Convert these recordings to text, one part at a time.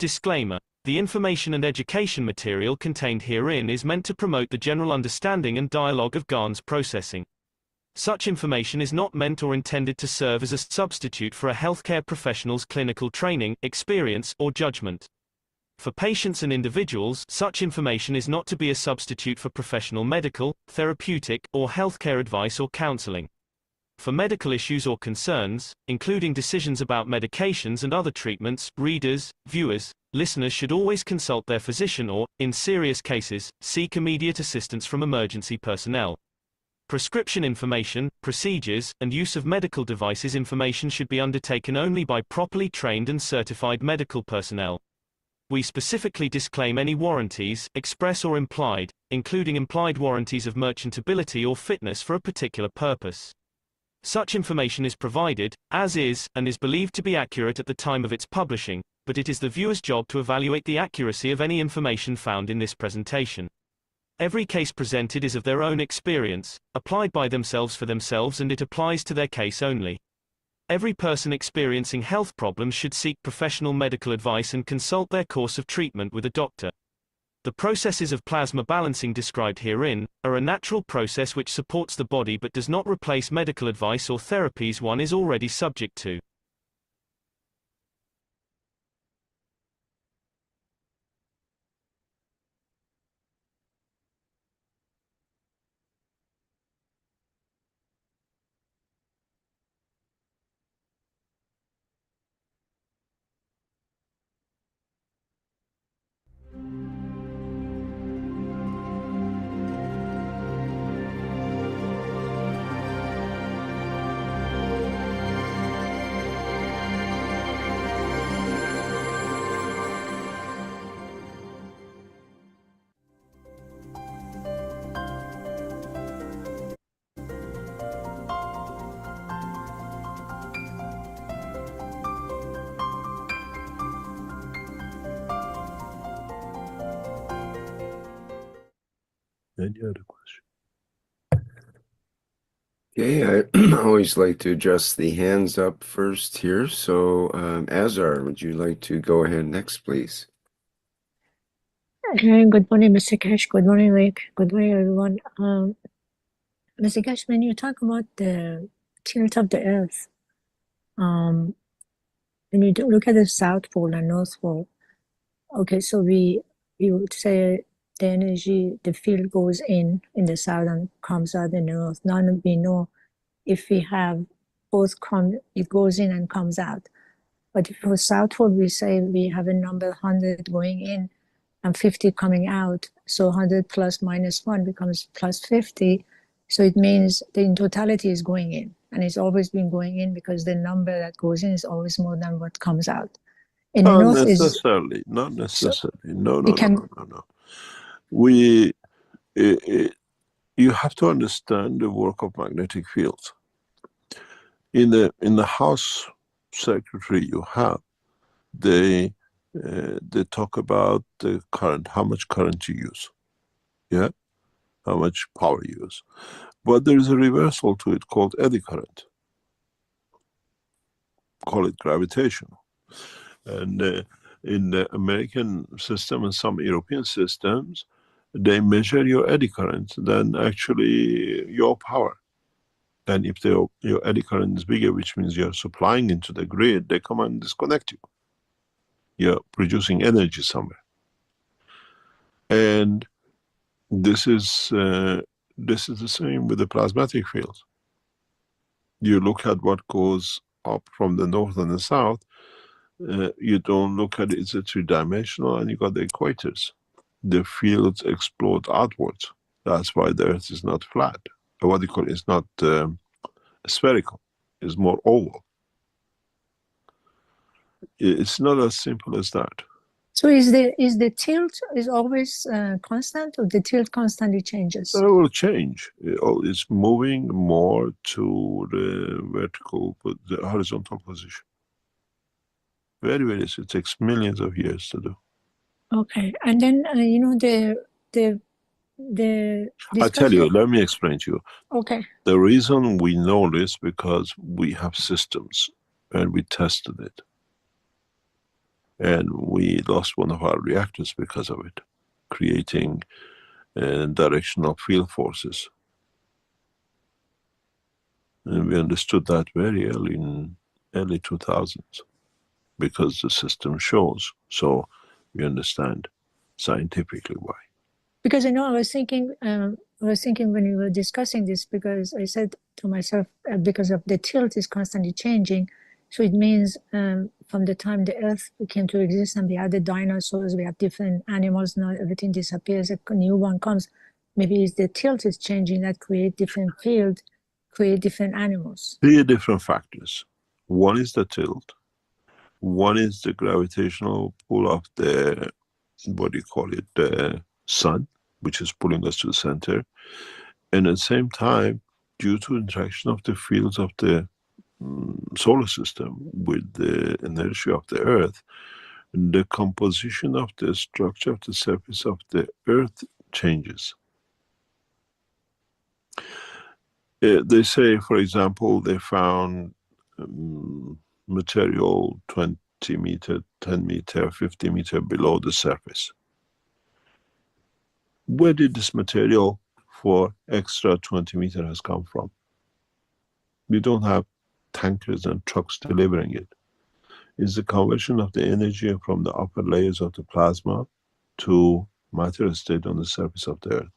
Disclaimer. The information and education material contained herein is meant to promote the general understanding and dialogue of GANs processing. Such information is not meant or intended to serve as a substitute for a healthcare professional's clinical training, experience, or judgment. For patients and individuals, such information is not to be a substitute for professional medical, therapeutic, or healthcare advice or counseling. For medical issues or concerns, including decisions about medications and other treatments, readers, viewers, listeners should always consult their physician or, in serious cases, seek immediate assistance from emergency personnel. Prescription information, procedures, and use of medical devices information should be undertaken only by properly trained and certified medical personnel. We specifically disclaim any warranties, express or implied, including implied warranties of merchantability or fitness for a particular purpose. Such information is provided, as is, and is believed to be accurate at the time of its publishing, but it is the viewer's job to evaluate the accuracy of any information found in this presentation. Every case presented is of their own experience, applied by themselves for themselves, and it applies to their case only. Every person experiencing health problems should seek professional medical advice and consult their course of treatment with a doctor. The processes of plasma balancing described herein are a natural process which supports the body but does not replace medical advice or therapies one is already subject to. Any other question? Okay, I always like to address the hands up first here. So, Azar, would you like to go ahead next, please? Okay, good morning, Mr. Keshe. Good morning, Rick. Good morning, everyone. Mr. Keshe, when you talk about the tilt of the Earth, when you look at the South Pole and North Pole, okay, so we would say the energy, the field goes in the south and comes out in the north. Now we know if we have both it goes in and comes out. But if for South Pole, we say we have a number 100 going in and 50 coming out. So 100 plus minus 1 becomes plus 50. So it means the in totality is going in. And it's always been going in because the number that goes in is always more than what comes out. In the north Necessarily, not necessarily. So no. You have to understand the work of magnetic fields. In the house secretary you have, they talk about the current, how much current you use, yeah, how much power you use. But there is a reversal to it called eddy current. Call it gravitational. And in the American system and some European systems, they measure your eddy current than actually your power. And if your eddy current is bigger, which means you're supplying into the grid, they come and disconnect you. You're producing energy somewhere. And this is the same with the plasmatic fields. You look at what goes up from the north and the south, you don't look at it, it's a three-dimensional, and you got the equators. The fields explode outwards. That's why the Earth is not flat. What you call it is not spherical, it's more oval. It's not as simple as that. So is the tilt is always constant, or the tilt constantly changes? It will change. It's moving more to the vertical, the horizontal position. Very, very, it takes millions of years to do. Okay, and then you know the I tell you, let me explain to you. Okay. The reason we know this because we have systems and we tested it. And we lost one of our reactors because of it, creating directional field forces. And we understood that very early in early 2000s because the system shows. So we understand scientifically why. Because I was thinking when you were discussing this, because I said to myself, because of the tilt is constantly changing, so it means from the time the Earth came to exist and we had the dinosaurs, we have different animals. Now everything disappears, a new one comes. Maybe it's the tilt is changing that create different field, create different animals. Three different factors. One is the tilt. One is the gravitational pull of the, what do you call it, the sun, which is pulling us to the center. And at the same time, due to interaction of the fields of the solar system with the inertia of the Earth, the composition of the structure of the surface of the Earth changes. They say, for example, they found material 20 meter, 10 meter, 50 meter below the surface. Where did this material for extra 20 meter has come from? We don't have tankers and trucks delivering it. It's the conversion of the energy from the upper layers of the plasma to matter state on the surface of the Earth.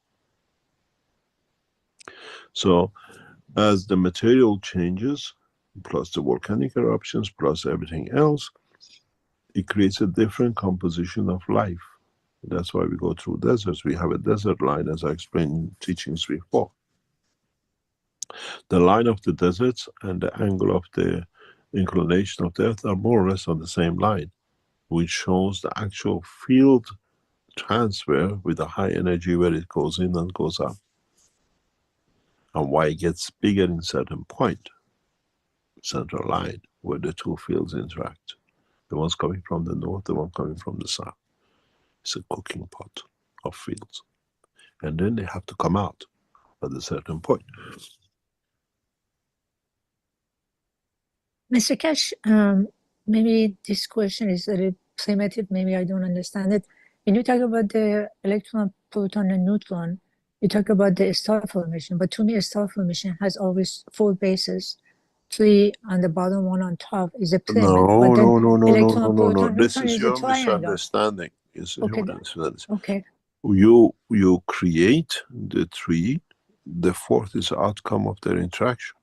So as the material changes, plus the volcanic eruptions, plus everything else, it creates a different composition of life. That's why we go through deserts. We have a desert line, as I explained in teachings before. The line of the deserts and the angle of the inclination of the Earth are more or less on the same line, which shows the actual field transfer with a high energy where it goes in and goes out, and why it gets bigger in certain point, central line, where the two fields interact. The one's coming from the north, the one coming from the south. It's a cooking pot of fields. And then they have to come out at a certain point. Mr. Keshe, maybe this question is a little primitive, maybe I don't understand it. When you talk about the electron, proton, and neutron, you talk about the star formation, but to me, a star formation has always four bases. Three on the bottom, one on top is a pyramid. No. Electron, proton, This neutron is is a your triangle. misunderstanding. It's Okay. your misunderstanding. Okay. You create the three, the fourth is the outcome of their interaction.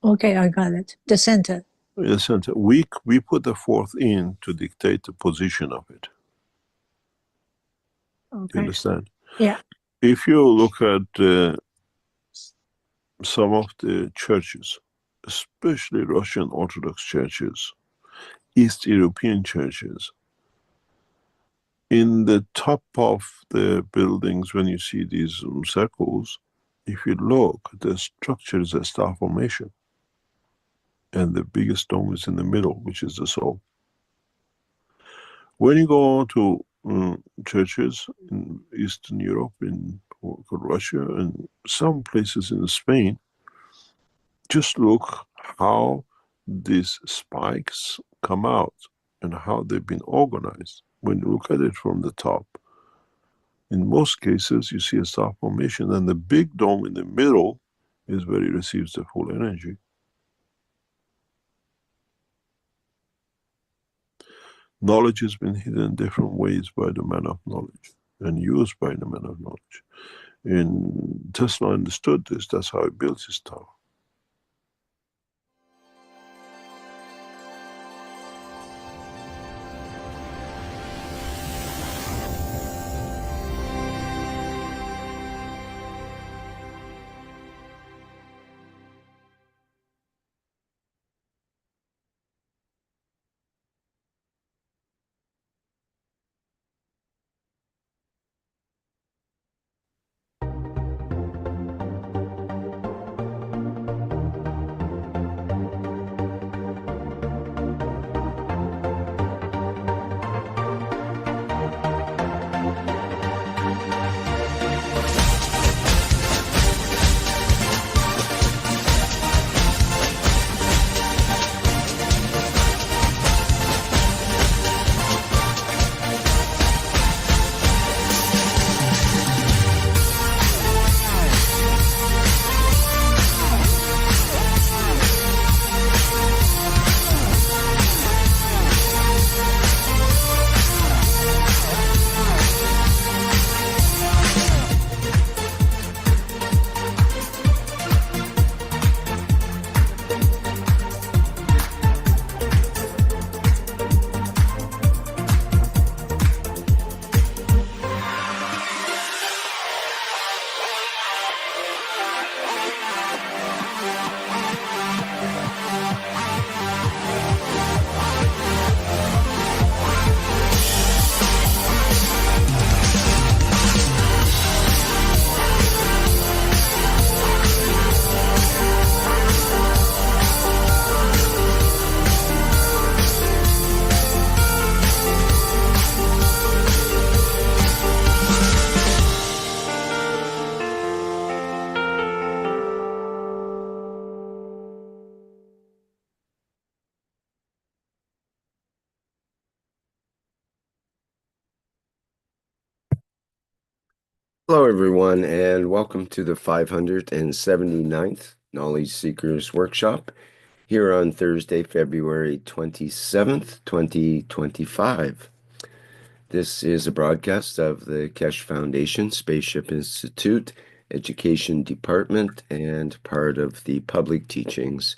Okay, I got it. The center. The center. We put the fourth in to dictate the position of it. Okay. You understand? Yeah. If you look at some of the churches, especially Russian Orthodox churches, East European churches, in the top of the buildings, when you see these circles, if you look, the structure is a star formation. And the biggest dome is in the middle, which is the soul. When you go to churches in Eastern Europe, in Russia, and some places in Spain, just look how these spikes come out and how they've been organized. When you look at it from the top, in most cases you see a star formation, and the big dome in the middle is where it receives the full energy. Knowledge has been hidden in different ways by the man of knowledge and used by the man of knowledge. And Tesla understood this, that's how he built his tower. Hello, everyone, and welcome to the 579th Knowledge Seekers Workshop here on Thursday, February 27th, 2025. This is a broadcast of the Keshe Foundation, Spaceship Institute, Education Department, and part of the Public Teachings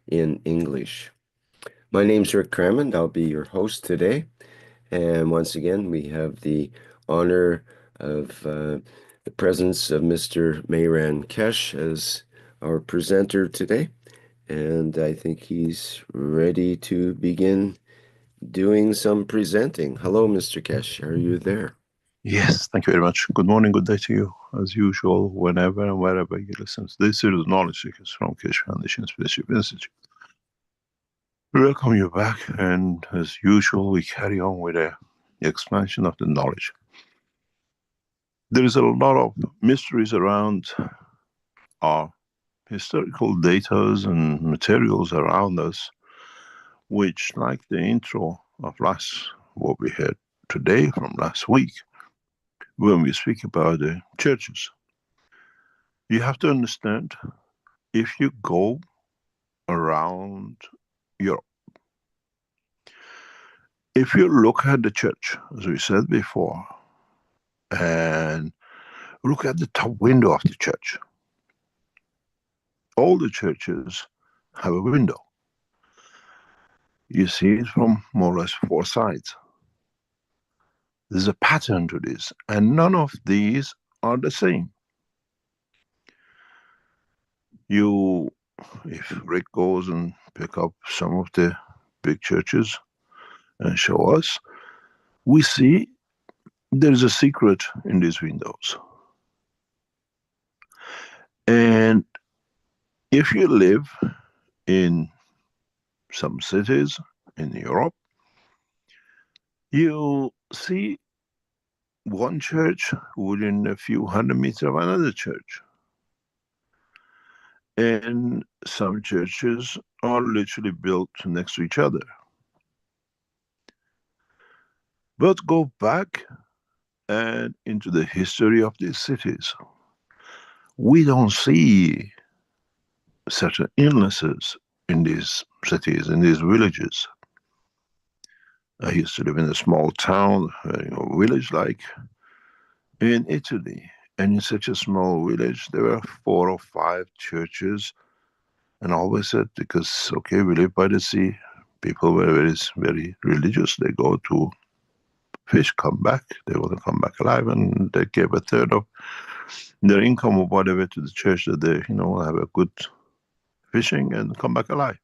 in English. My name's Rick Crammond. I'll be your host today. And once again, we have the honor of the presence of Mr. Mehran Keshe as our presenter today. And I think he's ready to begin doing some presenting. Hello, Mr. Keshe. Are you there? Yes, thank you very much. Good morning, good day to you. As usual, whenever and wherever you listen to this series of Knowledge Seekers from Keshe Foundation Spaceship Institute. We welcome you back, and as usual, we carry on with the expansion of the knowledge. There is a lot of mysteries around our historical data and materials around us, which, like the intro of what we heard today from last week, when we speak about the churches, you have to understand, if you go around Europe, if you look at the church, as we said before, and look at the top window of the church, all the churches have a window. You see it from more or less four sides. There's a pattern to this, and none of these are the same. If Rick goes and pick up some of the big churches and show us, we see there's a secret in these windows. And if you live in some cities in Europe, you see one church within a few 100 meters of another church. And some churches are literally built next to each other. But go back and into the history of these cities, we don't see certain illnesses in these cities, in these villages. I used to live in a small town, village like in Italy. And in such a small village, there were 4 or 5 churches. And I always said, because, okay, we live by the sea, people were very, very religious. They go to fish, come back. They want to come back alive. And they gave a third of their income or whatever to the church, that they, have a good fishing and come back alive.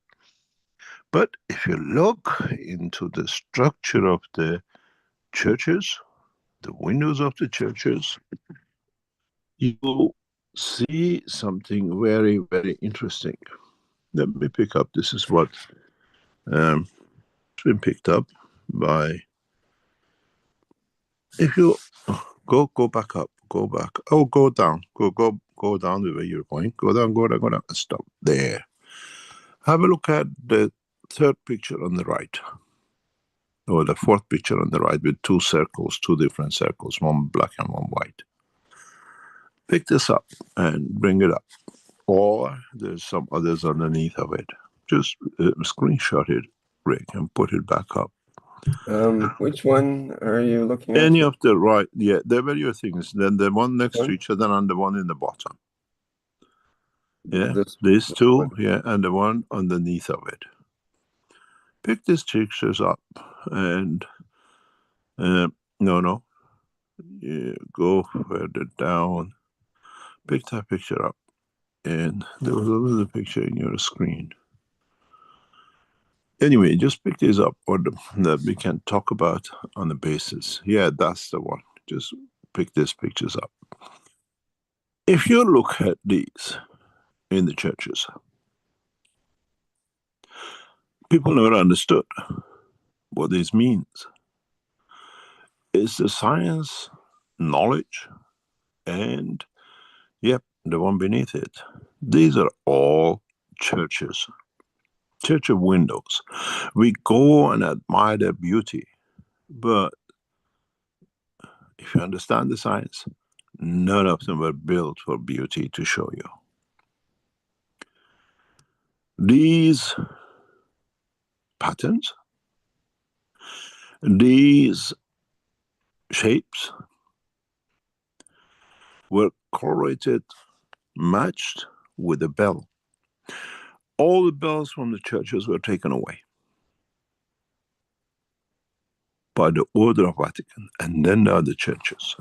But if you look into the structure of the churches, the windows of the churches, you see something very, very interesting. Let me pick up. This is what has been picked up by. If you go back up, go back. Oh, go down. Go down the way you're going. Go down. Stop there. Have a look at the third picture on the right, or the fourth picture on the right, with 2 circles, 2 different circles, one black and one white. Pick this up and bring it up. Or there's some others underneath of it. Just screenshot it, Rick, and put it back up. Which one are you looking at? Any of the right, yeah, there were your things. Then the one next to each other and the one in the bottom. Yeah, these 2, yeah, and the one underneath of it. Pick these pictures up and no. Yeah, go further down. Pick that picture up. And there was another picture in your screen. Anyway, just pick these up, or that we can talk about on the basis. Yeah, that's the one. Just pick these pictures up. If you look at these in the churches, people never understood what this means. It's the science, knowledge, and yep, the one beneath it. These are all churches. Church of windows. We go and admire their beauty, but if you understand the science, None of them were built for beauty to show you. These patterns, these shapes were correlated, matched with the bell. All the bells from the churches were taken away by the order of Vatican, and then there are the churches.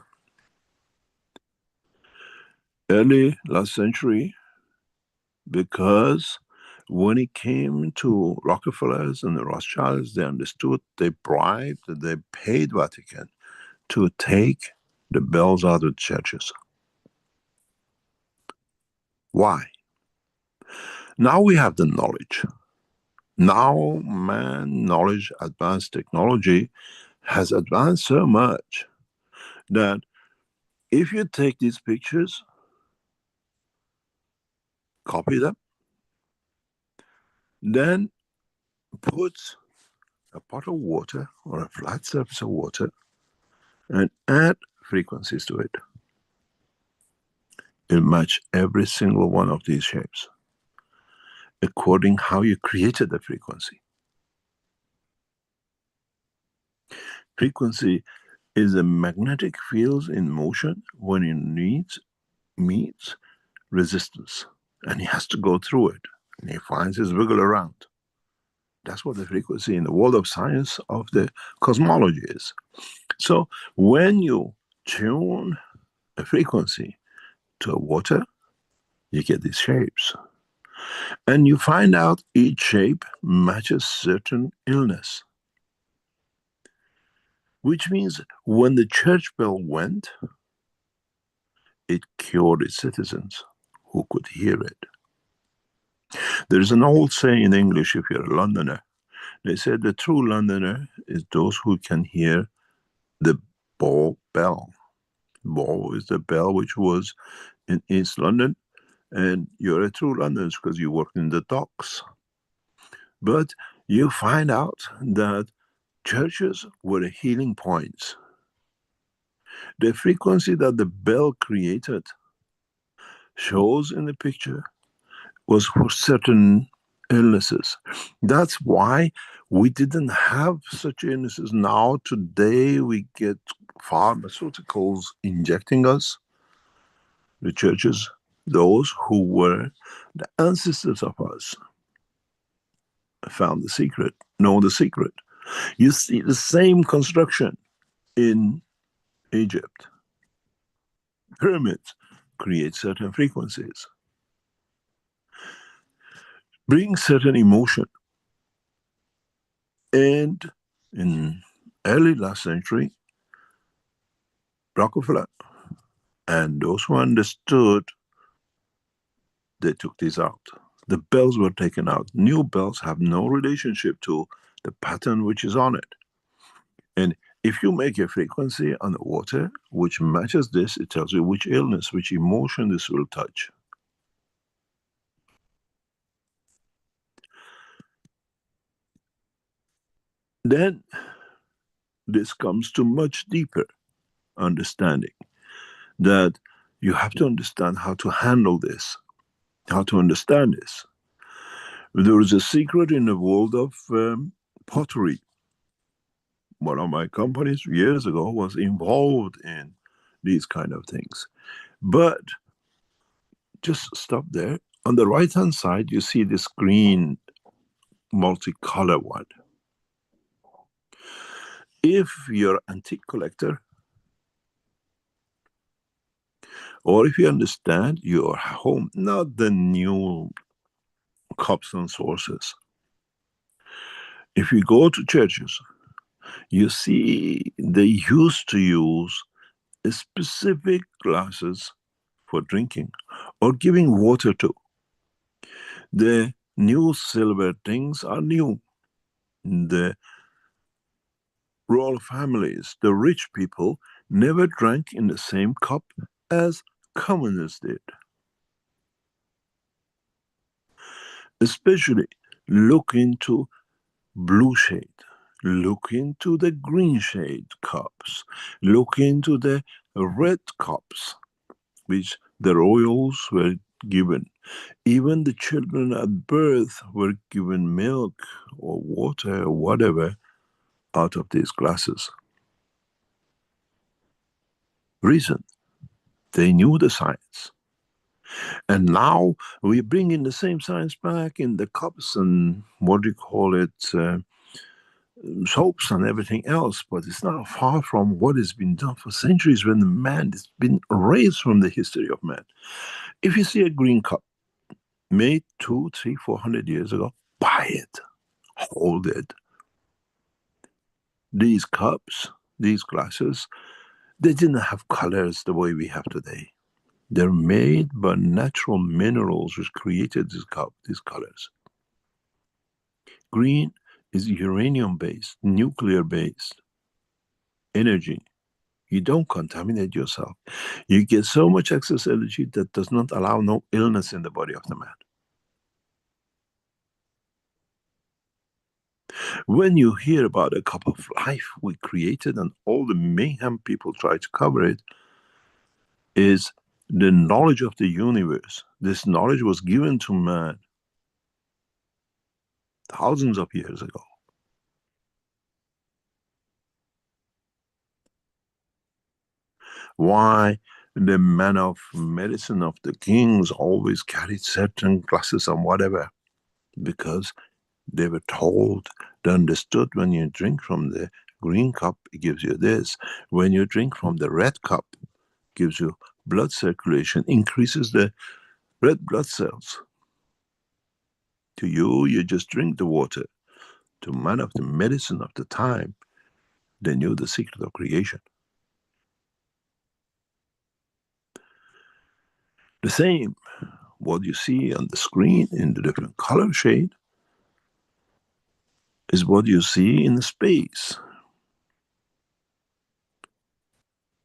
Early last century, because when it came to Rockefellers and the Rothschilds, they understood, they bribed, they paid Vatican to take the bells out of the churches. Why? Now we have the knowledge. Now man, knowledge, advanced technology has advanced so much that if you take these pictures, copy them, then put a pot of water or a flat surface of water and add frequencies to it. It'll match every single one of these shapes according how you created the frequency. Frequency is a magnetic field in motion when it meets resistance, and he has to go through it, and he finds his wiggle around. That's what the frequency in the world of science of the cosmology is. So when you tune a frequency to water, you get these shapes. And you find out each shape matches certain illness. Which means when the church bell went, it cured its citizens who could hear it. There's an old saying in English, if you're a Londoner, they said the true Londoner is those who can hear the Bow bell. Bow is the bell which was in East London, and you're a true Londoner because you work in the docks. But you find out that churches were healing points. The frequency that the bell created shows in the picture was for certain illnesses. That's why we didn't have such illnesses. Now, today, we get pharmaceuticals injecting us. The churches, those who were the ancestors of us, found the secret, know the secret. You see the same construction in Egypt. Pyramids create certain frequencies, bring certain emotion. And in early last century, Rockefeller and those who understood, they took this out. The bells were taken out. New bells have no relationship to the pattern which is on it. And if you make a frequency on the water which matches this, it tells you which illness, which emotion this will touch. Then this comes to much deeper understanding, that you have to understand how to handle this, how to understand this. There is a secret in the world of pottery. One of my companies years ago was involved in these kind of things. But just stop there. On the right-hand side, you see this green multicolor one. If you're an antique collector, or if you understand your home, not the new cups and saucers. If you go to churches, you see they used to use specific glasses for drinking or giving water to. The new silver things are new. The royal families, the rich people, never drank in the same cup as commoners did. Especially look into blue shade, look into the green shade cups, look into the red cups. which the royals were given. Even the children at birth were given milk or water or whatever out of these glasses. Reason, they knew the science. And now we bring in the same science back in the cups and what do you call it, soaps and everything else, but it's not far from what has been done for centuries when man has been erased from the history of man. If you see a green cup made 200, 300, 400 years ago, buy it, hold it. These cups, these glasses, they didn't have colors the way we have today. They're made by natural minerals which created this cup, these colors. Green is uranium-based, nuclear-based energy. You don't contaminate yourself. You get so much excess energy that does not allow no illness in the body of the man. When you hear about a cup of life we created and all the mayhem people try to cover it, is the knowledge of the universe. This knowledge was given to man thousands of years ago. Why the man of medicine of the kings always carried certain glasses and whatever? Because they were told, they understood, when you drink from the green cup, it gives you this. When you drink from the red cup, it gives you blood circulation, increases the red blood cells. To you, you just drink the water. To man of the medicine of the time, they knew the secret of creation. The same, what you see on the screen in the different color shade is what you see in space.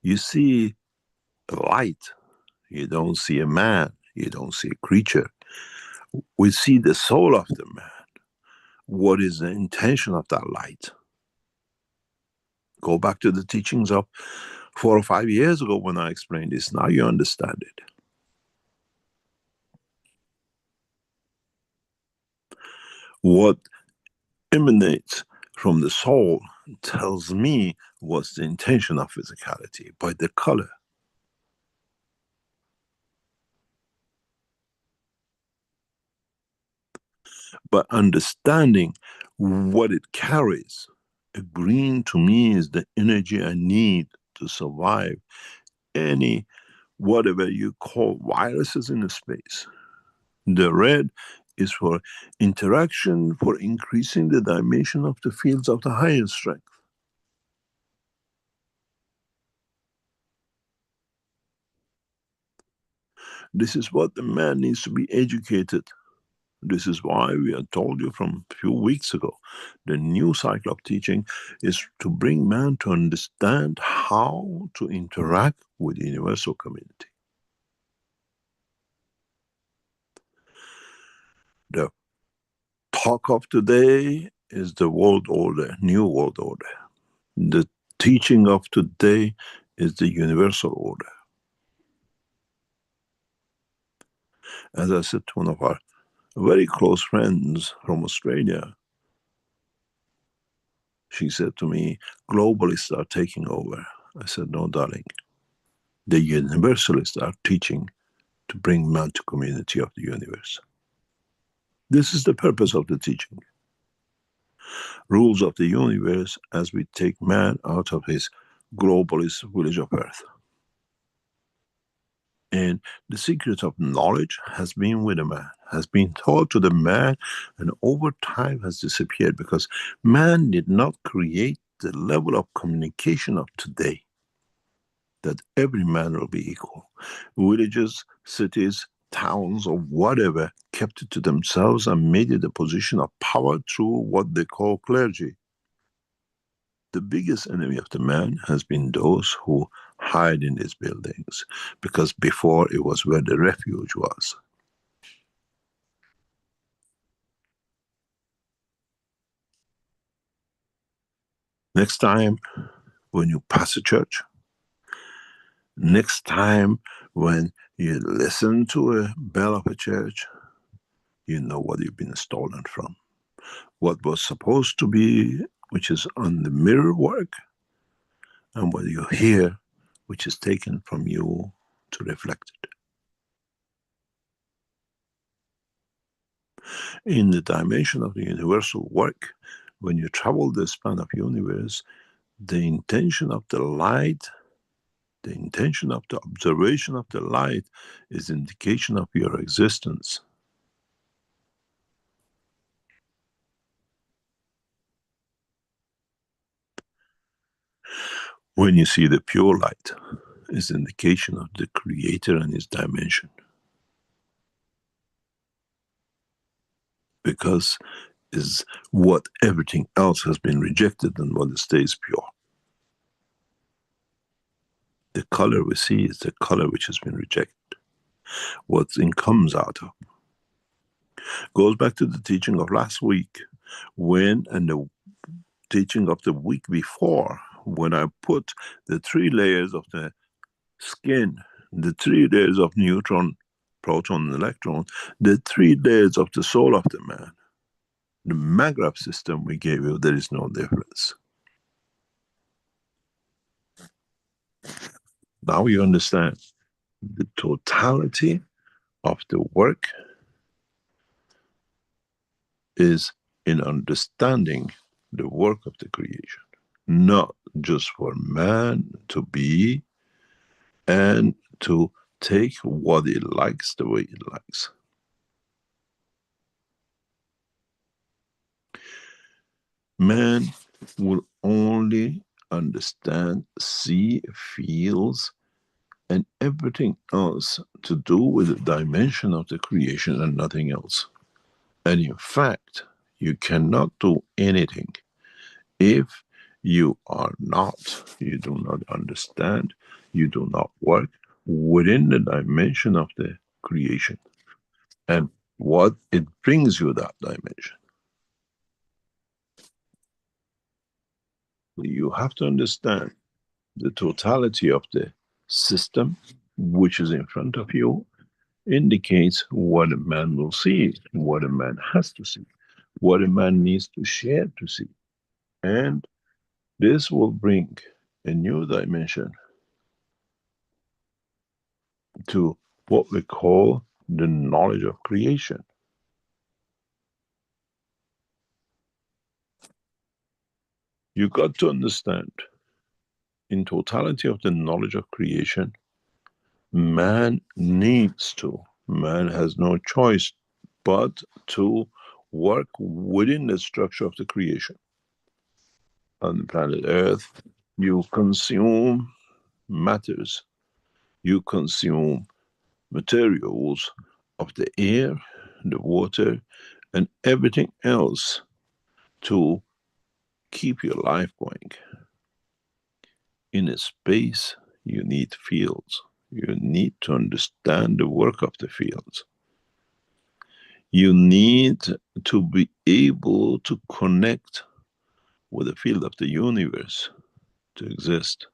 You see light, you don't see a man, you don't see a creature. We see the soul of the man. What is the intention of that light? Go back to the teachings of 4 or 5 years ago when I explained this. Now you understand it. What emanates from the soul tells me what's the intention of physicality by the color. But understanding what it carries, a green to me is the energy I need to survive any, whatever you call viruses in the space. The red is for interaction, for increasing the dimension of the fields of the higher strength. This is what the man needs to be educated. This is why we had told you from a few weeks ago, the new cycle of teaching is to bring man to understand how to interact with the universal community. The talk of today is the world order, new world order. The teaching of today is the universal order. As I said to one of our very close friends from Australia, she said to me, globalists are taking over. I said, no, darling. The universalists are teaching to bring man to community of the universe. This is the purpose of the teaching. Rules of the universe as we take man out of his globalist village of earth. And the secret of knowledge has been with the man, has been taught to the man, and over time has disappeared because man did not create the level of communication of today that every man will be equal. Villages, cities, towns, or whatever kept it to themselves and made it a position of power through what they call clergy. The biggest enemy of the man has been those who hide in these buildings, because before it was where the refuge was. Next time when you pass a church, next time When you listen to a bell of a church, you know what you've been stolen from. What was supposed to be, which is on the mirror work, and what you hear, which is taken from you to reflect it. In the dimension of the universal work, when you travel the span of universe, the intention of the light, the intention of the observation of the light is indication of your existence. When you see the pure light, is indication of the creator and his dimension. Because is what everything else has been rejected and what stays pure. The color we see is the color which has been rejected. What it comes out of. Goes back to the teaching of last week, when, and the teaching of the week before, when I put the 3 layers of the skin, the 3 layers of neutron, proton, and electron, the 3 layers of the soul of the man. The Maghreb system we gave you, there is no difference. Now you understand the totality of the work is in understanding the work of the creation, not just for man to be and to take what he likes the way he likes. Man will only understand, see, feels, and everything else to do with the dimension of the creation and nothing else. And in fact, you cannot do anything if you do not understand, you do not work within the dimension of the creation and what it brings you that dimension. You have to understand the totality of the system which is in front of you indicates what a man will see, what a man has to see, what a man needs to share to see. And this will bring a new dimension to what we call the knowledge of creation. You got to understand, in totality of the knowledge of creation, man has no choice but to work within the structure of the creation. On the planet Earth, you consume matters, you consume materials of the air, the water, and everything else to keep your life going. In a space, you need fields. You need to understand the work of the fields. You need to be able to connect with the field of the universe to exist.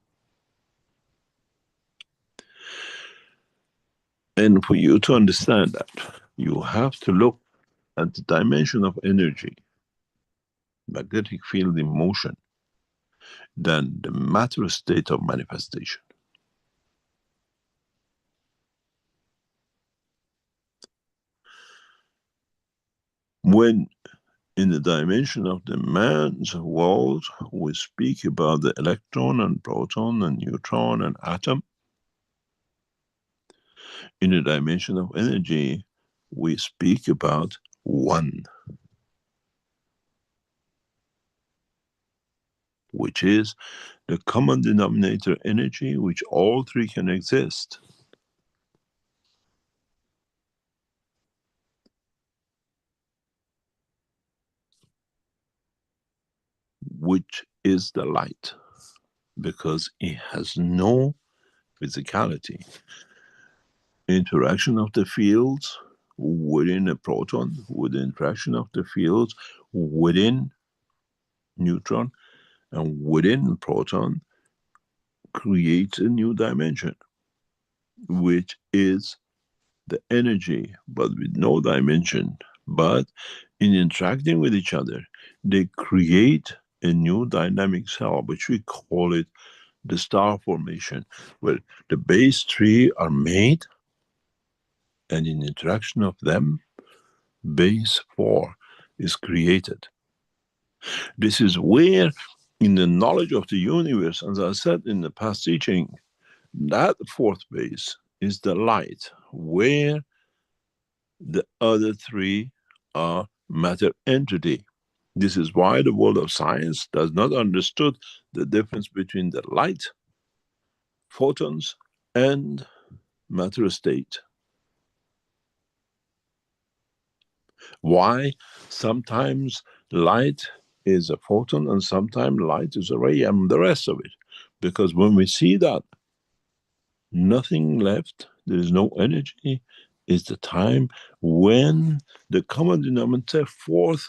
And for you to understand that, you have to look at the dimension of energy, magnetic field in motion, than the matter state of manifestation. When in the dimension of the man's world, we speak about the electron and proton and neutron and atom. In the dimension of energy, we speak about one, which is the common denominator energy which all 3 can exist. Which is the light, because it has no physicality. Interaction of the fields within a proton, with the interaction of the fields within neutron and within proton creates a new dimension. which is the energy, but with no dimension. But in interacting with each other, they create a new dynamic cell, which we call it the star formation, where the base three are made, and in interaction of them, base four is created. This is where, in the knowledge of the universe, as I said in the past teaching, that fourth base is the light, where the other three are matter entity. This is why the world of science does not understood the difference between the light, photons, and matter state. Why sometimes light is a photon and sometimes light is a ray and the rest of it? Because when we see that nothing left, there is no energy, is the time when the common denominator, fourth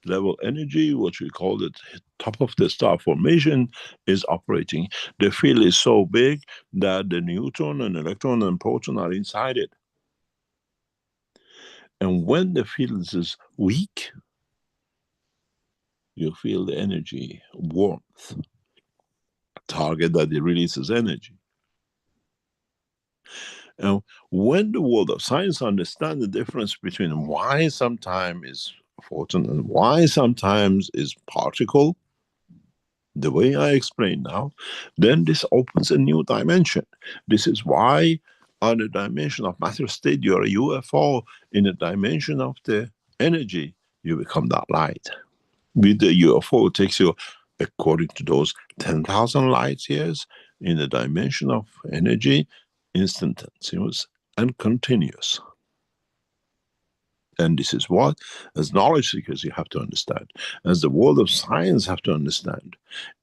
level energy, which we call the top of the star formation, is operating. The field is so big that the neutron and electron and proton are inside it. And when the field is weak, you feel the energy, warmth, target that it releases energy. And when the world of science understands the difference between why sometimes is photon and why sometimes is particle, the way I explain now, then this opens a new dimension. This is why on the dimension of matter state, you're a UFO. In the dimension of the energy, you become that light. With the UFO, it takes you, according to those 10,000 light years, in the dimension of energy, instantaneous and continuous. And this is what, as knowledge seekers, you have to understand. As the world of science have to understand.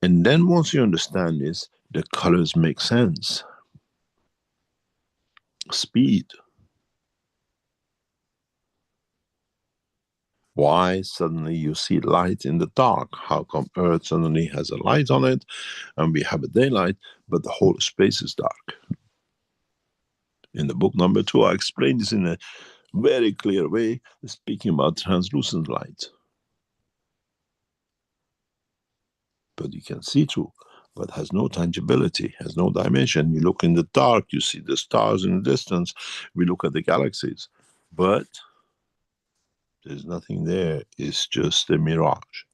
And then once you understand this, the colors make sense. Speed. Why suddenly you see light in the dark? How come Earth suddenly has a light on it and we have a daylight, but the whole space is dark? In the book number 2, I explain this in a very clear way, speaking about translucent light. But you can see through, but has no tangibility, has no dimension. You look in the dark, you see the stars in the distance. We look at the galaxies, but there's nothing there. It's just a mirage.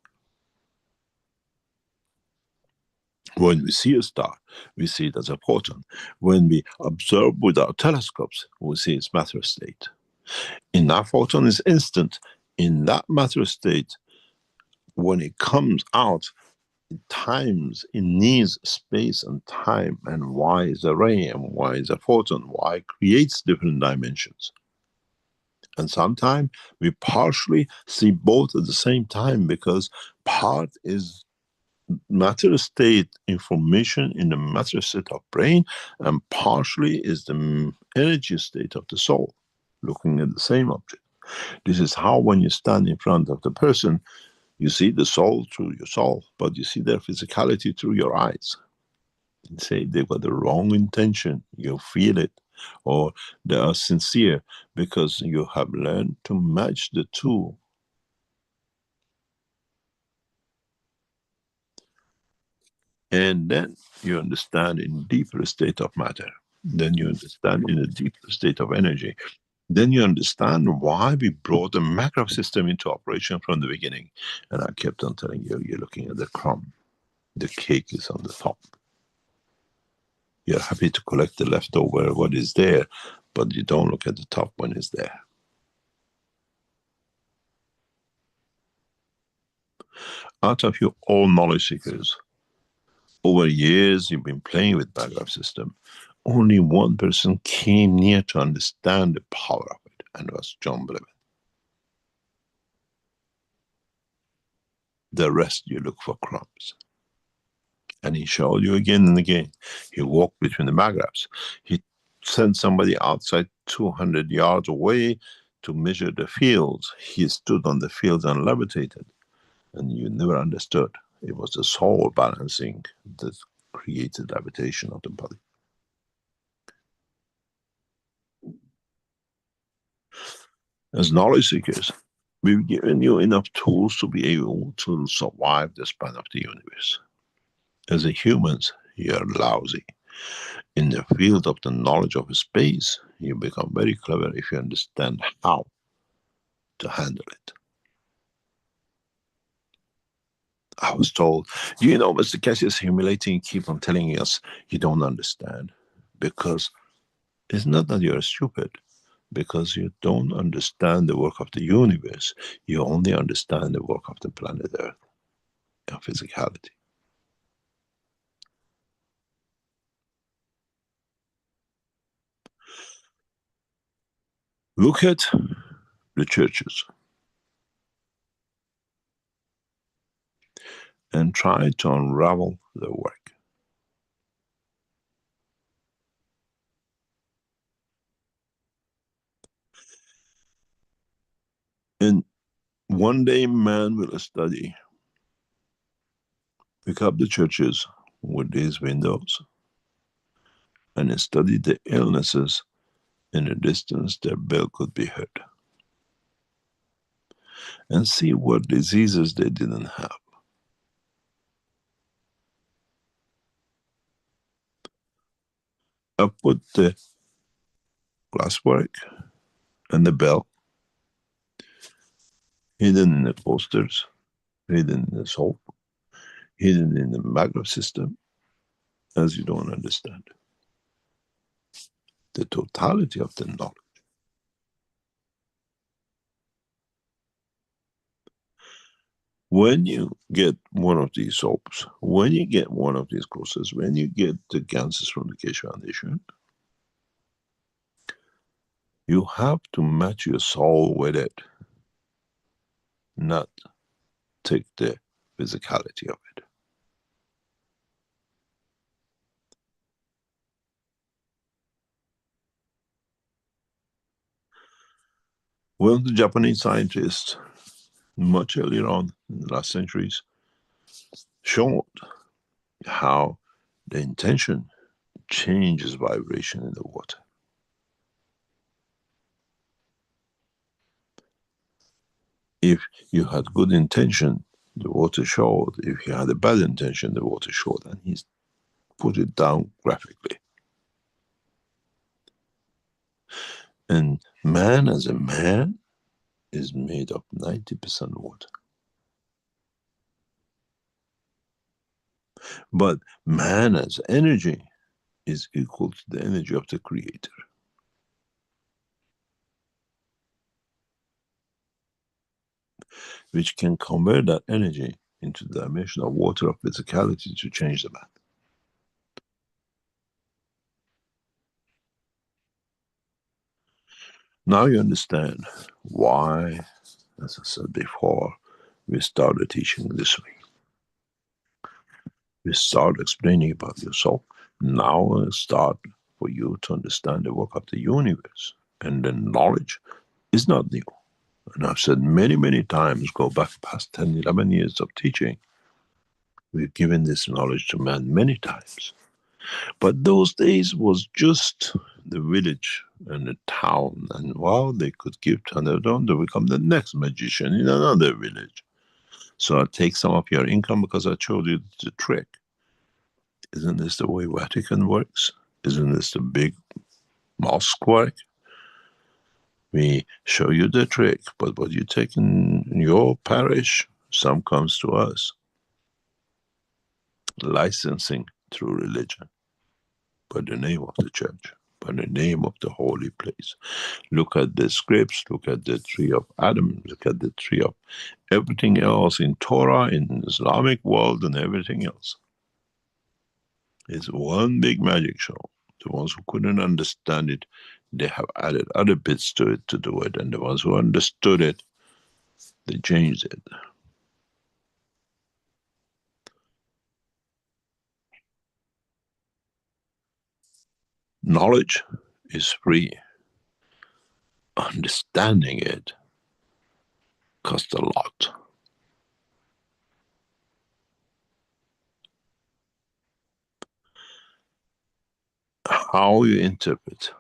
When we see a star, we see it as a photon. When we observe with our telescopes, we see its matter state. In that photon is instant. In that matter state, when it comes out, times, it needs space and time, and why is a ray and why is a photon, why creates different dimensions. And sometimes we partially see both at the same time, because part is matter state information in the matter state of brain, and partially is the energy state of the soul, looking at the same object. This is how when you stand in front of the person, you see the soul through your soul, but you see their physicality through your eyes. You say they've got the wrong intention, you feel it, or they are sincere, because you have learned to match the two. And then you understand in deeper state of matter. Then you understand in a deeper state of energy. Then you understand why we brought the macro system into operation from the beginning. And I kept on telling you, you're looking at the crumb. The cake is on the top. You're happy to collect the leftover, what is there, but you don't look at the top when it's there. Out of you all knowledge seekers, over years you've been playing with Bagraph system. Only one person came near to understand the power of it, and it was John Blevin. The rest you look for crumbs. And he showed you again and again. He walked between the Bagraphs. He sent somebody outside 200 yards away to measure the fields. He stood on the fields and levitated. And you never understood. It was the soul balancing that created levitation of the body. As knowledge seekers, we've given you enough tools to be able to survive the span of the universe. As a humans, you're lousy. In the field of the knowledge of space, you become very clever if you understand how to handle it. I was told, you know, Mr. Keshe is humiliating, keep on telling us you don't understand. Because it's not that you're stupid, because you don't understand the work of the universe. You only understand the work of the planet Earth and physicality. Look at the churches and try to unravel their work. And one day man will study, pick up the churches with these windows and study the illnesses in the distance their bell could be heard, and see what diseases they didn't have. I put the glasswork and the bell hidden in the posters, hidden in the soap, hidden in the magnet system, as you don't understand the totality of the knowledge. When you get one of these soaps, when you get one of these courses, when you get the ganses from the Keshe Foundation, you have to match your soul with it, not take the physicality of it. Well, the Japanese scientists, much earlier on in the last centuries, showed how the intention changes vibration in the water. If you had good intention, the water showed. If you had a bad intention, the water showed. And he's put it down graphically. And man as a man is made of 90% water. But man as energy is equal to the energy of the Creator. Which can convert that energy into the dimension of water of physicality to change the matter. Now you understand why, as I said before, we started teaching this way. We start explaining about yourself. Now it's start for you to understand the work of the universe. And the knowledge is not new. And I've said many, many times, go back past 10, 11 years of teaching, we've given this knowledge to man many times. But those days was just the village and the town, and well, they could give to another, to become the next magician in another village. So I take some of your income because I showed you the trick. Isn't this the way Vatican works? Isn't this the big mosque work? We show you the trick, but what you take in your parish, some comes to us. Licensing through religion, by the name of the church, by the name of the holy place. Look at the scripts, look at the tree of Adam, look at the tree of everything else in Torah, in Islamic world, and everything else. It's one big magic show. The ones who couldn't understand it, they have added other bits to it to do it, and the ones who understood it, they changed it. Knowledge is free. Understanding it costs a lot. How you interpret,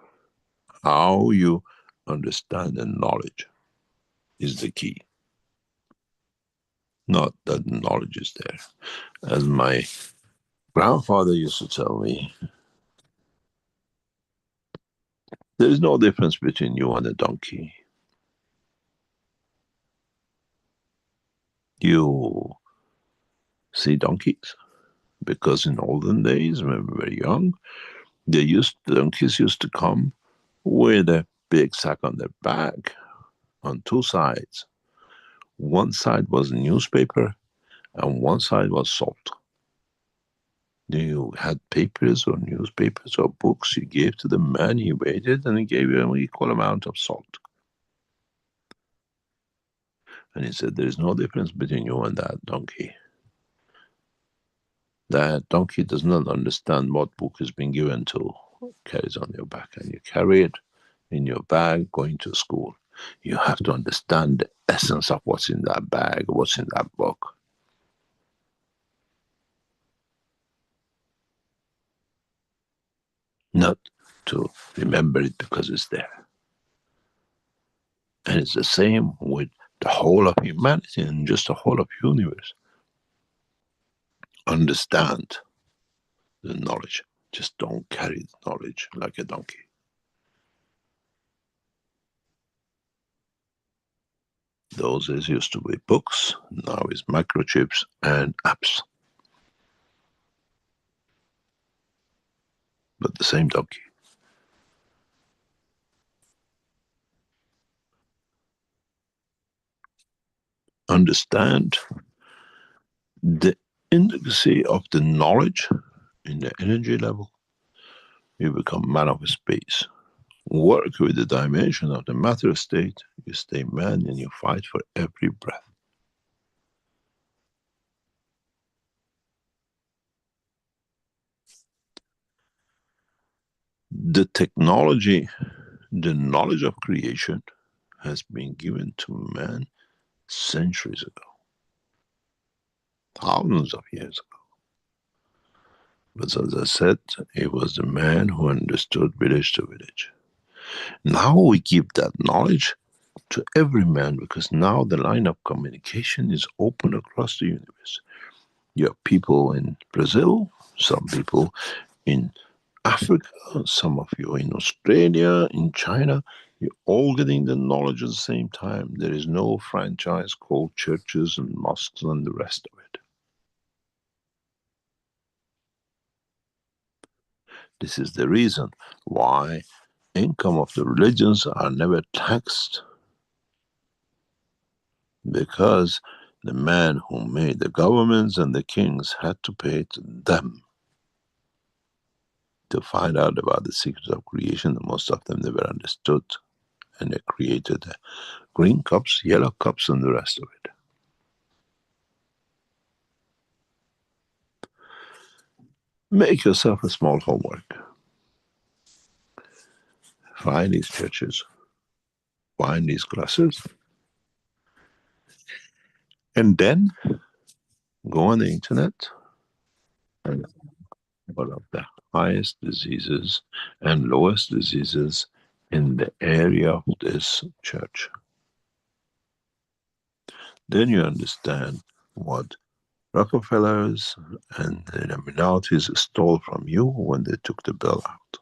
how you understand the knowledge is the key. Not that knowledge is there. As my grandfather used to tell me, there is no difference between you and a donkey. You see donkeys, because in olden days, when we were young, donkeys used to come with a big sack on their back on two sides. One side was newspaper and one side was salt. You had papers or newspapers or books you gave to the man, he waited, and he gave you an equal amount of salt. And he said, there is no difference between you and that donkey. That donkey does not understand what book has been given to, carries on your back, and you carry it in your bag going to school. You have to understand the essence of what's in that bag, what's in that book. Not to remember it because it's there. And it's the same with the whole of humanity and just the whole of universe. Understand the knowledge. Just don't carry the knowledge like a donkey. Those days used to be books, now it's microchips and apps. But the same donkey. Understand the intricacy of the knowledge in the energy level. You become man of space. Work with the dimension of the matter state, you stay man and you fight for every breath. The technology, the knowledge of creation has been given to man centuries ago, thousands of years ago. But as I said, it was the man who understood village to village. Now we give that knowledge to every man, because now the line of communication is open across the universe. You have people in Brazil, some people in Africa, some of you in Australia, in China. You're all getting the knowledge at the same time. There is no franchise called churches and mosques and the rest of it. This is the reason why income of the religions are never taxed, because the man who made the governments and the kings had to pay to them to find out about the secrets of creation, and most of them never understood. And they created green cups, yellow cups, and the rest of it. Make yourself a small homework. Find these churches, find these classes, and then go on the internet and one of the highest diseases and lowest diseases in the area of this church. Then you understand what Rockefellers and the Illuminatis stole from you when they took the bill out.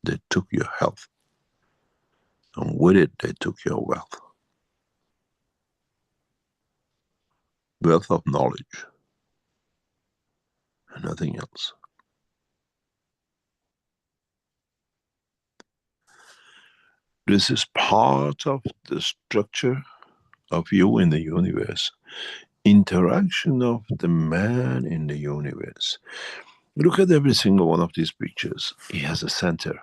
They took your health, and with it they took your wealth. Wealth of knowledge, and nothing else. This is part of the structure of you in the universe. Interaction of the man in the universe. Look at every single one of these pictures. He has a center.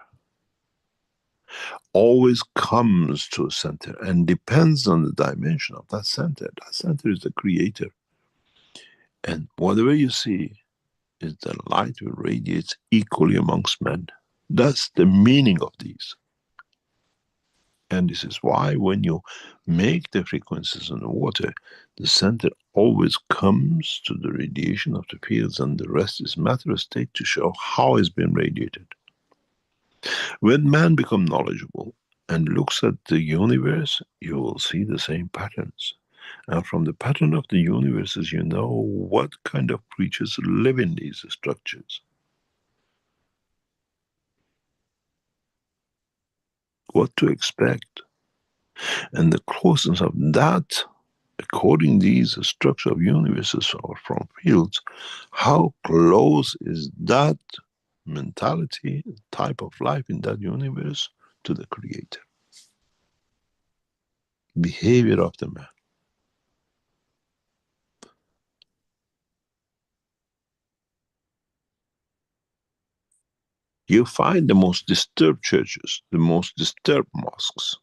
Always comes to a center and depends on the dimension of that center. That center is the creator. And whatever you see is the light will radiate equally amongst men. That's the meaning of these. And this is why when you make the frequencies in the water, the center always comes to the radiation of the fields, and the rest is matter of state to show how it's been radiated. When man becomes knowledgeable and looks at the universe, you will see the same patterns. And from the pattern of the universes, you know what kind of creatures live in these structures. What to expect. And the closeness of that, according to these structure of universes or from fields, how close is that mentality, type of life in that universe to the Creator? Behavior of the man. You find the most disturbed churches, the most disturbed mosques,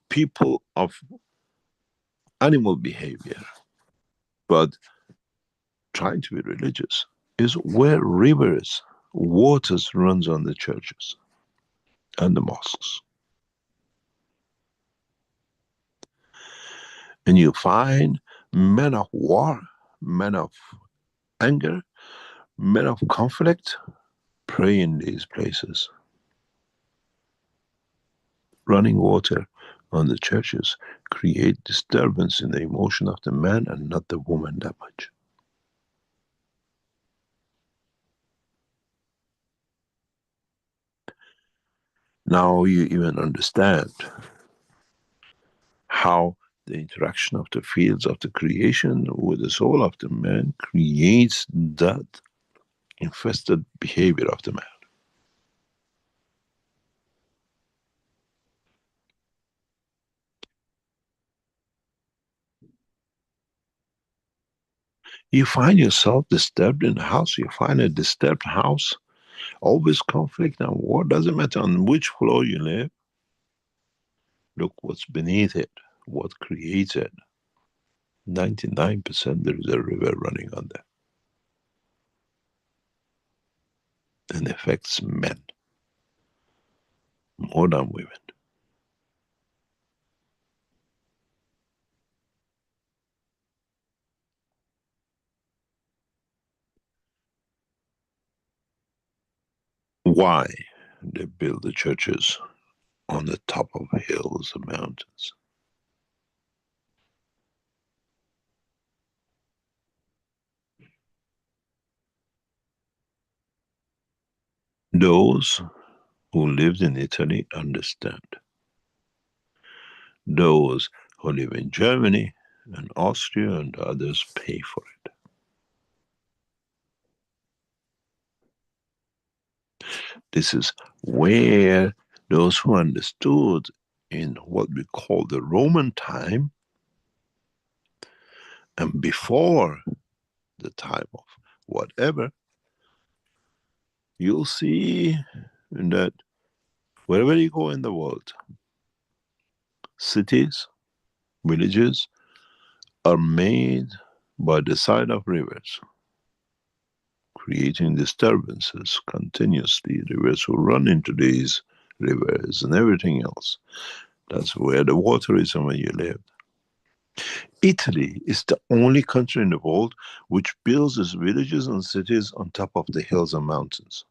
people of animal behavior, but trying to be religious, is where rivers, waters runs on the churches and the mosques. And you find men of war, men of anger, men of conflict, pray in these places. Running water on the churches create disturbance in the emotion of the man and not the woman that much. Now you even understand how the interaction of the fields of the creation with the soul of the man creates that infested behavior of the man. You find yourself disturbed in the house, you find a disturbed house, always conflict and war, doesn't matter on which floor you live. Look what's beneath it, what creates it. 99% there is a river running on there. And affects men more than women. Why they build the churches on the top of hills and mountains? Those who lived in Italy understand. Those who live in Germany and Austria and others pay for it. This is where those who understood in what we call the Roman time and before the time of whatever, you'll see that wherever you go in the world, cities, villages are made by the side of rivers, creating disturbances continuously. Rivers will run into these rivers and everything else. That's where the water is and where you live. Italy is the only country in the world which builds its villages and cities on top of the hills and mountains.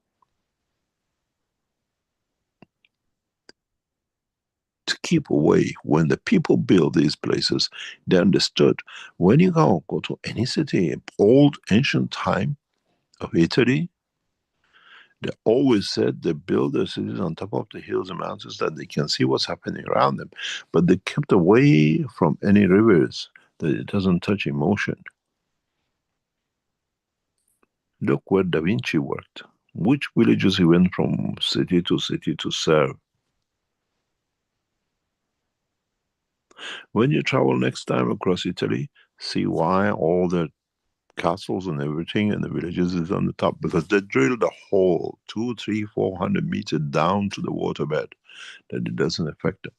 To keep away, when the people build these places, they understood when you go to any city, old ancient time of Italy, they always said they build their cities on top of the hills and mountains that they can see what's happening around them. But they kept away from any rivers, that it doesn't touch emotion. Look where Da Vinci worked. Which villages he went from city to serve. When you travel next time across Italy, see why all the castles and everything and the villages is on the top, because they drilled a hole 200, 300, 400 meters down to the waterbed that it doesn't affect them.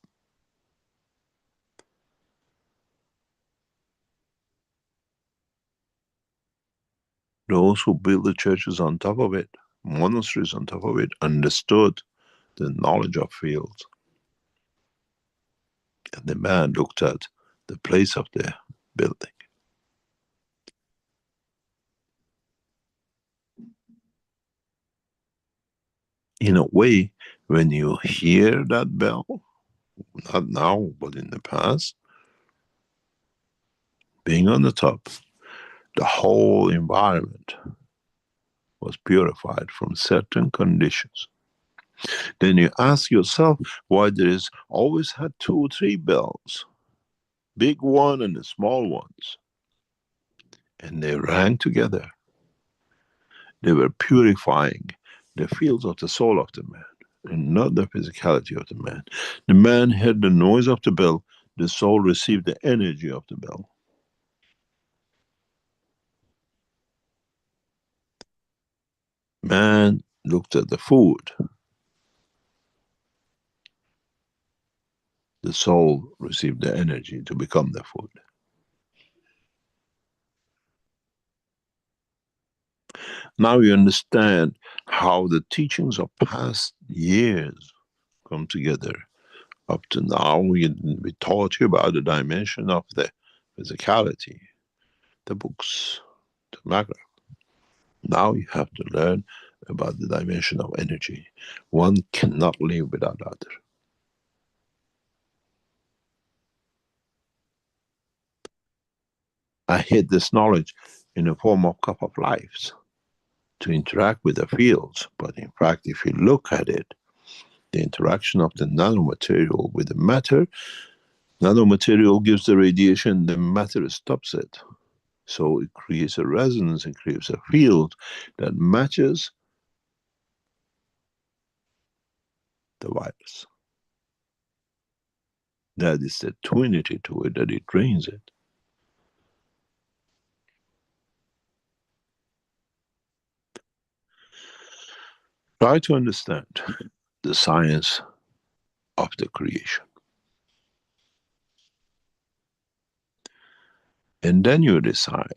Those who built the churches on top of it, monasteries on top of it, understood the knowledge of fields. And the man looked at the place of the building. In a way, When you hear that bell, not now, but in the past, being on the top, the whole environment was purified from certain conditions. Then you ask yourself why there is always had 2 or 3 bells, big one and the small ones, and they rang together. They were purifying the fields of the soul of the man, and not the physicality of the man. The man heard the noise of the bell, the soul received the energy of the bell. Man looked at the food. The soul received the energy to become the food. Now you understand how the teachings of past years come together. Up to now, we taught you about the dimension of the physicality, the books, the macro. Now you have to learn about the dimension of energy. One cannot live without the other. I hid this knowledge in the form of cup of lives to interact with the fields, but in fact, if you look at it, the interaction of the nanomaterial with the matter, nanomaterial gives the radiation, the matter stops it. So it creates a resonance, it creates a field that matches the virus. That is the twinity to it, that it drains it. Try to understand the science of the creation. And then you decide,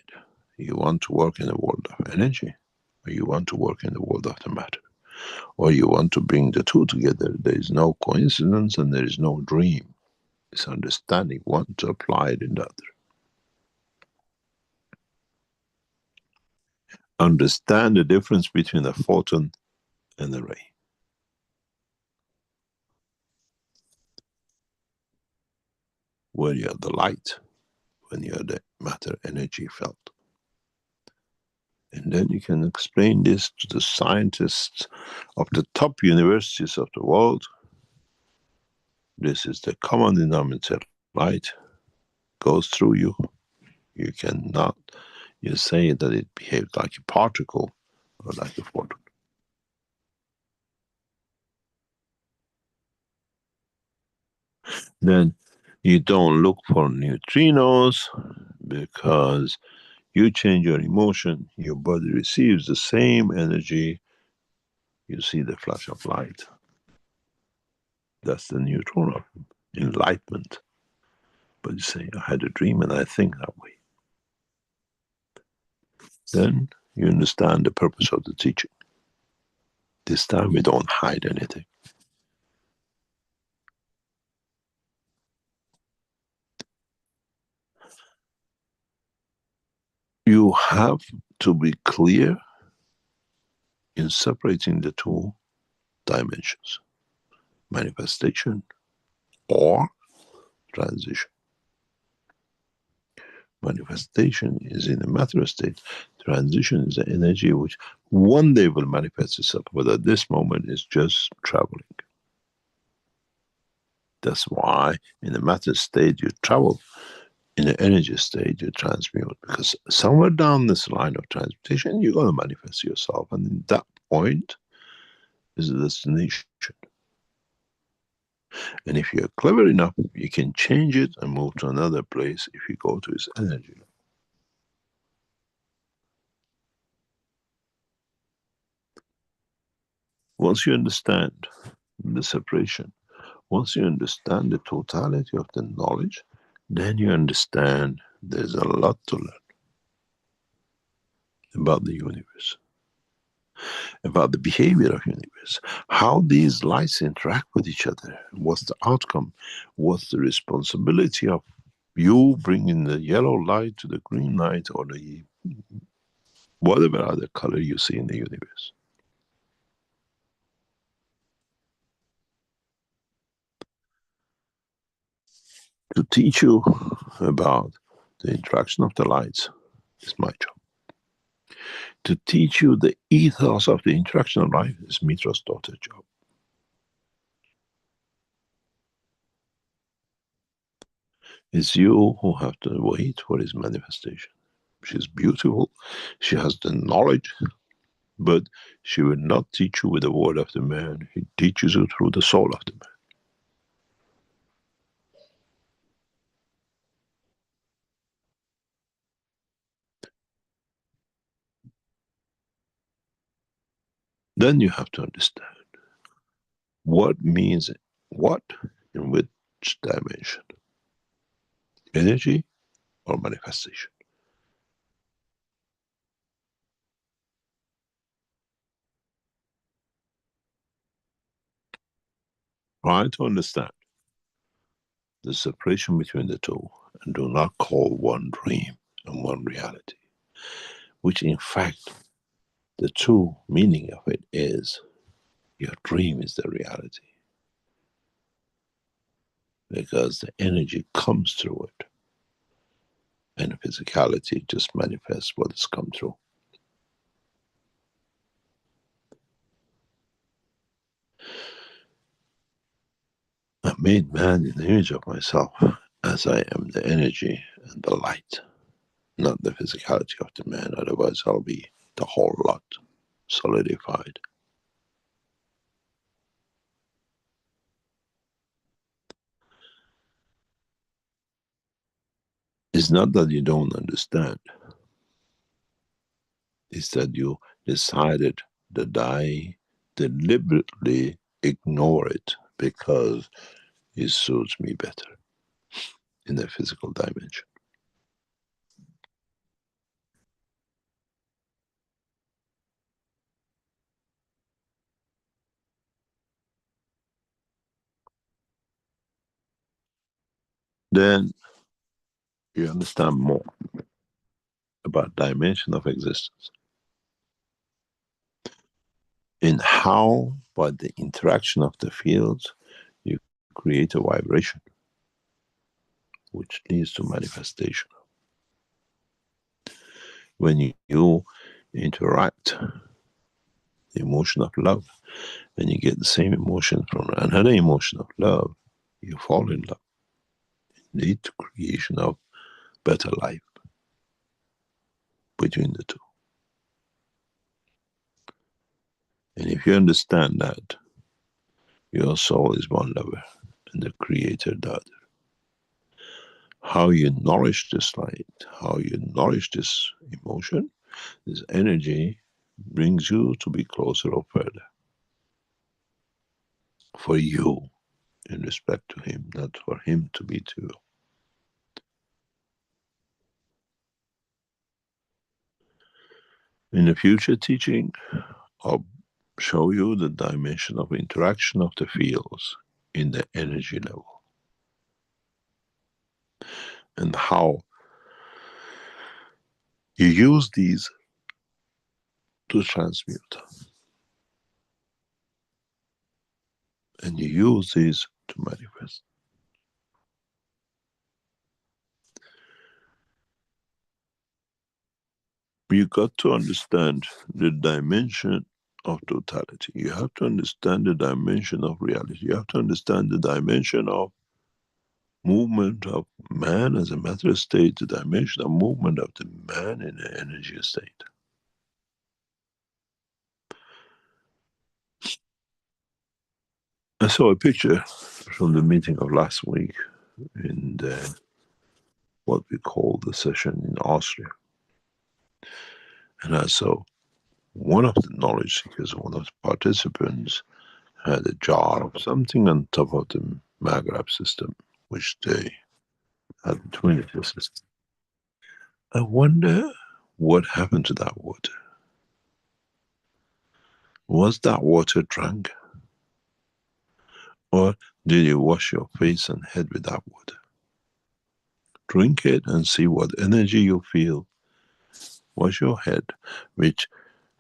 you want to work in the world of energy, or you want to work in the world of the matter, or you want to bring the two together. There is no coincidence and there is no dream. It's understanding one to apply it in the other. Understand the difference between a photon and a ray. When you are the light, when you are the matter energy felt. And then you can explain this to the scientists of the top universities of the world. This is the common denominator. Light goes through you. You cannot, you say that it behaves like a particle or like a photon. Then you don't look for neutrinos because you change your emotion, your body receives the same energy, you see the flash of light. That's the neutron of enlightenment. But you say, I had a dream and I think that way. Then you understand the purpose of the teaching. This time we don't hide anything. You have to be clear in separating the two dimensions, manifestation or transition. Manifestation is in a matter state, transition is the energy which one day will manifest itself, but at this moment is just traveling. That's why in the matter state you travel, in the energy state you transmute, because somewhere down this line of transmutation you're going to manifest yourself, and in that point is the destination. And if you're clever enough, you can change it and move to another place if you go to its energy. Once you understand the separation, once you understand the totality of the knowledge, then you understand there's a lot to learn about the universe, about the behavior of the universe, how these lights interact with each other, what's the outcome, what's the responsibility of you bringing the yellow light to the green light or the whatever other color you see in the universe. To teach you about the interaction of the lights is my job. To teach you the ethos of the interaction of light is Mitra's daughter's job. It's you who have to wait for his manifestation. She's beautiful, she has the knowledge, but she will not teach you with the word of the man. He teaches you through the soul of the man. Then you have to understand what means what in which dimension. Energy or manifestation. Try to understand the separation between the two and do not call one dream and one reality, which in fact the true meaning of it is your dream is the reality, because the energy comes through it and physicality just manifests what has come through. I made man in the image of myself, as I am the energy and the light, not the physicality of the man, otherwise I'll be the whole lot solidified. It's not that you don't understand, it's that you decided that I deliberately ignore it because it suits me better in the physical dimension. Then you understand more about dimension of existence and how, by the interaction of the fields, you create a vibration which leads to manifestation. When you interact the emotion of love and you get the same emotion from another emotion of love, you fall in love. It leads to creation of better life between the two. And if you understand that, your soul is one lover and the creator the other. How you nourish this light, how you nourish this emotion, this energy brings you to be closer or further. For you, in respect to him, not for him to be to you. In the future teaching, I'll show you the dimension of interaction of the fields in the energy level. And how you use these to transmute. And you use these to manifest. You got to understand the dimension of totality. You have to understand the dimension of reality. You have to understand the dimension of movement of man as a matter state, the dimension of movement of the man in the energy state. I saw a picture from the meeting of last week in what we call the session in Austria. And I saw one of the knowledge seekers, one of the participants, had a jar of something on top of the Maghreb system, which they had the Trinity system. I wonder what happened to that water. Was that water drank? Or did you wash your face and head with that water? Drink it and see what energy you feel. Wash your head, which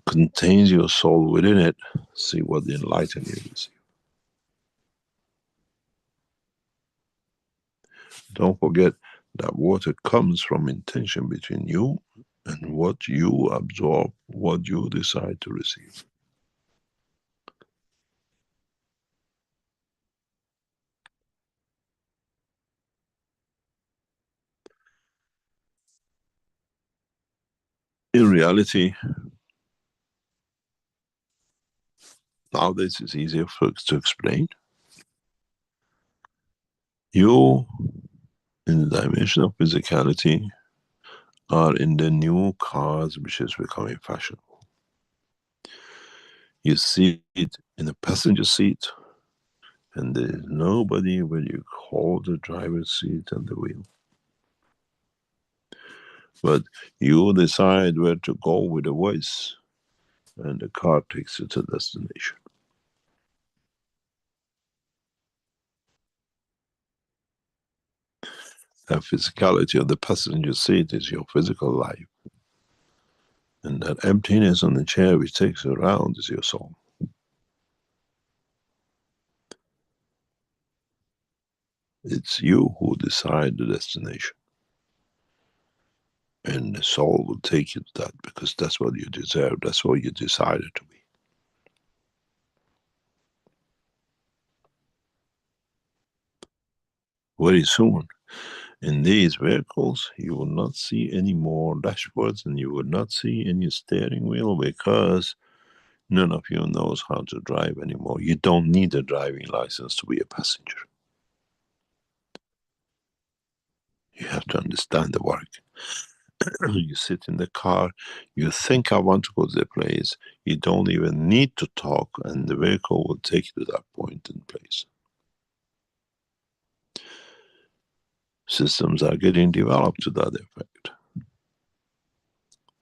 contains your soul within it. See what enlightenment you receive. Don't forget that water comes from intention between you and what you absorb, what you decide to receive. In reality, nowadays it's easier to explain. You, in the dimension of physicality, are in the new cars which is becoming fashionable. You see it in the passenger seat, and there is nobody where you hold the driver's seat and the wheel. But you decide where to go with the voice, and the car takes you to destination. That physicality of the passenger seat is your physical life. And that emptiness on the chair which takes you around is your soul. It's you who decide the destination. And the soul will take you to that because that's what you deserve, that's what you decided to be. Very soon, in these vehicles, you will not see any more dashboards and you will not see any steering wheel because none of you knows how to drive anymore. You don't need a driving license to be a passenger. You have to understand the work. You sit in the car, you think I want to go to the place, you don't even need to talk and the vehicle will take you to that point in place. Systems are getting developed to that effect.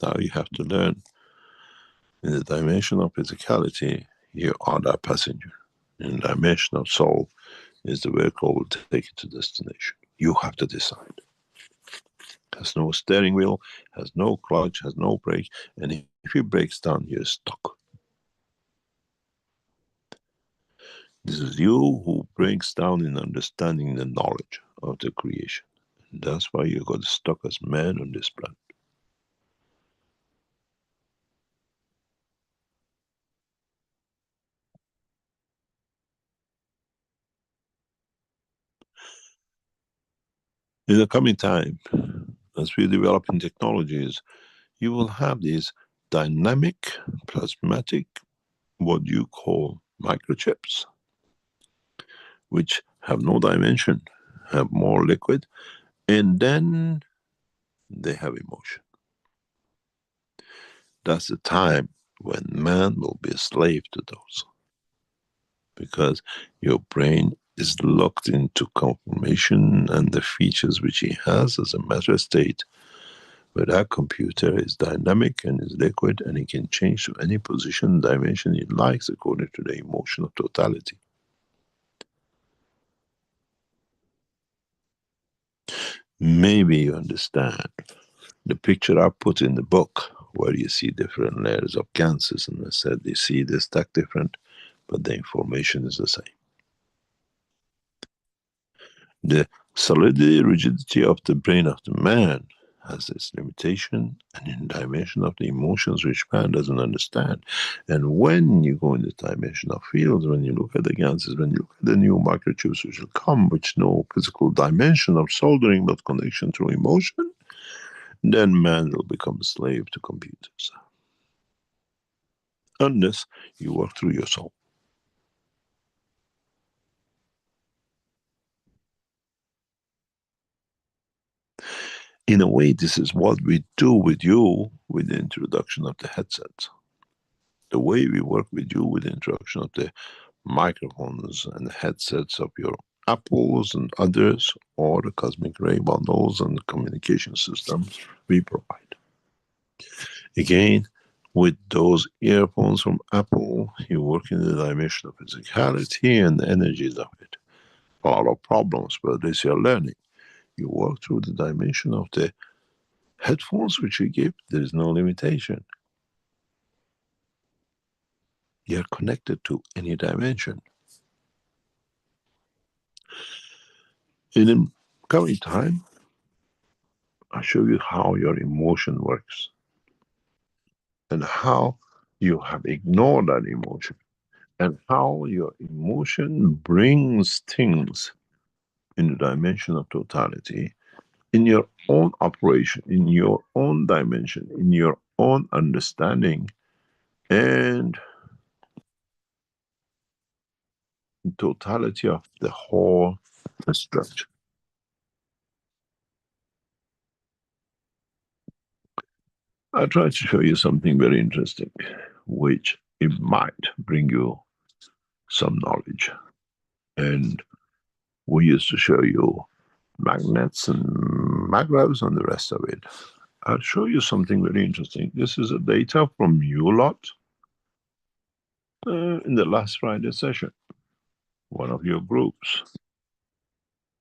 Now you have to learn in the dimension of physicality, you are that passenger. In the dimension of soul, is the vehicle will take you to destination. You have to decide. Has no steering wheel, has no clutch, has no brake, and if it breaks down, you're stuck. This is you who breaks down in understanding the knowledge of the creation. And that's why you got stuck as man on this planet. In the coming time, as we develop in technologies, you will have these dynamic, plasmatic, what you call microchips, which have no dimension, have more liquid, and then they have emotion. That's the time when man will be a slave to those. Because your brain is locked into confirmation and the features which he has as a matter state. But that computer is dynamic and is liquid and it can change to any position, dimension it likes according to the emotion of totality. Maybe you understand the picture I put in the book where you see different layers of ganses and I said you see they stack different, but the information is the same. The solidity, rigidity of the brain of the man has this limitation and in dimension of the emotions which man doesn't understand. And when you go in the dimension of fields, when you look at the ganses, when you look at the new microchips which will come, which no physical dimension of soldering but connection through emotion, then man will become a slave to computers. Unless you work through your soul. In a way, this is what we do with you with the introduction of the headset. The way we work with you with the introduction of the microphones and the headsets of your Apples and others, or the cosmic ray bundles and the communication systems we provide. Again, with those earphones from Apple, you work in the dimension of physicality and the energies of it. A lot of problems, but this you're learning. You work through the dimension of the headphones which you give, there is no limitation. You're connected to any dimension. In the coming time, I'll show you how your emotion works and how you have ignored that emotion and how your emotion brings things in the dimension of totality, in your own operation, in your own dimension, in your own understanding, and in totality of the whole structure. I'll try to show you something very interesting, which it might bring you some knowledge. And we used to show you magnets and magnets and the rest of it. I'll show you something very interesting. This is a data from you lot in the last Friday session, one of your groups.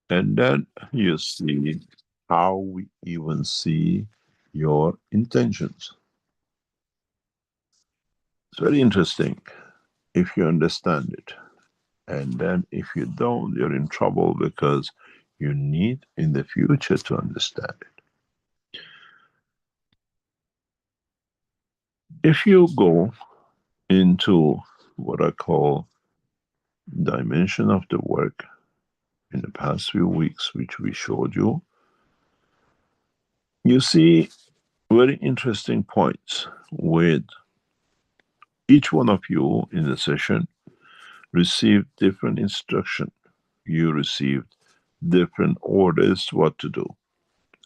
And then you see how we even see your intentions. It's very interesting if you understand it. And then if you don't, you're in trouble because you need in the future to understand it. If you go into what I call dimension of the work in the past few weeks, which we showed you, you see very interesting points with each one of you in the session received different instruction. You received different orders what to do,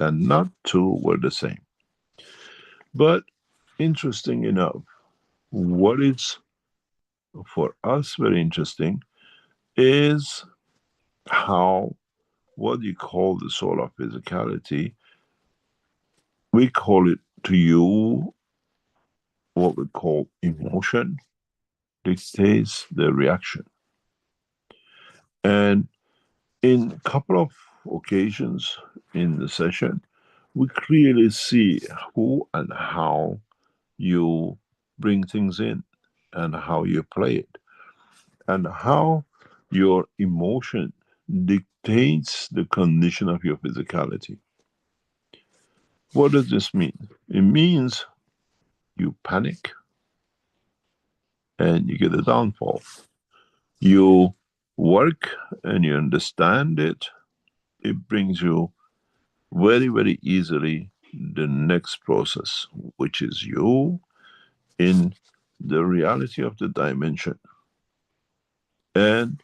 and not two were the same. But interesting enough, what is for us very interesting is how what you call the soul of physicality, we call it to you what we call emotion dictates the reaction. And in a couple of occasions in the session, we clearly see who and how you bring things in and how you play it and how your emotion dictates the condition of your physicality. What does this mean? It means you panic and you get a downfall. You work and you understand it, it brings you very, very easily the next process, which is you in the reality of the dimension. And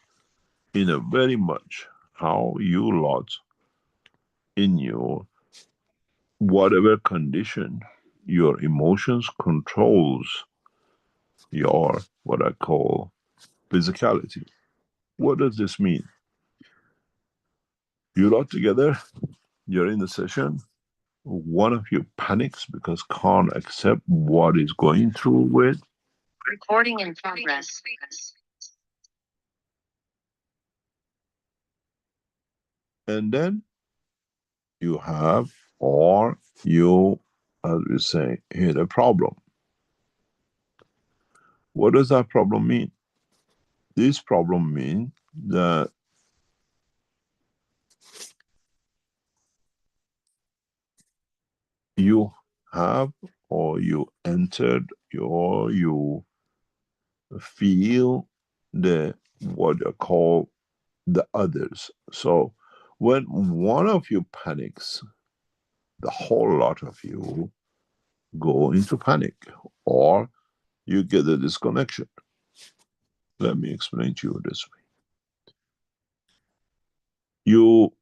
in a very much how you lot in your whatever condition, your emotions controls your what I call physicality. What does this mean? You lot together, you're in the session, one of you panics because can't accept what is going through with. Recording in progress. And then you have, or you, as we say, hit a problem. What does that problem mean? This problem means that you have, or you entered, or you feel the what I call the others. So when one of you panics, the whole lot of you go into panic, or you get a disconnection. Let me explain to you this way. You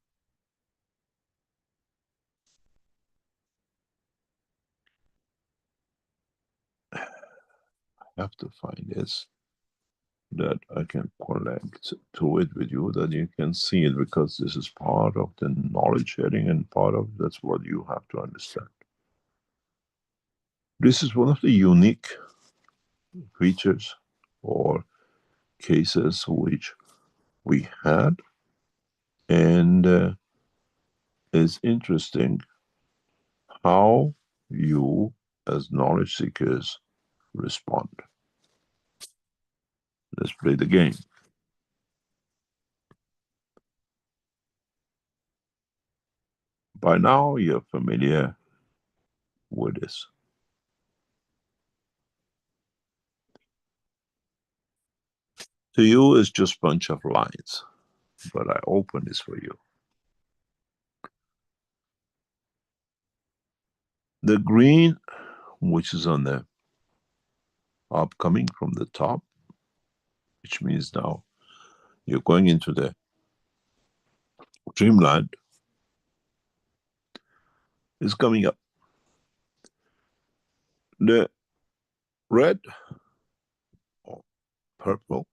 have to find this that I can connect to it with you, that you can see it, because this is part of the knowledge sharing and part of that's what you have to understand. This is one of the unique features or cases which we had, and it's interesting how you as knowledge seekers respond. Let's play the game. By now, you're familiar with this. To you, it's just a bunch of lines, but I open this for you. The green, which is on the upcoming from the top, which means now you're going into the dreamland, is coming up. The red or purple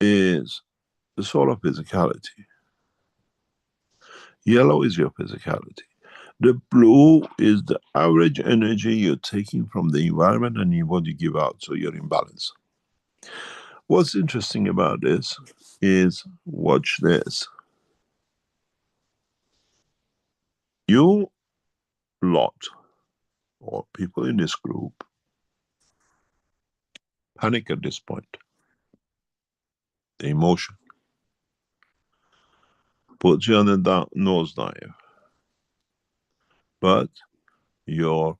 is the soul of physicality. Yellow is your physicality. The blue is the average energy you're taking from the environment and what you give out, so you're in balance. What's interesting about this is, watch this. You lot, or people in this group, panic at this point. The emotion puts you on a nosedive. But your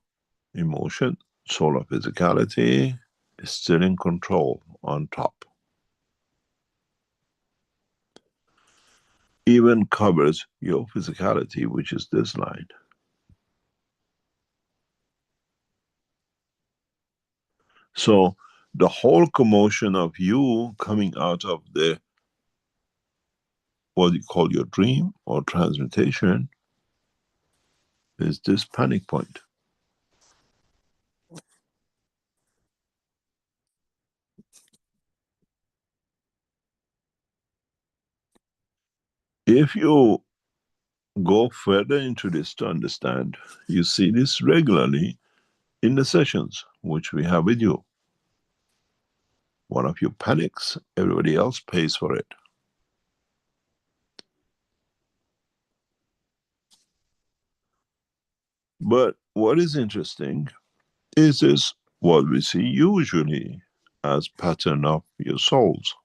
emotion, soul of physicality, is still in control on top. Even covers your physicality, which is this line. So the whole commotion of you coming out of the, what you call your dream or transmutation, is this panic point. If you go further into this to understand, you see this regularly in the sessions which we have with you. One of you panics, everybody else pays for it. But what is interesting is this, what we see usually as pattern of your souls.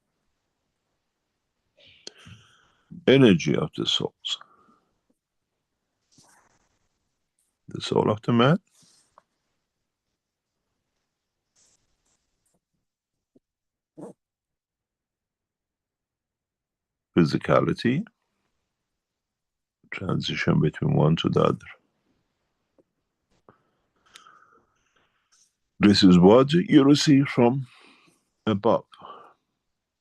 Energy of the souls. The soul of the man, physicality, transition between one to the other. This is what you receive from above,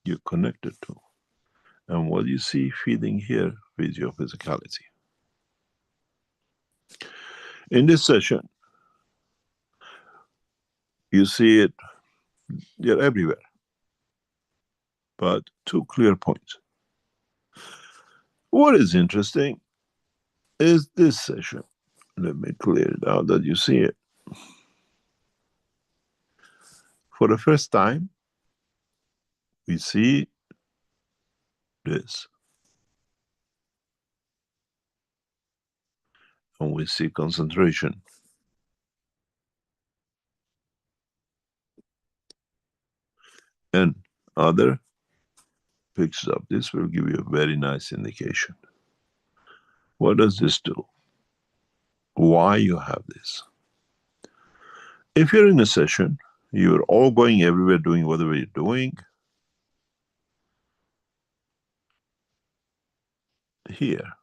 you're connected to. And what you see feeding here is your physicality. In this session, you see it, you're everywhere. But two clear points. What is interesting is this session. Let me clear it out that you see it. For the first time, we see this. And we see concentration. And other pictures of this will give you a very nice indication. What does this do? Why you have this? If you're in a session, you're all going everywhere doing whatever you're doing. Here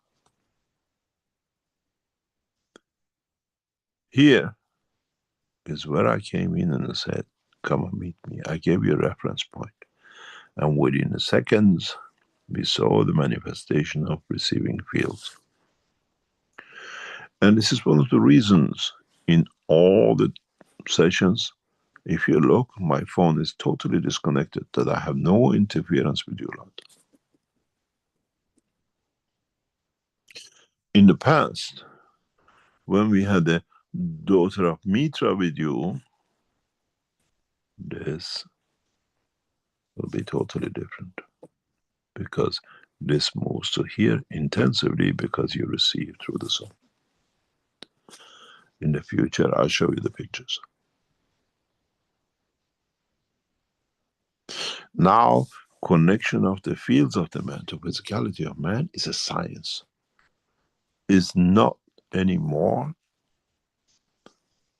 is where I came in and I said, come and meet me. I gave you a reference point. And within the seconds, we saw the manifestation of receiving fields. And this is one of the reasons in all the sessions, if you look, my phone is totally disconnected, that I have no interference with you lot. In the past, when we had the daughter of Mitra with you, this will be totally different. Because this moves to here intensively because you receive through the soul. In the future, I'll show you the pictures. Now, connection of the fields of the man to physicality of man is a science. Is not anymore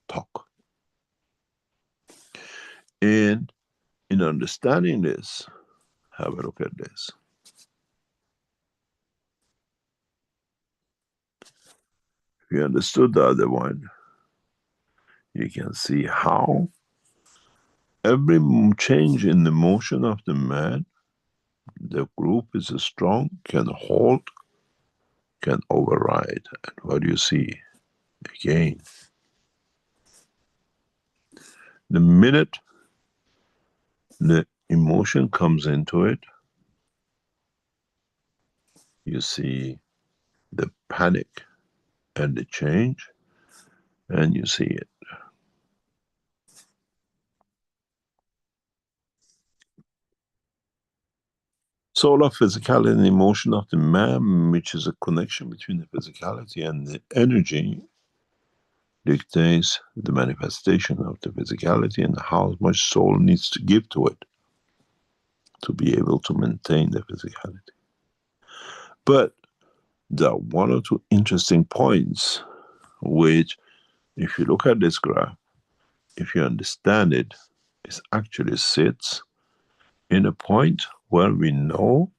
talk. And in understanding this, have a look at this. If you understood the other one, you can see how every change in the motion of the man, the group is strong, can hold, can override. And what do you see? Again, the minute the emotion comes into it, you see the panic and the change, and you see it. Soul of physicality and emotion of the man, which is a connection between the physicality and the energy, dictates the manifestation of the physicality and how much soul needs to give to it to be able to maintain the physicality. But there are one or two interesting points which, if you look at this graph, if you understand it, it actually sits in a point where we know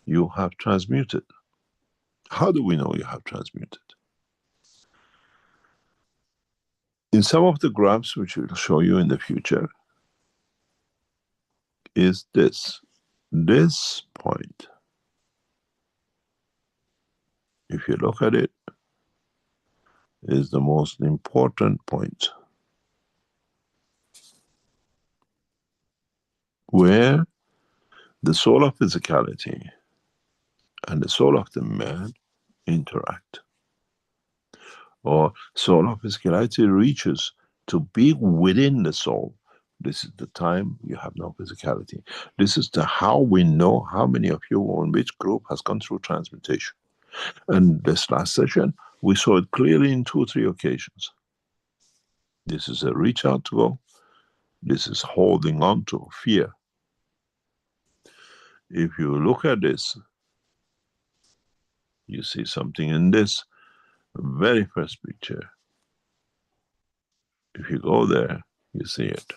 you have transmuted. How do we know you have transmuted? In some of the graphs which we'll show you in the future is this. This point, if you look at it, is the most important point, where the soul of physicality and the soul of the man interact. Or soul of physicality reaches to be within the soul. This is the time you have no physicality. This is the how we know how many of you or in which group has gone through transmutation. And this last session, we saw it clearly in 2 or 3 occasions. This is a reach out to go. This is holding on to fear. If you look at this, you see something in this very first picture. If you go there, you see it.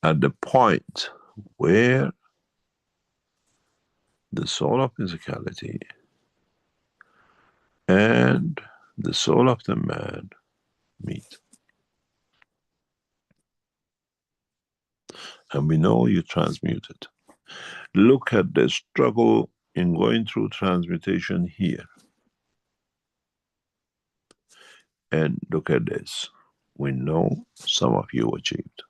At the point where the soul of physicality and the soul of the man meet. And we know you transmuted. Look at the struggle in going through transmutation here. And look at this. We know some of you achieved.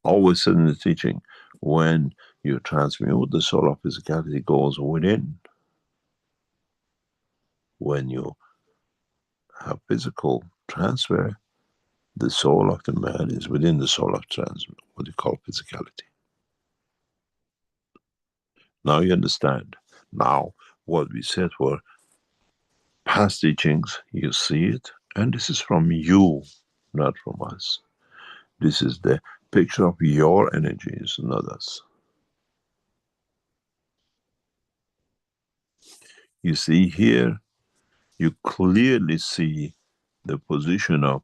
Always said in the teaching, when you transmute, the soul of physicality goes within. When you have physical transfer, the soul of the man is within the soul of what you call physicality. Now you understand. Now what we said were past teachings, you see it, and this is from you, not from us. This is the picture of your energies, not us. You see here, you clearly see the position of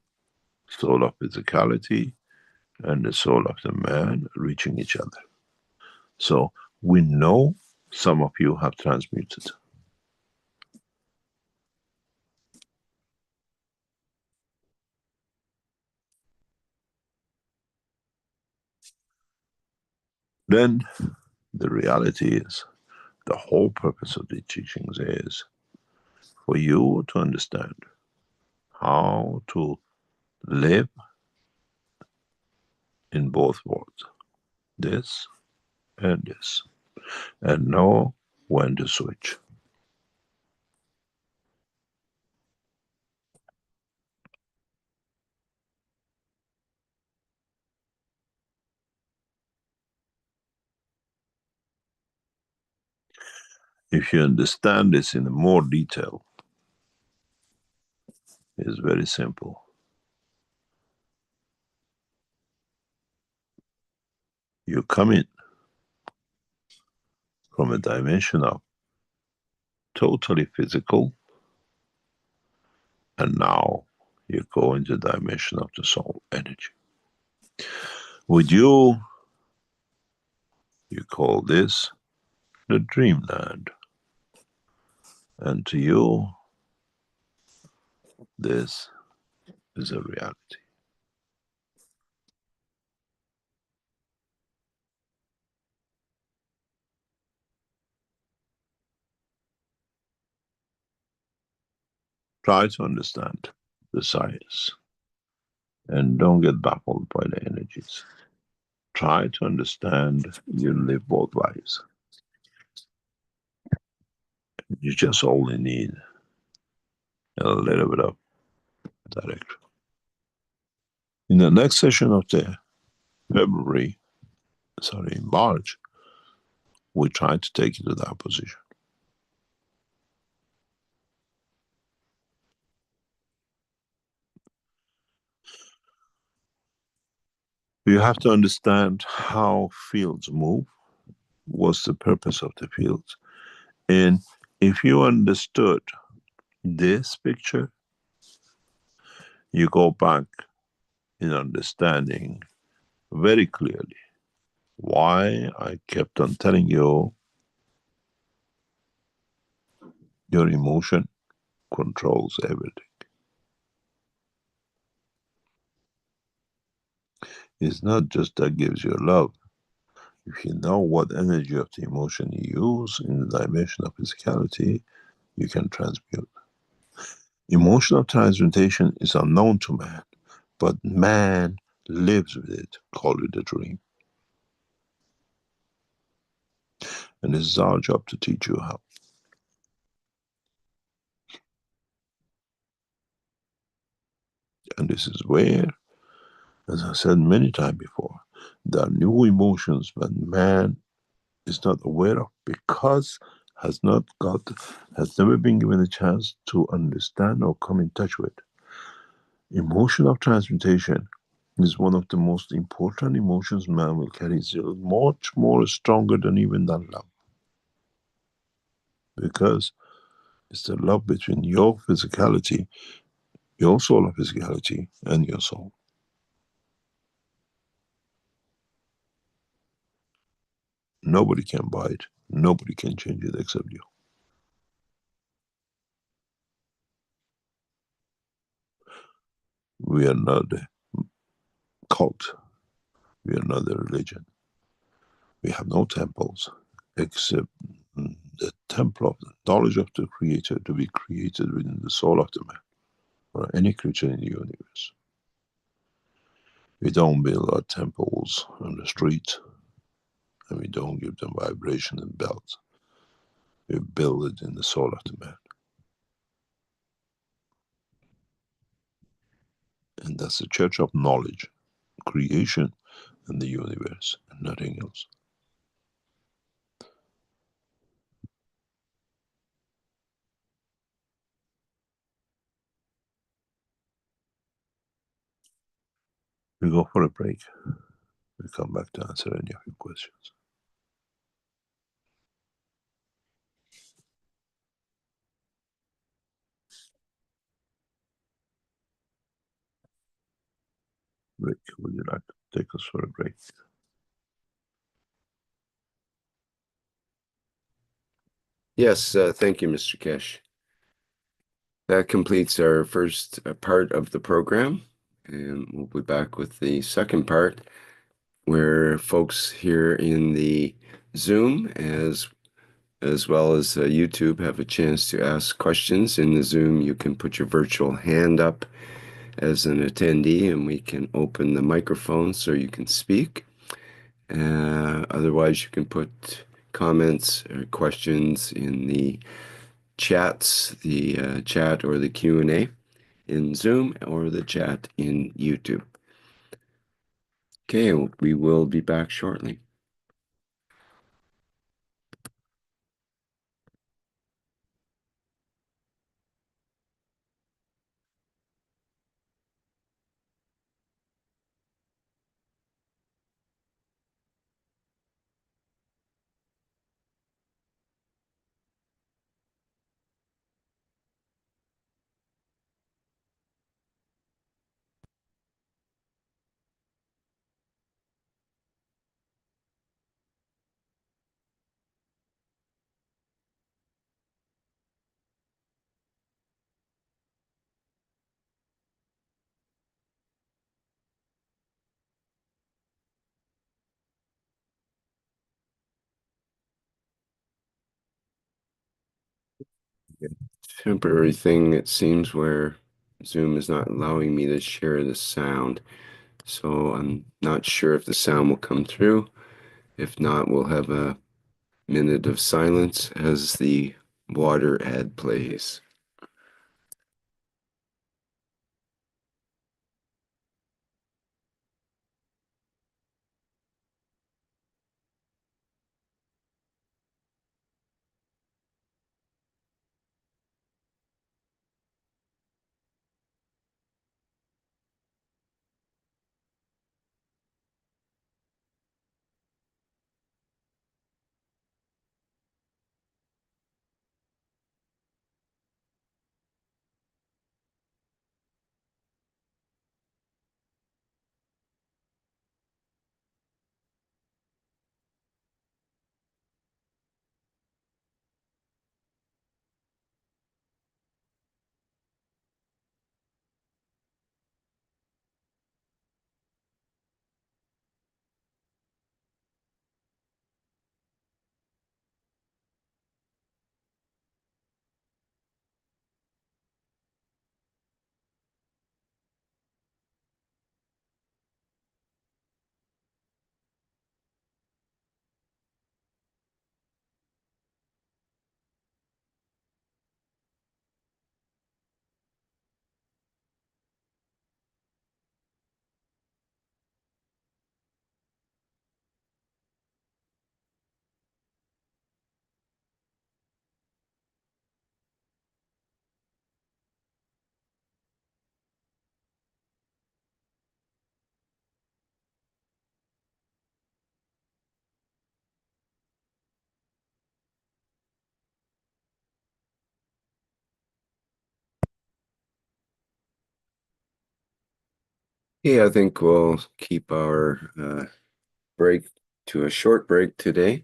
soul of physicality and the soul of the man reaching each other. So we know some of you have transmuted. Then the reality is, the whole purpose of the teachings is for you to understand how to live in both worlds, this and this, and know when to switch. If you understand this in more detail, it's very simple. You come in from a dimension of totally physical, and now you go into the dimension of the soul energy. With you call this the dreamland. And to you, this is a reality. Try to understand the science and don't get baffled by the energies. Try to understand you live both lives. You just only need a little bit of direction. In the next session of the March, we try to take you to that position. You have to understand how fields move, what's the purpose of the fields. And if you understood this picture, you go back in understanding very clearly why I kept on telling you your emotion controls everything. It's not just that gives you love. If you know what energy of the emotion you use in the dimension of physicality, you can transmute. Emotional transmutation is unknown to man, but man lives with it. Call it a dream. And this is our job to teach you how. And this is where, as I said many times before, there are new emotions that man is not aware of because has never been given a chance to understand or come in touch with. Emotion of transmutation is one of the most important emotions man will carry. It's much more stronger than even that love. Because it's the love between your physicality, your soul of physicality, and your soul. Nobody can buy it. Nobody can change it except you. We are not a cult. We are not a religion. We have no temples except the temple of the knowledge of the Creator to be created within the soul of the man or any creature in the universe. We don't build our temples on the street and we don't give them vibration and bells. We build it in the soul of the man. And that's the church of knowledge, creation, and the universe, and nothing else. We go for a break. We come back to answer any of your questions. Rick, would you like to take us for a break? Yes, thank you, Mr. Keshe. That completes our first part of the program, and we'll be back with the second part, where folks here in the Zoom as well as YouTube have a chance to ask questions. In the Zoom, you can put your virtual hand up as an attendee, and we can open the microphone so you can speak. Otherwise, you can put comments or questions in the chats, the chat or the Q&A in Zoom or the chat in YouTube. Okay, we will be back shortly. temporary thing, it seems, where Zoom is not allowing me to share the sound. So I'm not sure if the sound will come through. If not, we'll have a minute of silence as the water ad plays. Yeah, I think we'll keep our break to a short break today.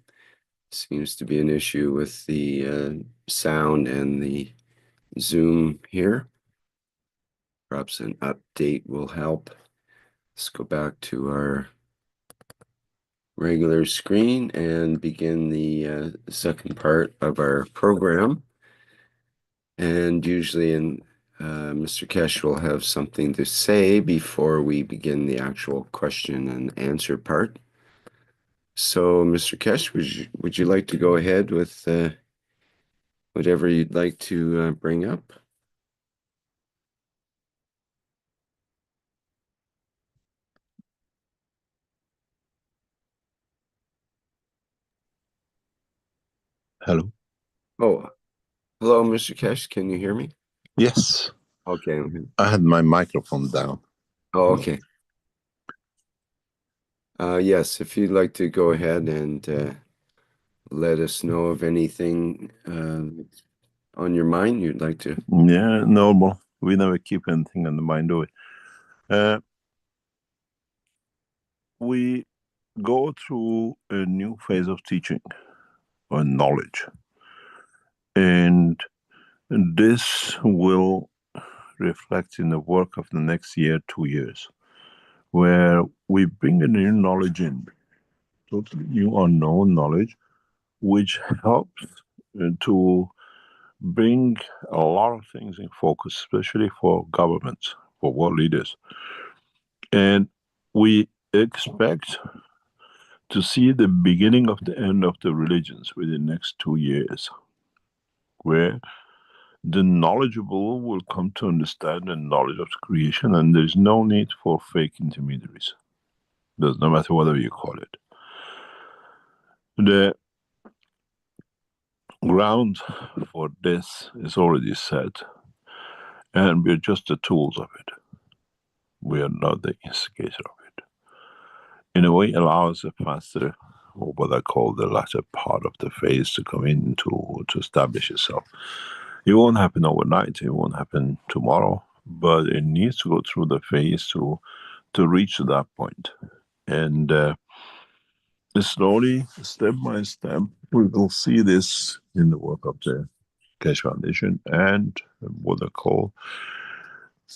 Seems to be an issue with the sound and the Zoom here. Perhaps an update will help. Let's go back to our regular screen and begin the second part of our program. And usually Mr. Keshe will have something to say before we begin the actual question and answer part. So, Mr. Keshe, would you like to go ahead with whatever you'd like to bring up? Hello. Oh, hello, Mr. Keshe. Can you hear me? Yes. Okay. I had my microphone down. Oh, okay. Yes, if you'd like to go ahead and let us know of anything on your mind you'd like to. Yeah, normal. We never keep anything on the mind, do we? We go through a new phase of teaching or knowledge. And this will reflect in the work of the next year, 2 years, where we bring a new knowledge in, totally new unknown knowledge, which helps to bring a lot of things in focus, especially for governments, for world leaders. And we expect to see the beginning of the end of the religions within the next 2 years, where the knowledgeable will come to understand the knowledge of creation, and there's no need for fake intermediaries. Does no matter whatever you call it. The ground for this is already set, and we're just the tools of it. We are not the instigator of it. In a way, it allows a faster, or what I call the latter part of the phase, to come in to establish itself. It won't happen overnight. It won't happen tomorrow, but it needs to go through the phase to reach to that point. And slowly, step by step, we will see this in the work of the Keshe Foundation and what I call,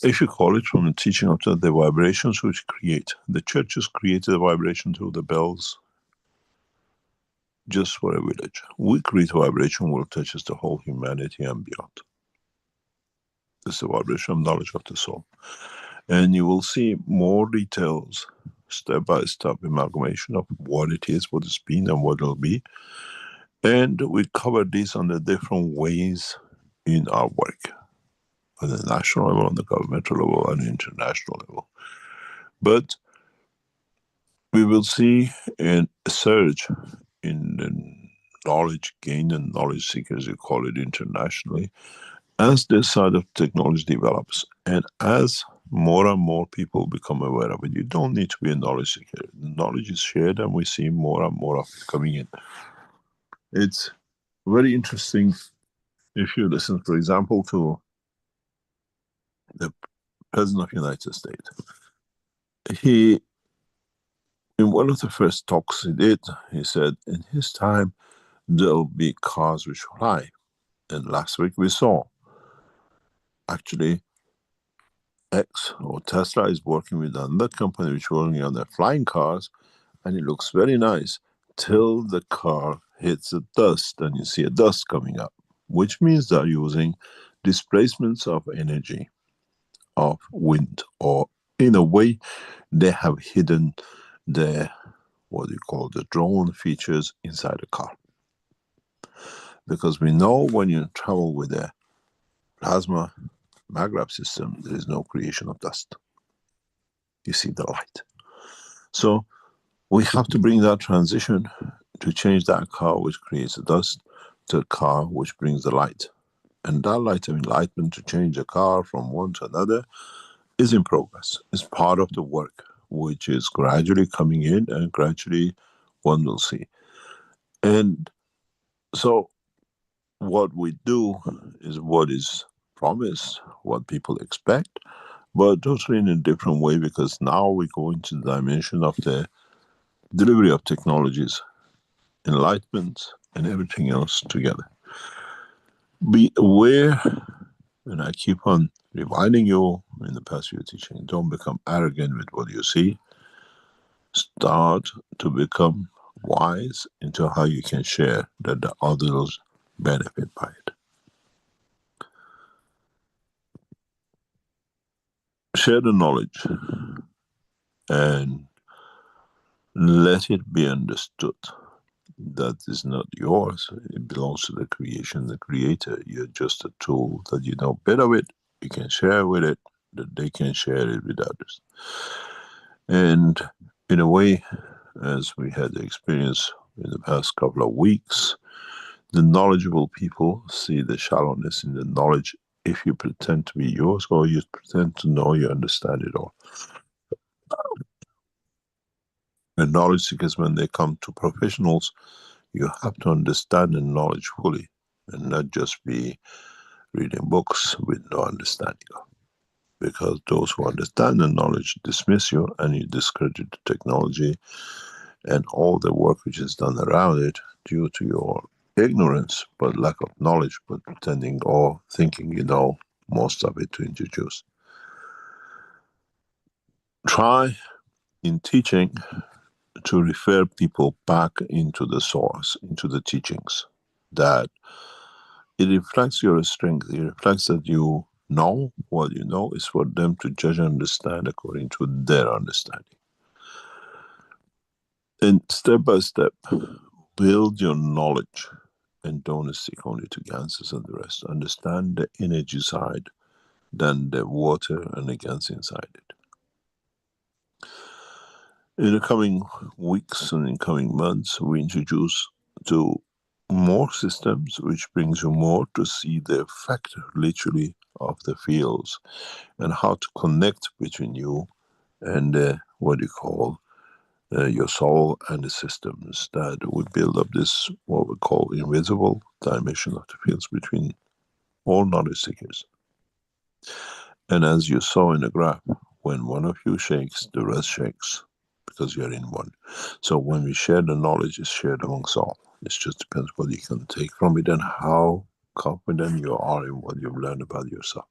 if you call it, from the teaching of the vibrations which create. The churches created a vibration through the bells just for a village. We create a vibration which touches the whole humanity and beyond. This is the vibration of knowledge of the soul. And you will see more details, step by step amalgamation of what it is, what it's been, and what it'll be. And we cover this on the different ways in our work, on the national level, on the governmental level, and international level. But we will see a surge in the knowledge gain and knowledge seekers, you call it internationally, as this side of technology develops, and as more and more people become aware of it. You don't need to be a knowledge seeker. Knowledge is shared, and we see more and more of it coming in. It's very interesting if you listen, for example, to the President of the United States. He, in one of the first talks he did, he said, in his time, there'll be cars which fly. And last week we saw, actually, X or Tesla is working with another company which is working on their flying cars, and it looks very nice till the car hits the dust and you see a dust coming up, which means they're using displacements of energy, of wind, or in a way they have hidden the, what you call the drone features inside the car. Because we know when you travel with a plasma maglev system, there is no creation of dust. You see the light. So we have to bring that transition to change that car which creates the dust to a car which brings the light. And that light of enlightenment to change a car from one to another is in progress. It's part of the work which is gradually coming in, and gradually one will see. And so what we do is what is promised, what people expect, but totally in a different way, because now we go into the dimension of the delivery of technologies, enlightenment, and everything else together. Be aware, and I keep on reminding you in the past few teachings, don't become arrogant with what you see. Start to become wise into how you can share that the others benefit by it. Share the knowledge and let it be understood that is not yours. It belongs to the creation, the creator. You're just a tool that you know better with. You can share with it, that they can share it with others. And in a way, as we had the experience in the past couple of weeks, the knowledgeable people see the shallowness in the knowledge if you pretend to be yours, or you pretend to know you understand it all. And knowledge seekers, when they come to professionals, you have to understand the knowledge fully and not just be reading books with no understanding of. Because those who understand the knowledge dismiss you, and you discredit the technology and all the work which is done around it due to your ignorance, but lack of knowledge, but pretending or thinking you know most of it to introduce. Try in teaching to refer people back into the source, into the teachings, that it reflects your strength. It reflects that you know what you know is for them to judge and understand according to their understanding. And step by step, build your knowledge and don't stick only to Ganses and the rest. Understand the energy side than the water and the Gans inside it. In the coming weeks and in coming months, we introduce to more systems, which brings you more to see the effect, literally, of the fields and how to connect between you and what you call your soul and the systems that would build up this, what we call invisible dimension of the fields between all knowledge seekers. And as you saw in the graph, when one of you shakes, the rest shakes, because you're in one. So when we share the knowledge, it's shared amongst all. It just depends what you can take from it and how confident you are in what you've learned about yourself.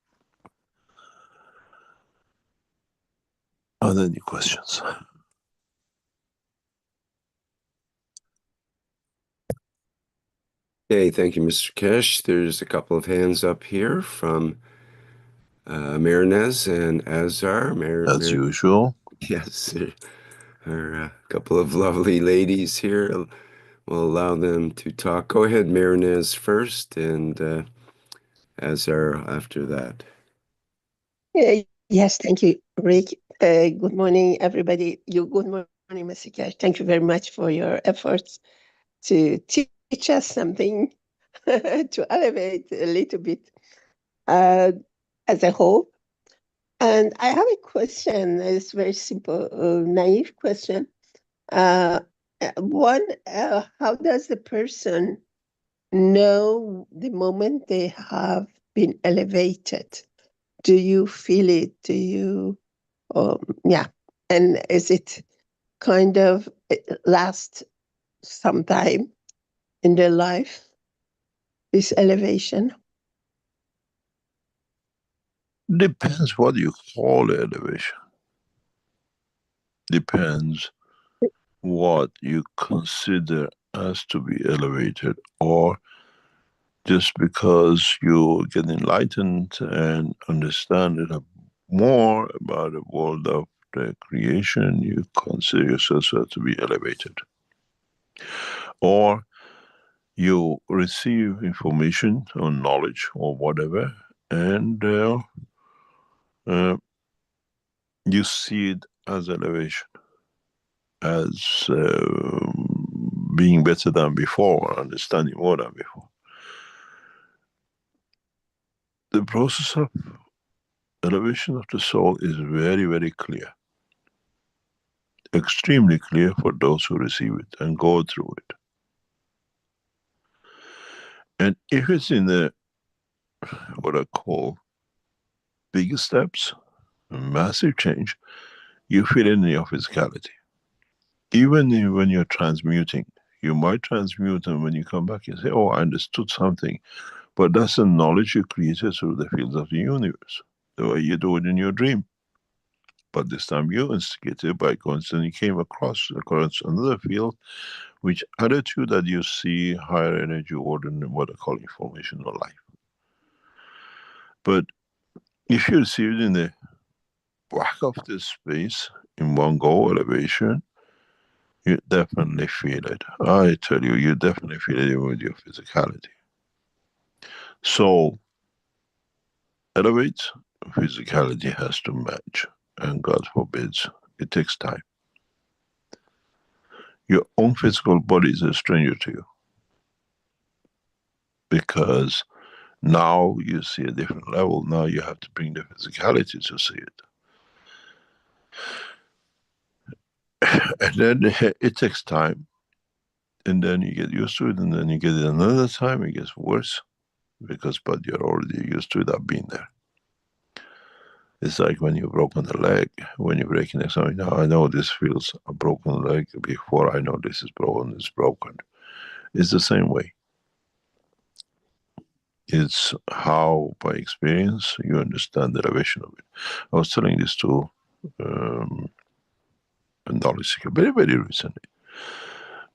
Are there any questions? Okay, thank you, Mr. Keshe. There's a couple of hands up here from Marinez and Azar. As usual. Yes, there are a couple of lovely ladies here. We'll allow them to talk. Go ahead, Marinez first, and Azar after that. Yes, thank you, Rick. Good morning, everybody. Good morning, Mr. Keshe. Thank you very much for your efforts to teach us something, to elevate a little bit as a whole. And I have a question. It's very simple, naive question. One, how does the person know the moment they have been elevated? Do you feel it? Do you, yeah. And is it kind of last some time in their life, this elevation? Depends what you call elevation. Depends what you consider as to be elevated, or just because you get enlightened and understand it more about the world of the creation, you consider yourself to be elevated. Or you receive information or knowledge or whatever, and you see it as elevation, as being better than before, understanding more than before. The process of elevation of the soul is very, very clear. Extremely clear for those who receive it and go through it. And if it's in the, what I call, big steps, massive change, you feel it in your physicality. Even when you're transmuting, you might transmute, and when you come back, you say, oh, I understood something. But that's the knowledge you created through the fields of the universe, the way you do it in your dream. But this time you instigated by coincidence, you came across another field which added to that you see higher energy order than what I call information or life. But if you receive it in the back of this space, in one go elevation, you definitely feel it. I tell you, you definitely feel it even with your physicality. So, elevate, physicality has to match. And God forbids, it takes time. Your own physical body is a stranger to you. Because now you see a different level. Now you have to bring the physicality to see it. And then it takes time. And then you get used to it, and then you get it another time, it gets worse. But you're already used to it, I've been there. It's like when you've broken a leg, when you're breaking it, so now I know this feels a broken leg before I know this is broken, it's broken. It's the same way. It's how, by experience, you understand the elevation of it. I was telling this to a knowledge seeker very, very recently.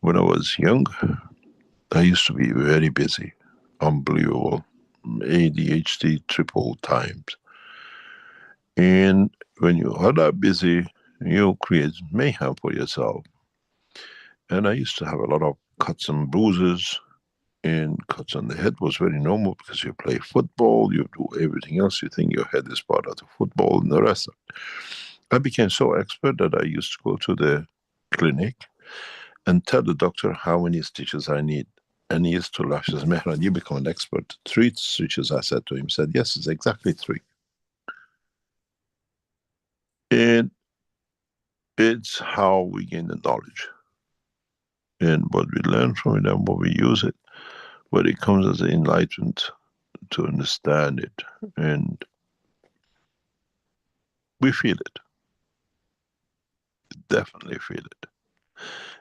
When I was young, I used to be very busy, unbelievable, ADHD triple times. And when you are that busy, you create mayhem for yourself. And I used to have a lot of cuts and bruises, and cuts on the head was very normal because you play football, you do everything else, you think your head is part of the football and the rest of it. I became so expert that I used to go to the clinic and tell the doctor how many stitches I need. And he used to laugh. He says, Mehran, you become an expert. 3 stitches, I said to him. He said, yes, it's exactly 3. And it's how we gain the knowledge. And what we learn from it and what we use it. But it comes as an enlightenment to understand it. And we feel it. Definitely feel it.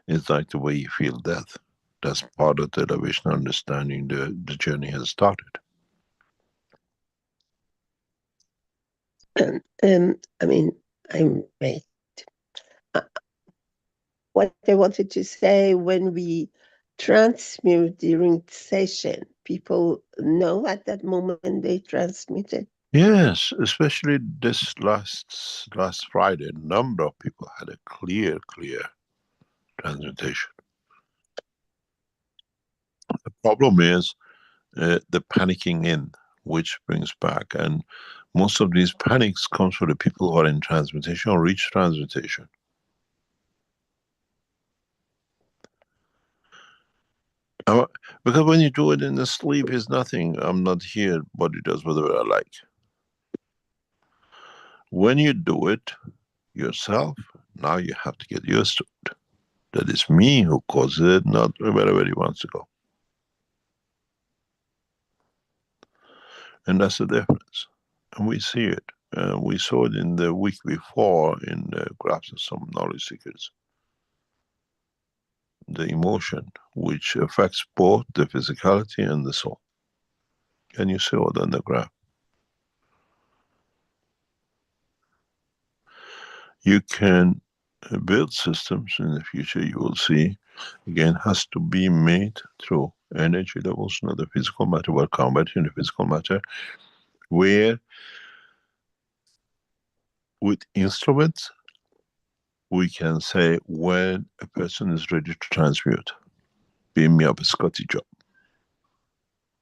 It's like the way you feel death. That's part of the elevation understanding the journey has started. I mean, I'm right. What I wanted to say, when we transmute during session, people know at that moment they transmuted. Yes, especially this last Friday, a number of people had a clear transmutation. The problem is the panicking in, which brings back, and most of these panics comes from the people who are in transmutation or reach transmutation. Because when you do it in the sleep, it's nothing. I'm not here. Body does whatever I like. When you do it yourself, now you have to get used to it. That is me who causes it, not wherever he wants to go. And that's the difference. And we see it. We saw it in the week before in the graphs of some knowledge seekers. The emotion, which affects both the physicality and the soul. And you see it on the graph. You can build systems in the future, you will see, again, has to be made through energy levels, not the physical matter, but combating the physical matter, where with instruments, we can say when a person is ready to transmute. Beam me up a Scotty job.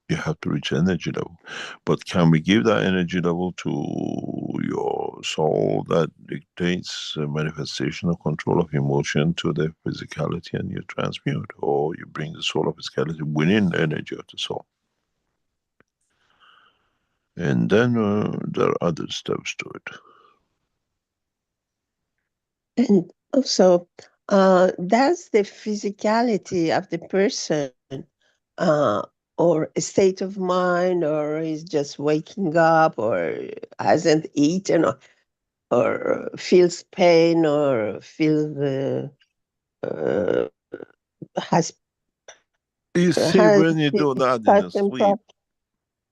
You have to reach energy level. But can we give that energy level to your soul that dictates a manifestation of control of emotion to the physicality and you transmute? Or you bring the soul of physicality within the energy of the soul? And then there are other steps to it. And also, does the physicality of the person or a state of mind, or is just waking up, or hasn't eaten, or feels pain, or feels has You see, when you do that in your certain sleep,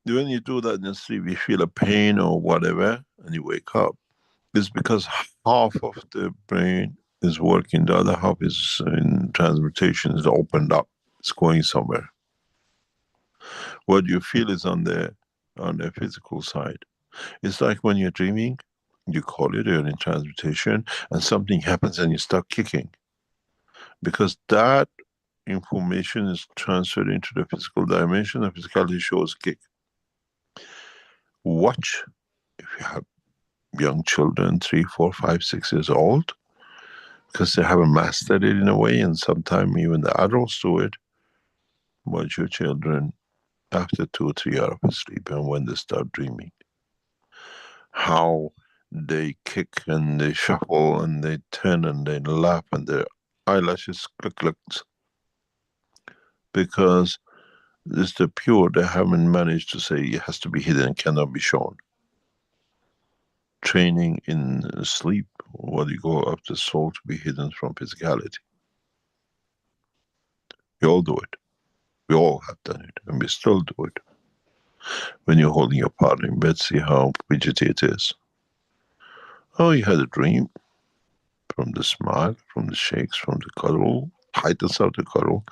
when you do that in your sleep, you feel a pain or whatever, and you wake up. It's because half of the brain is working, the other half is in transmutation, is opened up, it's going somewhere. What you feel is on the physical side. It's like when you're dreaming, you call it, you're in transmutation, and something happens and you start kicking. Because that information is transferred into the physical dimension, and physicality shows kick. Watch, if you have young children, 3, 4, 5, 6 years old, because they haven't mastered it in a way, and sometimes even the adults do it. Watch your children after 2 or 3 hours of sleep and when they start dreaming. How they kick and they shuffle and they turn and they laugh and their eyelashes click. Because it's the pure, they haven't managed to say it has to be hidden, cannot be shown. Training in sleep, what you go up the soul to be hidden from physicality. We all do it. We all have done it, and we still do it. When you're holding your partner in bed, see how fidgety it is. Oh, you had a dream from the smile, from the shakes, from the cuddle, tightness of the cuddle.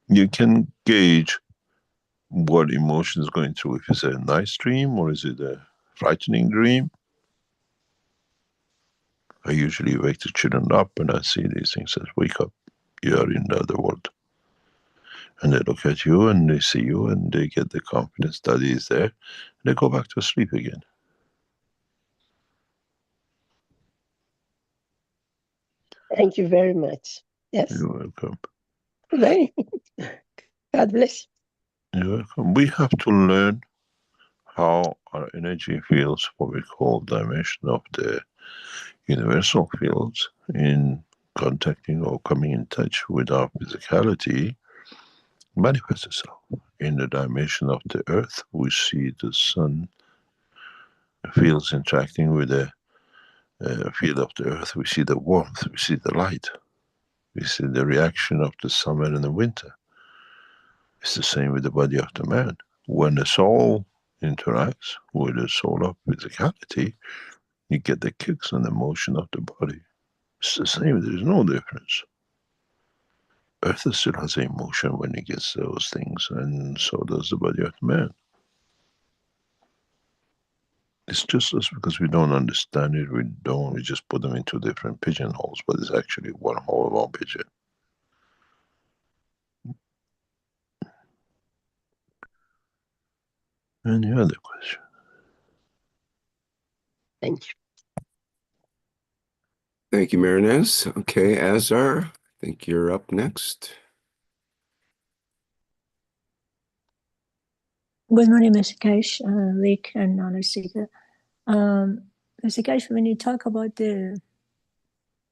You can gauge what emotion is going through. If it's a nice dream or is it a frightening dream. I usually wake the children up and I see these things as wake up. You are in the other world. And they look at you and they see you and they get the confidence that is there. And they go back to sleep again. Thank you very much. Yes. You're welcome. Very. God bless you. You're welcome. We have to learn how our energy fields, what we call dimension of the universal fields, in contacting or coming in touch with our physicality, manifests itself. In the dimension of the earth, we see the sun fields interacting with the field of the earth. We see the warmth, we see the light, we see the reaction of the summer and the winter. It's the same with the body of the man. When the soul interacts with the soul of physicality, you get the kicks and the motion of the body. It's the same, there is no difference. Earth still has an emotion when it gets those things, and so does the body of the man. It's just us because we don't understand it. We just put them into different pigeonholes, but it's actually one whole one pigeon. Any other question? Thank you. Thank you, Marinez. Okay, Azar, I think you're up next. Good morning, Mr. Keshe, Rick, and knowledge seeker. Mr. Keshe, when you talk about the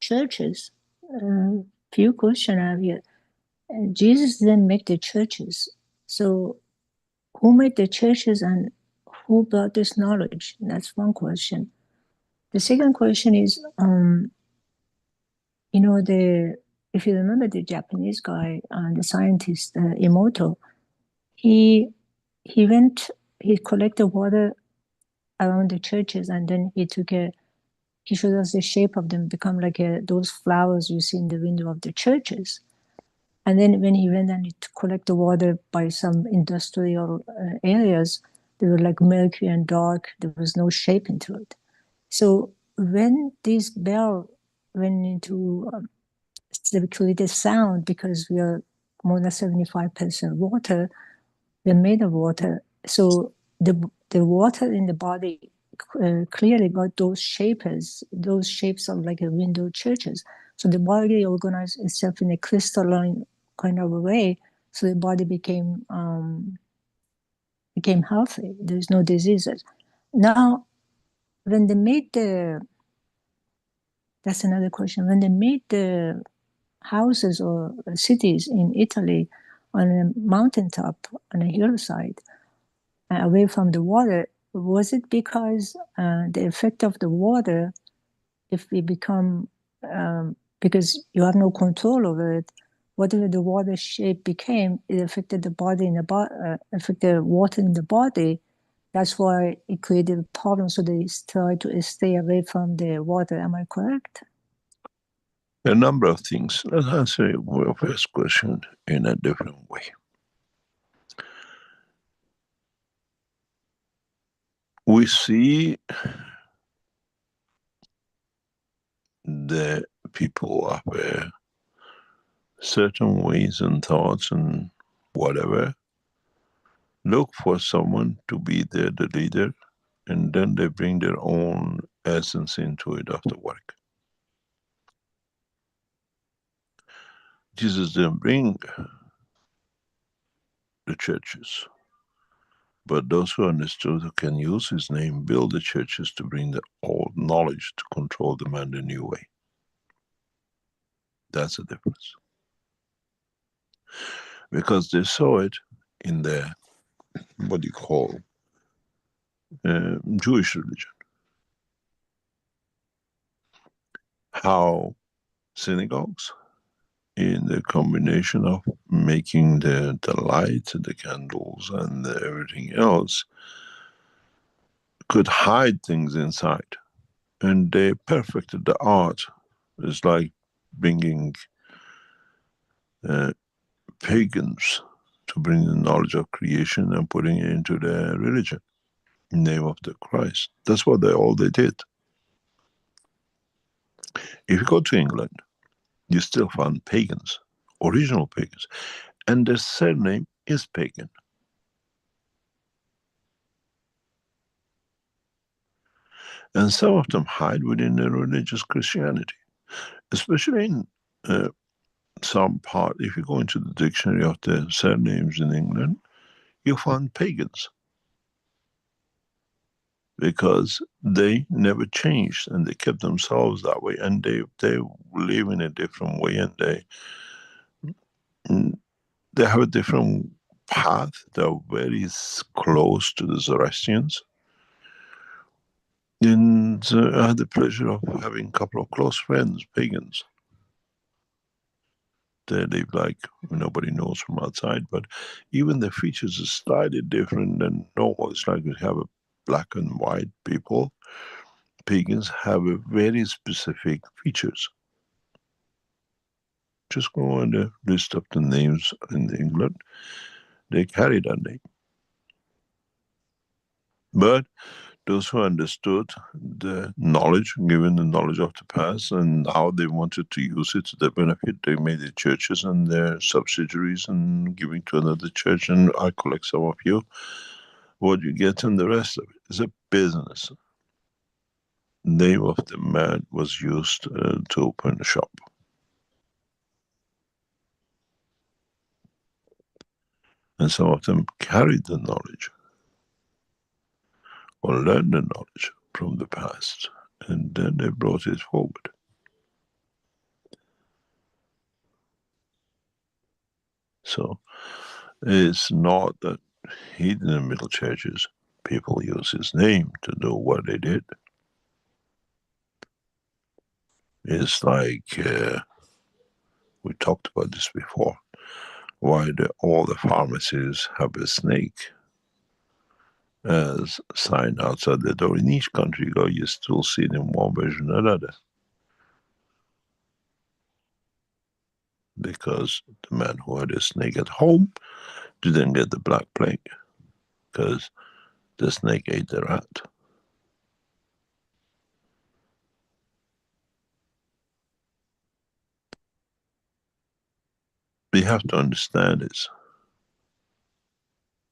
churches, few questions I have here. Jesus didn't make the churches. So who made the churches and who brought this knowledge? That's one question. The second question is, you know, if you remember the Japanese guy, the scientist, Emoto, he collected water around the churches, and then he showed us the shape of them, become like those flowers you see in the window of the churches. And then when he went and to collect the water by some industrial areas, they were like murky and dark. There was no shape into it. So when this bell went into they created sound, because we are more than 75% water, we're made of water. So the water in the body clearly got those shapes of like a window churches. So the body organized itself in a crystalline kind of a way. So the body became healthy. There's no diseases. Now, when they made that's another question. When they made the houses or cities in Italy on a mountaintop, on a hillside, away from the water, was it because the effect of the water, if we become, because you have no control over it, whatever the water shape became, it affected the body affected water in the body. That's why it created a problem. So they try to stay away from the water. Am I correct? A number of things. Let's answer your first question in a different way. We see the people have certain ways and thoughts and whatever, look for someone to be the leader, and then they bring their own essence into it after work. Jesus didn't bring the churches, but those who understood, who can use his name, build the churches to bring the old knowledge to control the man the new way. That's the difference. Because they saw it in the, what do you call, Jewish religion. How synagogues, in the combination of making the light, the candles, and everything else, could hide things inside. And they perfected the art. It's like bringing pagans to bring the knowledge of creation and putting it into the religion in the name of the Christ. That's what they did. If you go to England, you still find pagans, original pagans, and their surname is pagan. And some of them hide within their religious Christianity, especially in some part. If you go into the dictionary of the surnames in England, you find pagans, because they never changed and they kept themselves that way, and they live in a different way, and they have a different path. They're very close to the Zoroastrians. And I had the pleasure of having a couple of close friends, pagans. They live like nobody knows from outside, but even the features are slightly different than normal. It's like we have a black and white people. Pagans have a very specific features. Just go on the list of the names in England. They carry that name. But those who understood the knowledge, given the knowledge of the past, and how they wanted to use it to their benefit, they made the churches and their subsidiaries and giving to another church, and I collect some of you. What you get and the rest of it is a business. Name of the man was used to open a shop. And some of them carried the knowledge or learned the knowledge from the past, and then they brought it forward. So it's not that hidden in the middle churches, people use his name to do what they did. It's like, we talked about this before, why all the pharmacies have a snake as a sign outside the door. In each country you go, you still see it in one version or another. Because the man who had a snake at home didn't get the Black Plague, because the snake ate the rat. We have to understand this.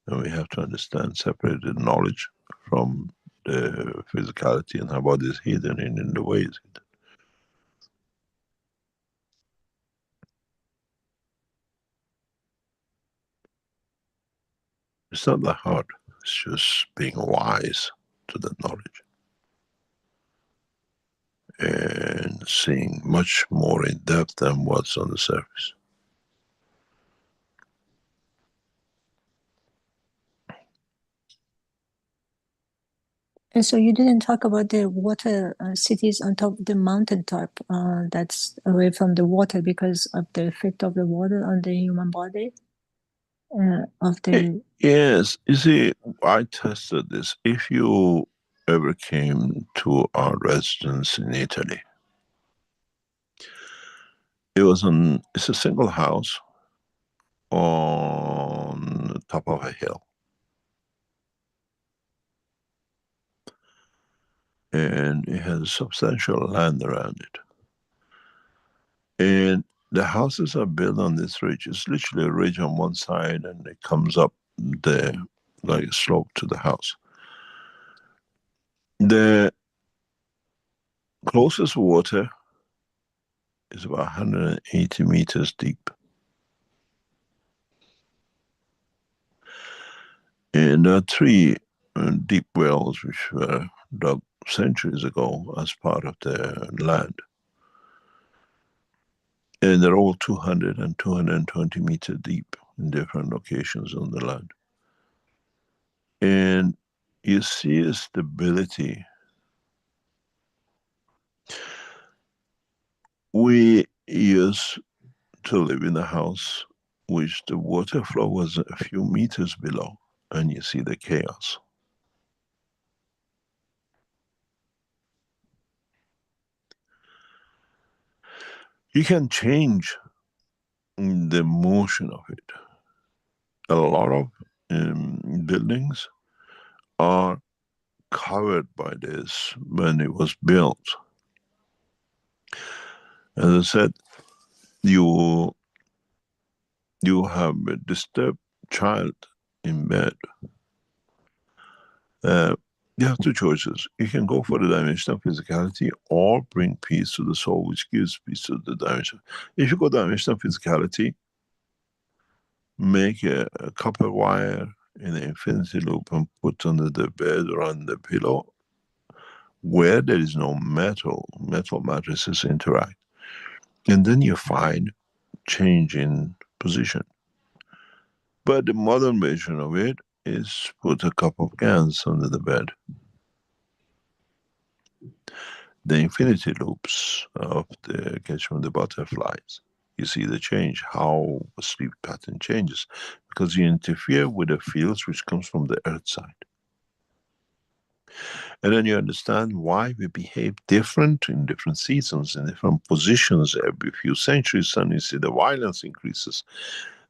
And we have to understand, separate the knowledge from the physicality and how what is hidden in the way it's hidden. It's not that hard. It's just being wise to that knowledge. And seeing much more in depth than what's on the surface. And so you didn't talk about the water cities on top of the mountaintop that's away from the water because of the effect of the water on the human body? Yes, you see, I tested this. If you ever came to our residence in Italy, it's a single house on the top of a hill. And it has substantial land around it. And the houses are built on this ridge. It's literally a ridge on one side and it comes up there like a slope to the house. The closest water is about 180 meters deep. And there are 3 deep wells which were dug centuries ago as part of the land. And they're all 200 and 220 meters deep in different locations on the land. And you see a stability. We used to live in a house which the water flow was a few meters below, and you see the chaos. You can change the motion of it. A lot of buildings are covered by this when it was built. As I said, you have a disturbed child in bed. You have 2 choices. You can go for the dimension of physicality or bring peace to the soul, which gives peace to the dimension. If you go dimension of physicality, make a copper wire in an infinity loop and put under the bed or on the pillow where there is no metal matrices interact. And then you find change in position. But the modern version of it is put a couple of cans under the bed. The infinity loops of the catchment, the butterflies, you see the change, how a sleep pattern changes, because you interfere with the fields which comes from the earth side. And then you understand why we behave different in different seasons, in different positions every few centuries, and you see the violence increases.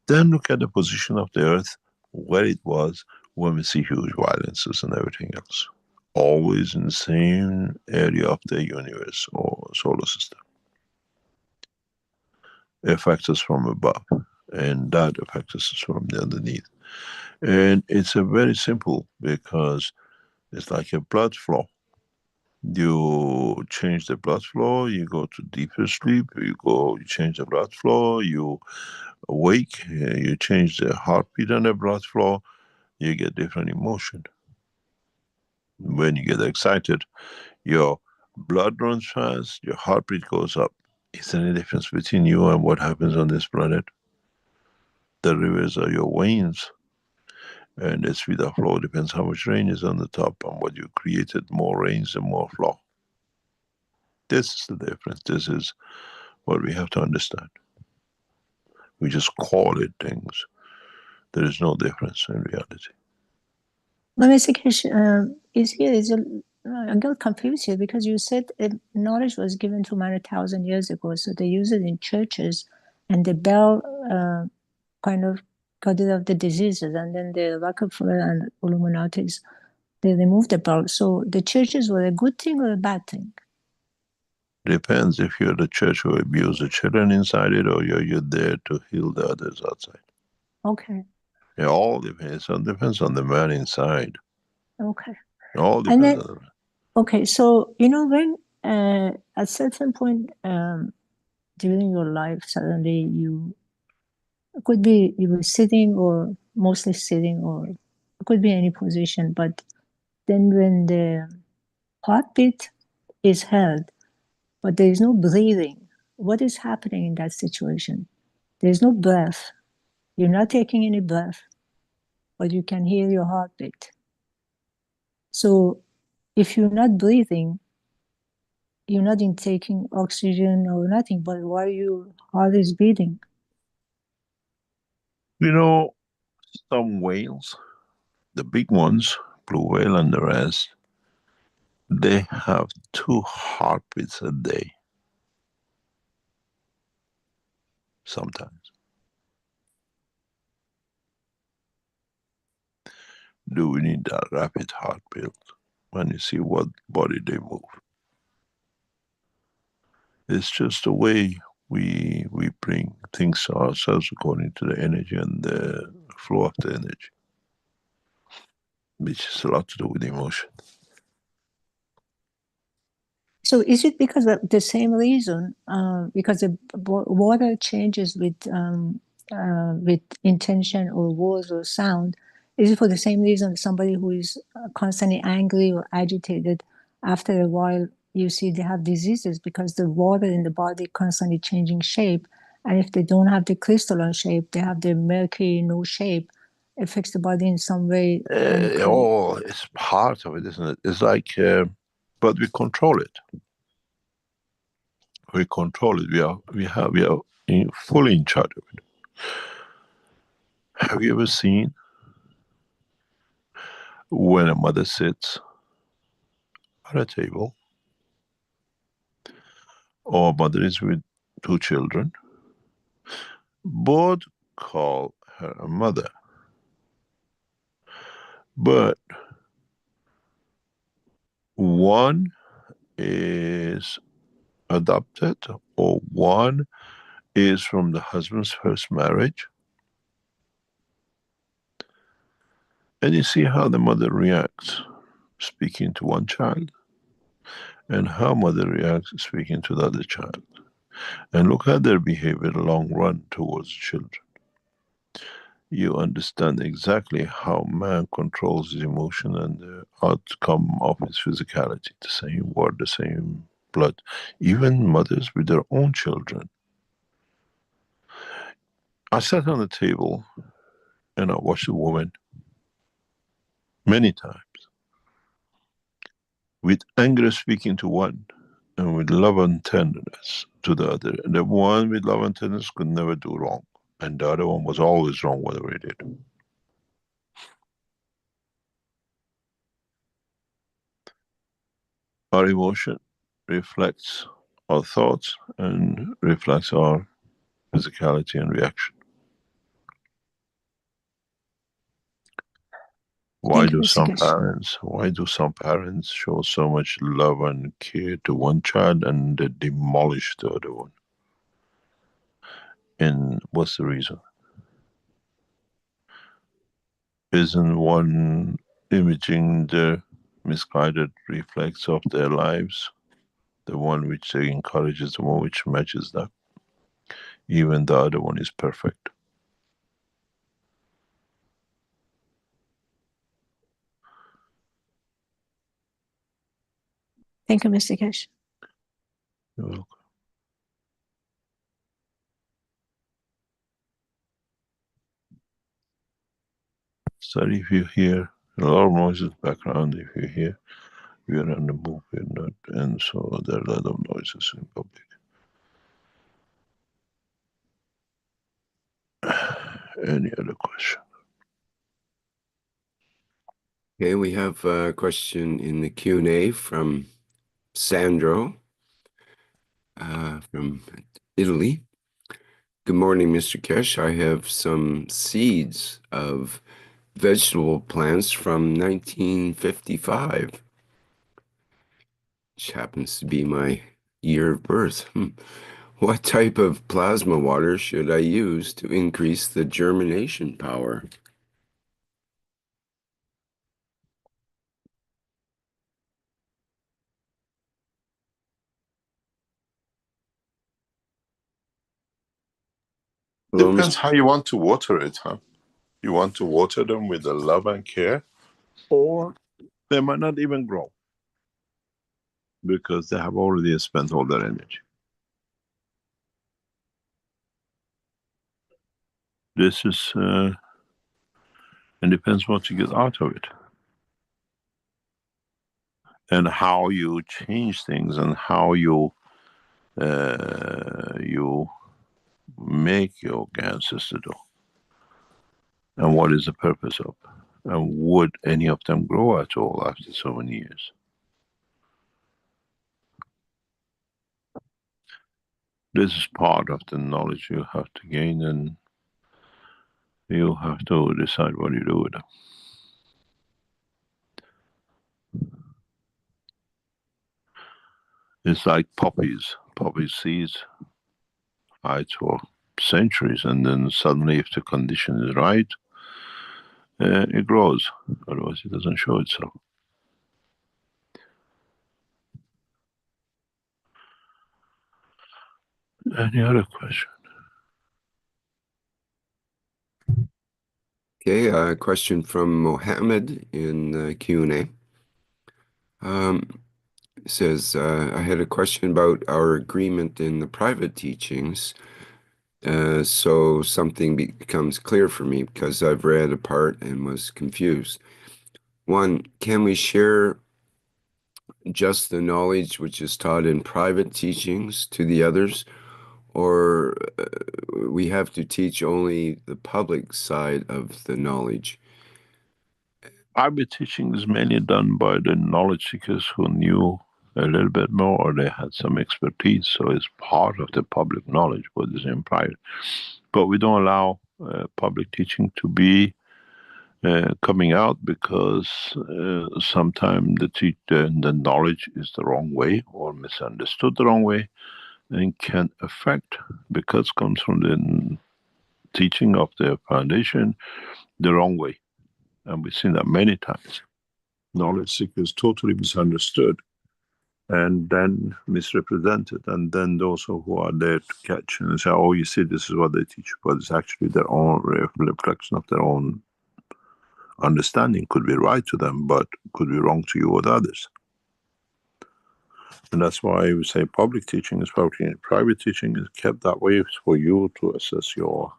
Then look at the position of the earth, where it was when we see huge violences and everything else. always in the same area of the universe or solar system. It affects us from above, and that affects us from the underneath. And it's a very simple, because it's like a blood flow. You change the blood flow, you go to deeper sleep, you change the blood flow, you awake, you change the heartbeat and the blood flow, you get different emotion. When you get excited, your blood runs fast, your heartbeat goes up. Is there any difference between you and what happens on this planet? The rivers are your veins, and the speed of flow depends how much rain is on the top, and what you created, more rains and more flow. This is the difference. This is what we have to understand. We just call it things. There is no difference in reality. But Mr. Keshe, I got confused here because you said knowledge was given to man 1,000 years ago, so they use it in churches, and the bell kind of got rid of the diseases, and then the Rockefeller and Illuminatis, they removed the bell. So the churches were a good thing or a bad thing? Depends if you're the church who abuse the children inside it, or you're there to heal the others outside. Okay. It all depends. It depends on the man inside. Okay. It all depends then, on the man. Okay, so when at a certain point during your life, suddenly you could be you were sitting or mostly sitting, or it could be any position, but then when the heartbeat is held, but there is no breathing, what is happening in that situation? There is no breath. You're not taking any breath, but you can hear your heartbeat. So if you're not breathing, you're not intaking oxygen or nothing, but why your heart is beating? Some whales, the big ones, blue whale and the rest, they have 2 heartbeats a day. Sometimes. Do we need that rapid heartbeat when you see what body they move? It's just the way we bring things to ourselves according to the energy and the flow of the energy, which has a lot to do with emotion. So is it because of the same reason? Because the water changes with intention or words or sound. Is it for the same reason somebody who is constantly angry or agitated, after a while you see they have diseases because the water in the body constantly changing shape, and if they don't have the crystalline shape, they have the murky no shape, affects the body in some way. It's part of it, isn't it? It's like, but we control it. We control it. We are fully in charge of it. Have you ever seen when a mother sits at a table, or a mother is with 2 children, both call her a mother, but one is adopted or one is from the husband's first marriage? And you see how the mother reacts speaking to one child, and how mother reacts speaking to the other child. And look at their behavior long run towards children. You understand exactly how man controls his emotion and the outcome of his physicality. The same word, the same blood. Even mothers with their own children. I sat on the table and I watched a woman many times, with anger speaking to one, and with love and tenderness to the other. And the one with love and tenderness could never do wrong, and the other one was always wrong whatever he did. Our emotion reflects our thoughts and reflects our physicality and reaction. Why do some parents show so much love and care to one child and they demolish the other one? And what's the reason? Isn't one imaging the misguided reflex of their lives, the one which they encourages, the one which matches that? Even the other one is perfect. Thank you, Mr. Keshe. You're welcome. Sorry if you hear a lot of noises background. If you hear, we are on the move, we're not, and so there are a lot of noises in public. Any other question? Okay, we have a question in the Q&A from Sandro from Italy. Good morning, Mr. Keshe. I have some seeds of vegetable plants from 1955, which happens to be my year of birth. What type of plasma water should I use to increase the germination power? Depends how you want to water it, huh? You want to water them with the love and care, or they might not even grow because they have already spent all their energy. This is, it depends what you get out of it. And how you change things and how you make your ancestors do. And what is the purpose of? And would any of them grow at all after so many years? This is part of the knowledge you have to gain, and you have to decide what you do with them. It's like poppies. Poppy seeds hide for centuries, and then suddenly, if the condition is right, it grows. Otherwise, it doesn't show itself. Any other question? Okay, a question from Mohammed in the Q&A. Says, I had a question about our agreement in the private teachings. So something becomes clear for me because I've read a part and was confused. One, can we share just the knowledge which is taught in private teachings to the others, or we have to teach only the public side of the knowledge? Private teaching is mainly done by the knowledge seekers who knew a little bit more, or they had some expertise, so it's part of the public knowledge, but it's in private. But we don't allow public teaching to be coming out because sometimes the knowledge is the wrong way or misunderstood the wrong way, and can affect, because it comes from the teaching of the foundation, the wrong way. And we've seen that many times. Knowledge seekers totally misunderstood and then misrepresented, and then those who are there to catch and say, oh, you see, this is what they teach, but it's actually their own reflection of their own understanding. Could be right to them, but could be wrong to you or the others. And that's why we say public teaching is public. Private teaching is kept that way for you to assess your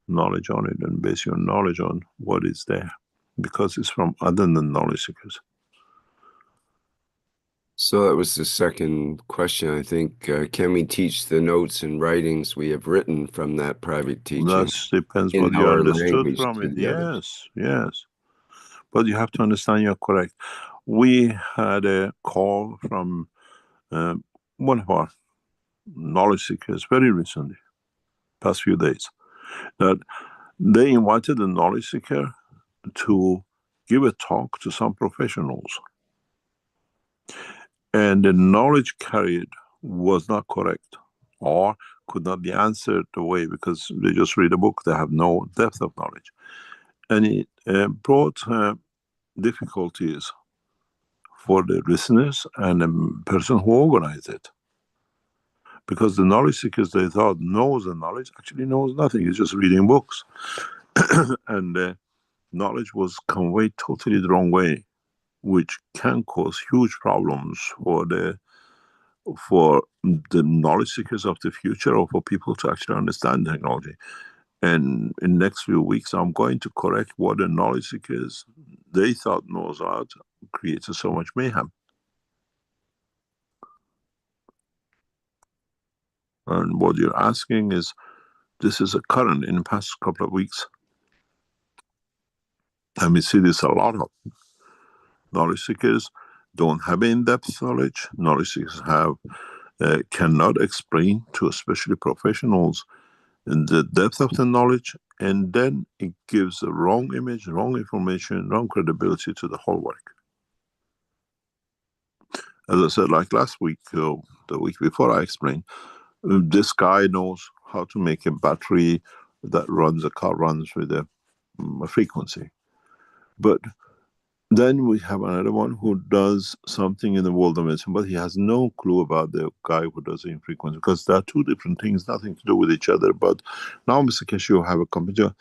knowledge on it and base your knowledge on what is there, because it's from other than knowledge seekers. So that was the second question, I think. Can we teach the notes and writings we have written from that private teaching? That depends what you understood from it. Yes. But you have to understand you're correct. We had a call from one of our knowledge seekers very recently, past few days, that they invited the knowledge seeker to give a talk to some professionals, and the knowledge carried was not correct or could not be answered the way, because they just read a book, they have no depth of knowledge. And it brought difficulties for the listeners and the person who organized it. Because the knowledge seekers, they thought knows the knowledge, actually knows nothing, he's just reading books. And the knowledge was conveyed totally the wrong way, which can cause huge problems for the knowledge seekers of the future, or for people to actually understand technology. And in the next few weeks, I'm going to correct what the knowledge seekers they thought knows out created so much mayhem. And what you're asking is, this is a current in the past couple of weeks. And we see this a lot of. Knowledge seekers don't have in-depth knowledge. Knowledge seekers cannot explain to especially professionals the depth of the knowledge, and then it gives the wrong image, wrong information, wrong credibility to the whole work. As I said, like last week, the week before, I explained, this guy knows how to make a battery that runs, a car runs with a frequency. But then we have another one who does something in the world of medicine, but he has no clue about the guy who does it in frequency, because there are two different things, nothing to do with each other. But now, Mr. Keshe, you have a computer.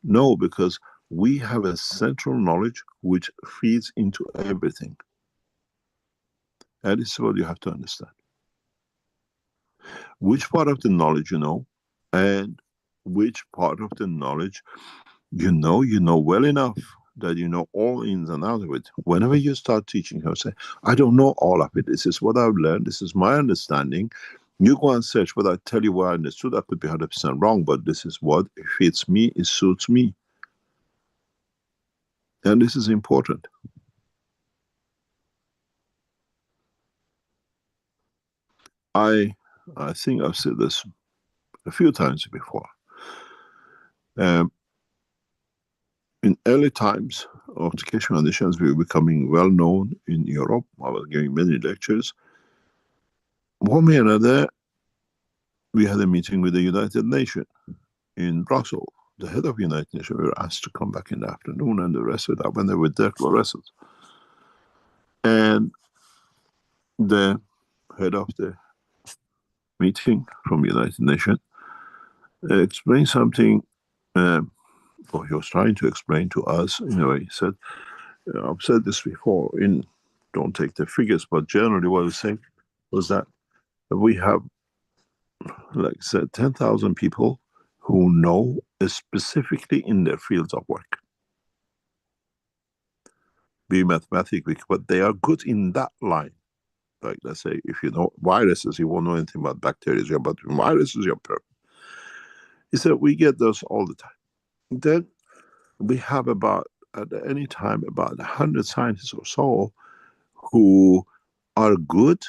No, because we have a central knowledge which feeds into everything. And this is what you have to understand. Which part of the knowledge you know, and which part of the knowledge you know well enough that you know all ins and outs of it. Whenever you start teaching her, say, I don't know all of it. This is what I've learned. This is my understanding. You go and search, but I tell you what I understood. I could be 100% wrong, but this is what fits me, it suits me. And this is important. I think I've said this a few times before. In early times of the Keshe Foundation, we were becoming well known in Europe. I was giving many lectures. One way or another, we had a meeting with the United Nations in Brussels. The head of the United Nations, we were asked to come back in the afternoon, and the rest of it, I went there with their fluorescents. And the head of the meeting from the United Nations explained something, or he was trying to explain to us in a way. He said, I've said this before, don't take the figures, but generally what I was saying was that we have, like I said, 10,000 people who know specifically in their fields of work. Be mathematically, but they are good in that line. Like, let's say, if you know viruses, you won't know anything about bacteria, but viruses, you're perfect. He said, we get those all the time. Then we have at any time, about 100 scientists or so who are good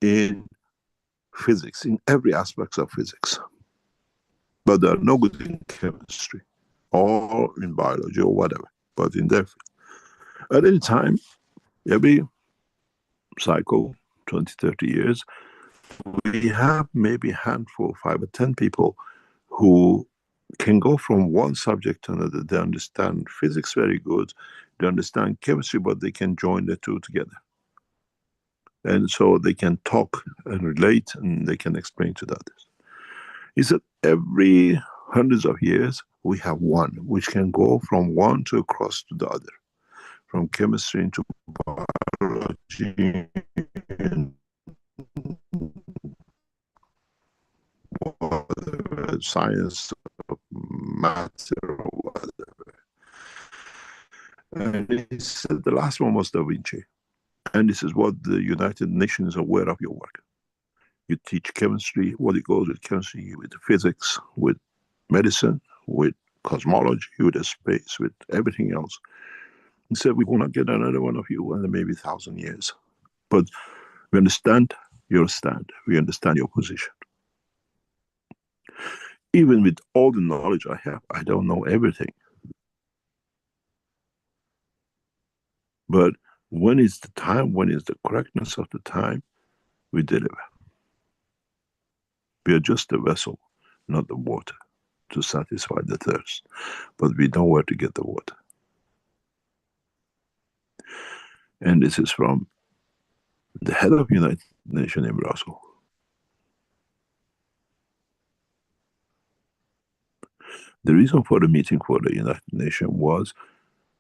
in physics, in every aspect of physics. But they are no good in chemistry or in biology or whatever, but in their field. At any time, every cycle, 20, 30 years, we have maybe a handful, 5 or 10 people who can go from one subject to another. They understand physics very good, they understand chemistry, but they can join the two together. And so they can talk and relate, and they can explain to the others. He said, every hundreds of years, we have one, which can go from one to across to the other. From chemistry into biology, and whatever, science, math, or whatever. And he said the last one was Da Vinci. And this is what the United Nations is aware of your work. You teach chemistry, what it goes with chemistry, with physics, with medicine, with cosmology, with space, with everything else. He said, we will not get another one of you in maybe 1,000 years. But we understand your stand. We understand your position. Even with all the knowledge I have, I don't know everything. But when is the time, when is the correctness of the time, we deliver. We are just a vessel, not the water, to satisfy the thirst. But we know where to get the water. And this is from the head of United Nations in Brussels. The reason for the meeting for the United Nations was,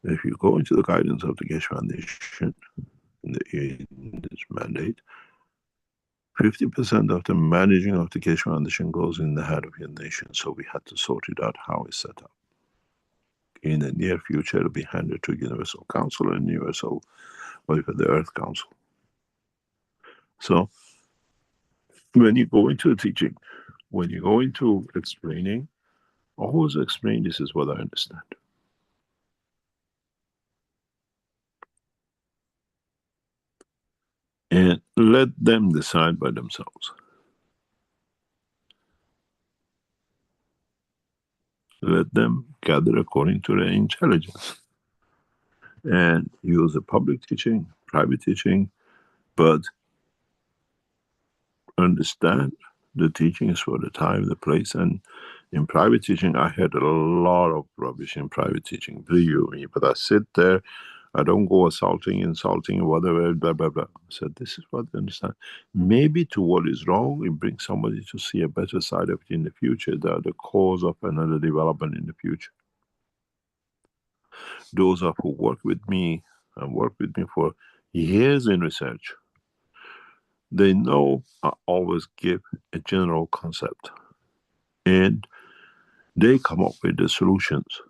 if you go into the guidance of the Keshe Foundation, in this mandate, 50% of the managing of the Keshe Foundation goes in the head of your nation. So we had to sort it out how it's set up. In the near future, it'll be handed to Universal Council and Universal, the Earth Council. So when you go into teaching, when you go into explaining, always explain, this is what I understand. And let them decide by themselves. Let them gather according to their intelligence. And use the public teaching, private teaching, but understand the teaching is for the time, the place. And in private teaching, I had a lot of rubbish in private teaching, believe me. But I sit there, I don't go assaulting, insulting, whatever, blah, blah, blah. I said, this is what I understand. Maybe to what is wrong, it brings somebody to see a better side of it in the future, that the cause of another development in the future. Those of who work with me and work with me for years in research, they know I always give a general concept. And they come up with the solutions.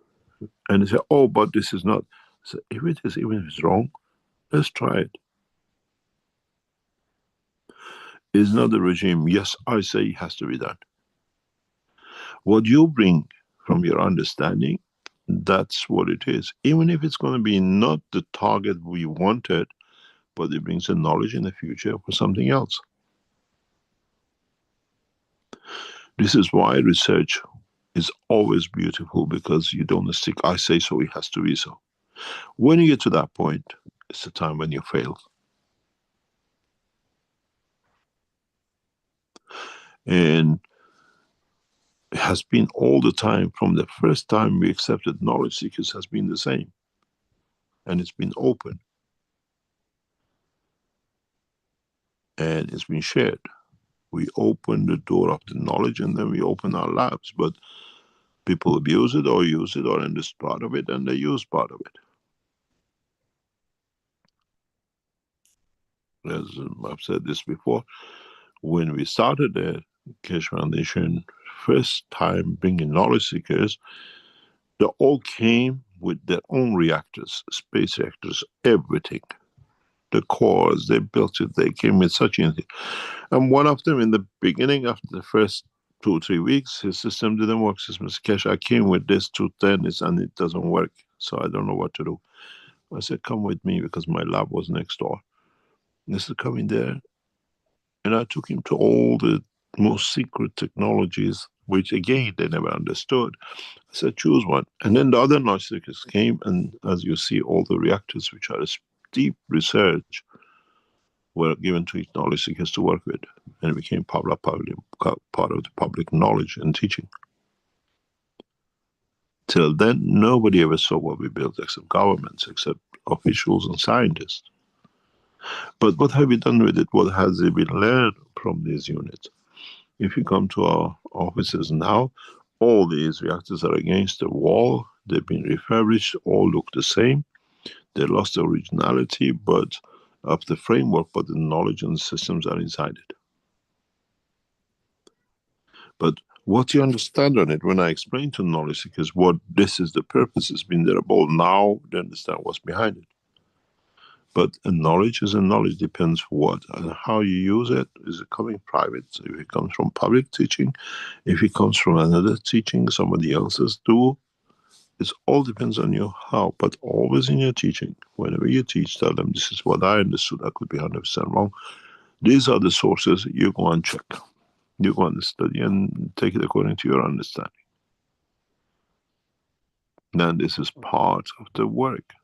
And they say, oh, but this is not. So if it is, even if it's wrong, let's try it. It's not the regime. Yes, I say it has to be done. What you bring from your understanding, that's what it is. Even if it's going to be not the target we wanted, but it brings the knowledge in the future for something else. This is why research is always beautiful, because you don't stick, I say so, it has to be so. When you get to that point, it's the time when you fail. And it has been all the time, from the first time we accepted knowledge seekers, has been the same. And it's been open. And it's been shared. We open the door of the knowledge and then we open our labs. But people abuse it or use it or understand part of it, and they use part of it. As I've said this before, when we started the Keshe Foundation, first time bringing knowledge seekers, they all came with their own reactors, space reactors, everything. The cores, they built it, they came with such anything. And one of them in the beginning, after the first 2 or 3 weeks, his system didn't work. He says, Mr. Keshe, I came with this 210 and it doesn't work, so I don't know what to do. I said, come with me, because my lab was next door. He said, come in there. And I took him to all the most secret technologies, which again, they never understood. I said, choose one. And then the other knowledge seekers came, and as you see, all the reactors, which are deep research, were given to each knowledge seekers to work with, and it became part of the public knowledge and teaching. Till then, nobody ever saw what we built, except governments, except officials and scientists. But what have we done with it? What has it been learned from these units? If you come to our offices now, all these reactors are against the wall. They've been refurbished, all look the same. They lost the originality, but of the framework, but the knowledge and the systems are inside it. But what you understand on it, when I explain to knowledge seekers what this is the purpose, has been there about, now they understand what's behind it. But a knowledge is a knowledge, depends what and how you use it. Is it coming private? If it comes from public teaching, if it comes from another teaching somebody else's do, it all depends on you how. But always in your teaching, whenever you teach, tell them, this is what I understood, I could be 100% wrong. These are the sources, you go and check. You go and study and take it according to your understanding. Then this is part of the work.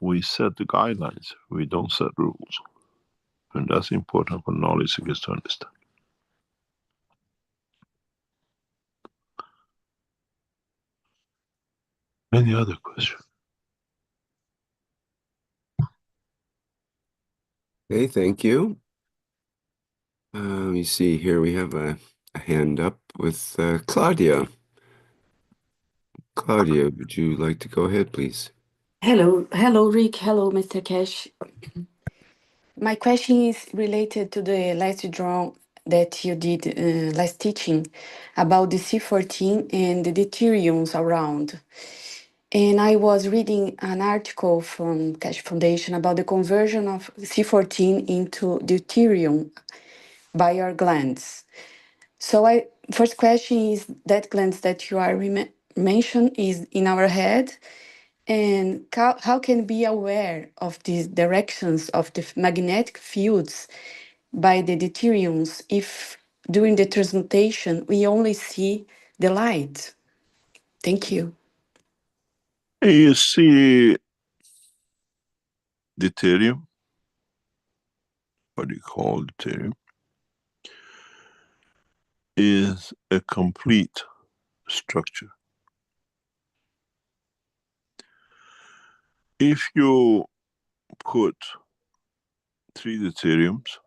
we set the guidelines. We don't set rules. And that's important for knowledge seekers to understand. Any other question? Okay, thank you. Let me see here. We have a hand up with Claudia. Claudia, would you like to go ahead, please? Hello, Rick. Hello, Mr. Keshe. My question is related to the last draw that you did last teaching about the C14 and the deuteriums around. And I was reading an article from Keshe Foundation about the conversion of C14 into deuterium by our glands. So first question is that glands that you are mentioned is in our head, and how can be aware of these directions of the magnetic fields by the deuteriums if during the transmutation we only see the light? Thank you. You see, deuterium, what you call deuterium, is a complete structure. If you put 3 deuteriums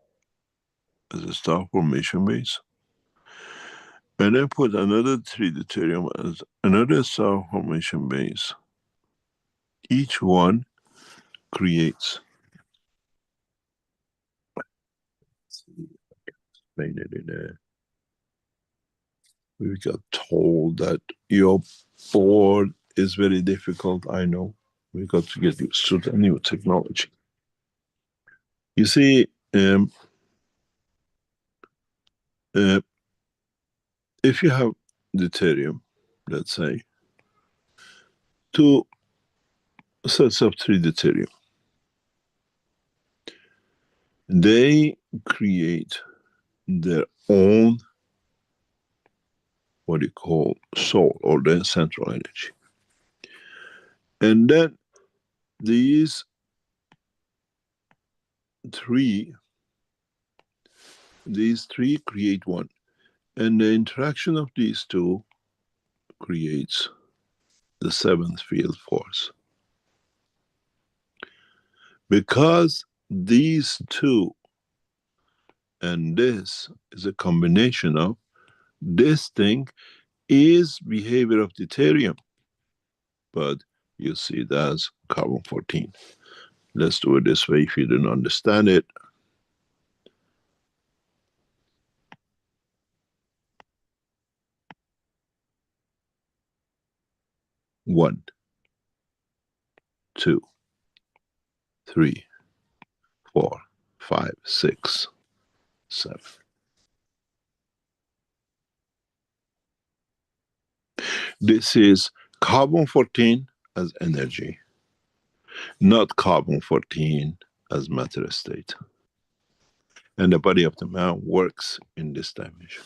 as a star formation base, and then put another 3 deuterium as another star formation base, each one creates. Explain it in a. We got told that your board is very difficult. I know. We got to get used to the new technology. You see, if you have deuterium, let's say, 2 sets of 3 deuterium, they create their own, what you call, soul, or their central energy. And then these 3 create one. And the interaction of these 2 creates the 7th field force. Because these 2 and this is a combination of, this thing is behavior of deuterium, but you see it as carbon-14. Let's do it this way if you didn't understand it. One, 2, 3, 4, 5, 6, 7. This is carbon-14 as energy, not carbon-14 as matter state. And the body of the man works in this dimension.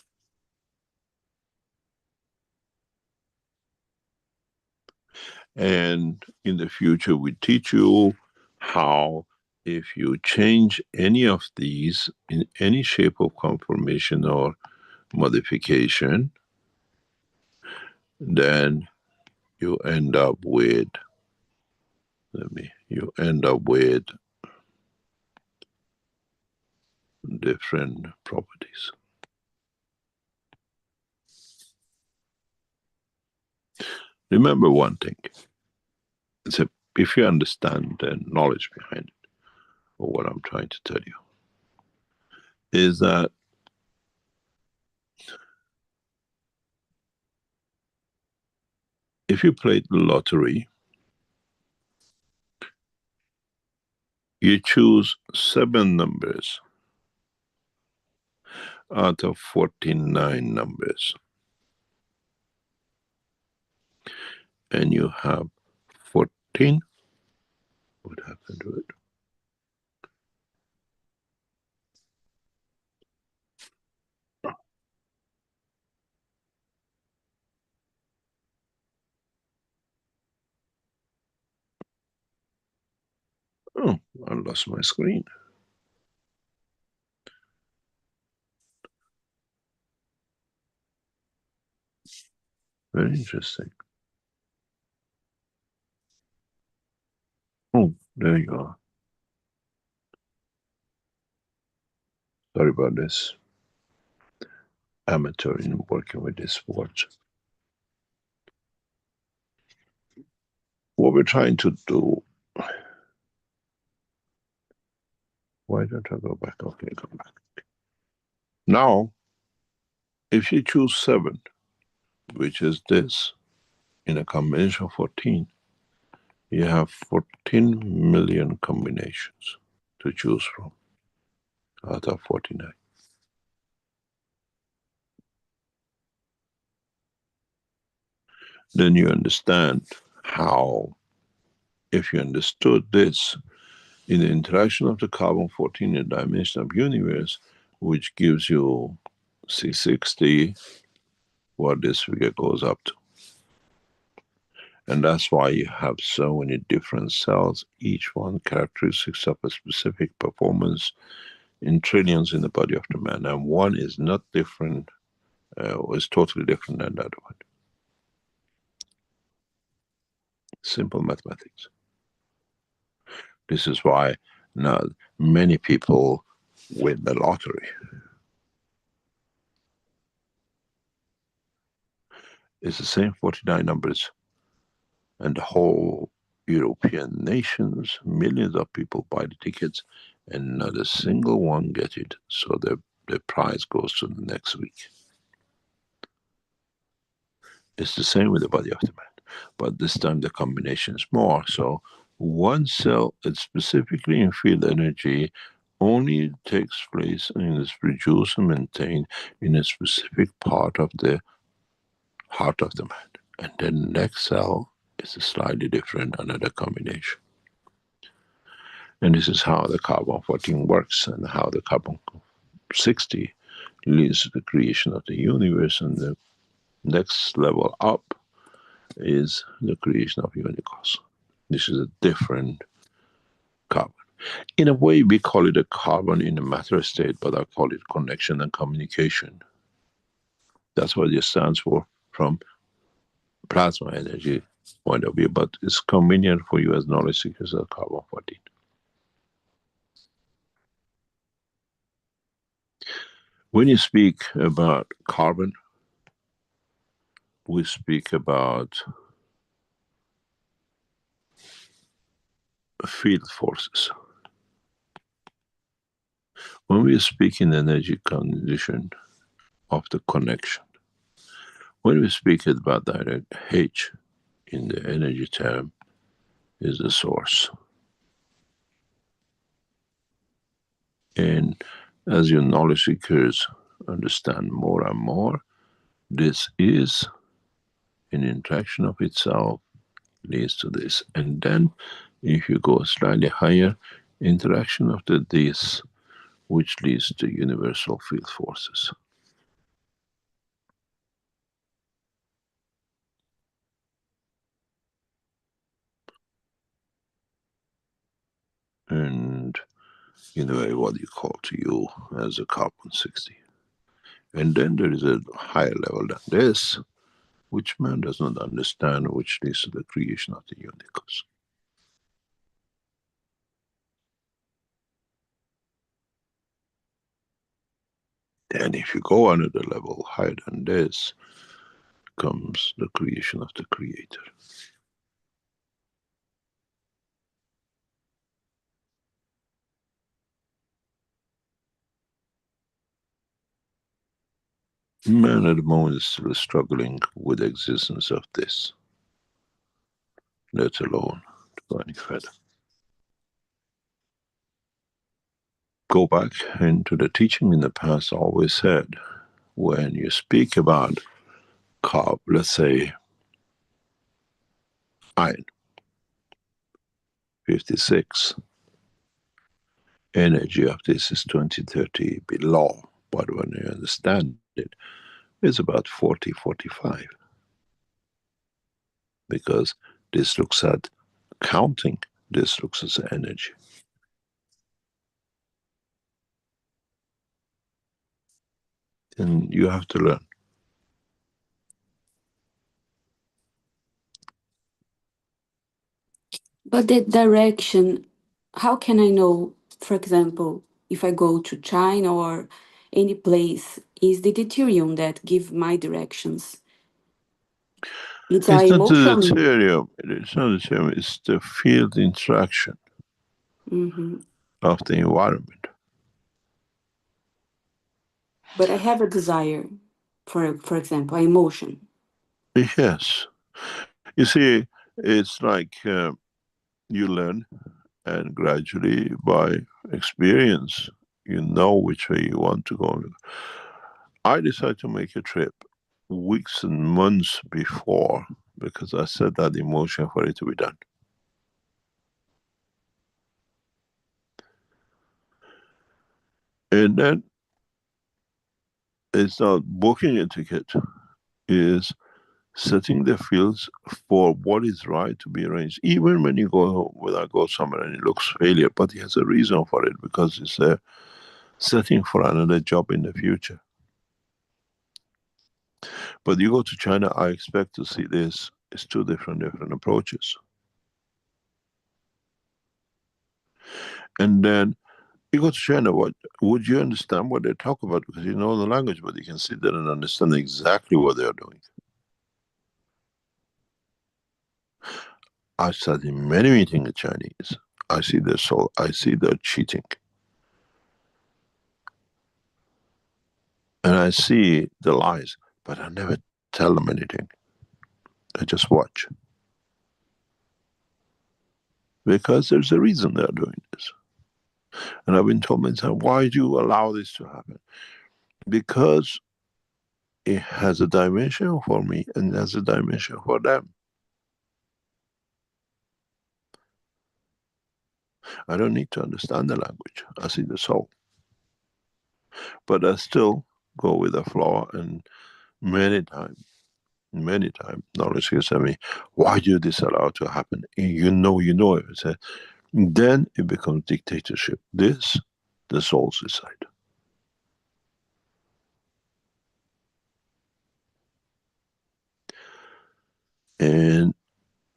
And in the future, we teach you how, if you change any of these in any shape of conformation or modification, then you end up with, different properties. Remember one thing. If you understand the knowledge behind it, or what I'm trying to tell you, is that if you played the lottery, you choose 7 numbers out of 49 numbers, and you have 14. What happened to it? I lost my screen. Very interesting. Oh, there you are. Sorry about this. Amateur in working with this watch. What we're trying to do. Why don't I go back? Okay, come back. Now, if you choose 7, which is this, in a combination of 14, you have 14 million combinations to choose from out of 49. Then you understand how, if you understood this, in the interaction of the carbon-14 in the dimension of universe, which gives you C60, what this figure goes up to. And that's why you have so many different cells, each one characteristics of a specific performance in trillions in the body of the man. And one is not different, is totally different than the other one. Simple mathematics. This is why now many people win the lottery. It's the same 49 numbers, and the whole European nations, millions of people buy the tickets, and not a single one get it. So the prize goes to the next week. It's the same with the body of the man, but this time the combination is more. So one cell, it's specifically in field energy, only takes place and is produced and maintained in a specific part of the heart of the man. And then the next cell is a slightly different, another combination. And this is how the carbon-14 works, and how the carbon-60 leads to the creation of the universe, and the next level up is the creation of unicos. This is a different carbon. In a way, we call it a carbon in a matter state, but I call it connection and communication. That's what it stands for from plasma energy point of view, but it's convenient for you as knowledge seekers of carbon-14. When you speak about carbon, we speak about field forces. When we speak in energy condition of the connection, when we speak about direct H in the energy term is the source. And as your knowledge seekers understand more and more, this is an interaction of itself leads to this. And then if you go slightly higher, interaction of the this, which leads to universal field forces. And in a way what you call to you as a carbon-60. And then there is a higher level than this, which man does not understand, which leads to the creation of the unicos. Then if you go another level higher than this, comes the creation of the creator. Man at the moment is still struggling with the existence of this, let alone to go any further. Go back into the teaching in the past. I always said, when you speak about carb, let's say iron, 56, energy of this is 20-30 below, but when you understand it, it's about 40-45. Because this looks at counting, this looks at energy. then you have to learn. But that direction, how can I know, for example, if I go to China or any place, is the deuterium that give my directions? It's our It's not the emotion. deuterium. It's not the deuterium. It's the field interaction of the environment. But I have a desire, for example, emotion. Yes. You see, it's like you learn, and gradually by experience, you know which way you want to go. I decided to make a trip weeks and months before because I set that emotion for it to be done. And then it's not booking a ticket, is setting the fields for what is right to be arranged. Even when I go somewhere and it looks failure, but it has a reason for it because it's a setting for another job in the future. But you go to China, I expect to see this. It's two different approaches. And then you go to China, what would you understand what they talk about? Because you know the language, but you can sit there and understand exactly what they are doing. I sat in many meetings with Chinese. I see their soul. I see their cheating. And I see the lies, but I never tell them anything. I just watch. Because there's a reason they're doing this. And I've been told many times, why do you allow this to happen? Because it has a dimension for me and it has a dimension for them. I don't need to understand the language. I see the soul. But I still go with the flow, and many times, knowledge has said me, why do you disallow it to happen? You know it. Then it becomes dictatorship. This, the soul's decide. And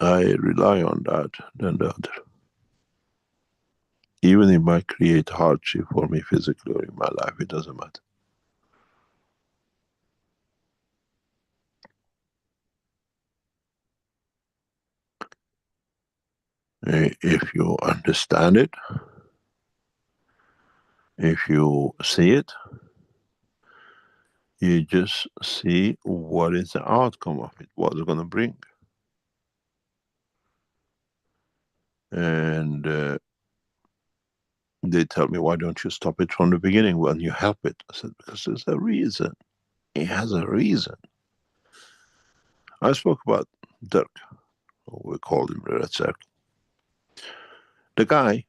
I rely on that than the other. Even it might create hardship for me physically or in my life, it doesn't matter. If you understand it, if you see it, you just see what is the outcome of it, what it's going to bring. And they tell me, why don't you stop it from the beginning when you help it? I said, because there's a reason. It has a reason. I spoke about Dirk, we called him the Red Circle. The guy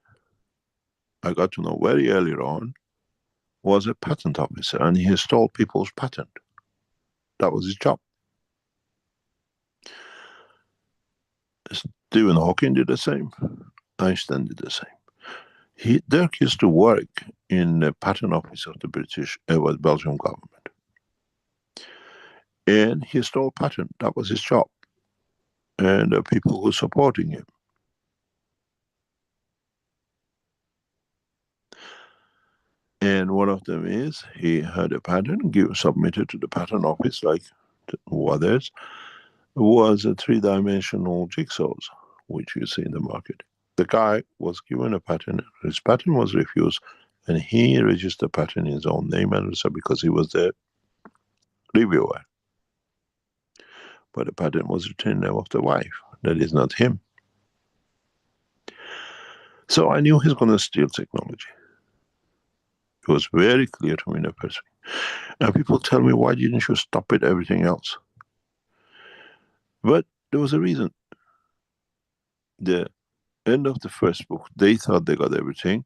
I got to know very early on was a patent officer, and he stole people's patent. That was his job. Stephen Hawking did the same. Einstein did the same. Dirk used to work in the patent office of the Belgian government. And he stole patent. That was his job. And the people who were supporting him. And one of them is, he had a patent, submitted to the patent office like others, was a three-dimensional jigsaws, which you see in the market. The guy was given a patent, his patent was refused, and he registered the patent in his own name and registered because he was the reviewer. But the patent was written in the name of the wife. That is not him. So I knew he's going to steal technology. It was very clear to me in the first week. And people tell me, why didn't you stop it, everything else? But there was a reason. The end of the first book, they thought they got everything.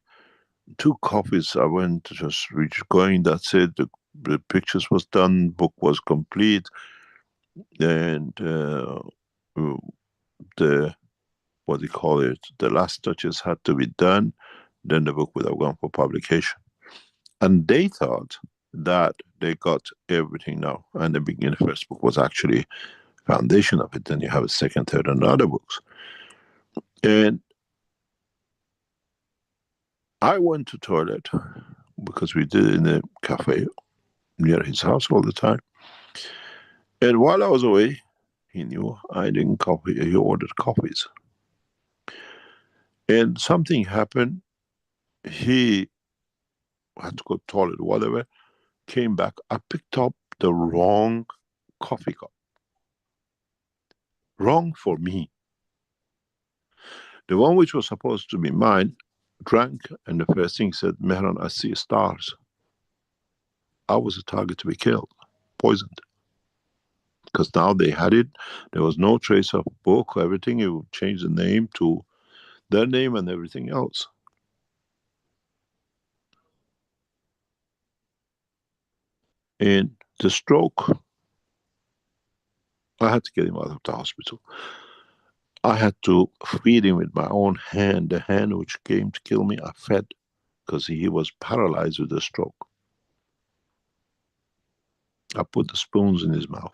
2 copies, I went to just going, that's it. The pictures was done, book was complete. And the, what do you call it, the last touches had to be done. Then the book would have gone for publication. And they thought that they got everything now. And the beginning, the first book was actually foundation of it. Then you have a second, third, and other books. And I went to toilet because we did it in a cafe near his house all the time. And while I was away, he knew I didn't copy. He ordered coffees. And something happened. He had to go to toilet, whatever. Came back. I picked up the wrong coffee cup. Wrong for me. The one which was supposed to be mine drank, and the first thing he said, Mehran, I see stars. I was a target to be killed, poisoned. Because now they had it, there was no trace of book, everything. You would change the name to their name and everything else. And the stroke, I had to get him out of the hospital. I had to feed him with my own hand. The hand which came to kill me, I fed, because he was paralyzed with a stroke. I put the spoons in his mouth.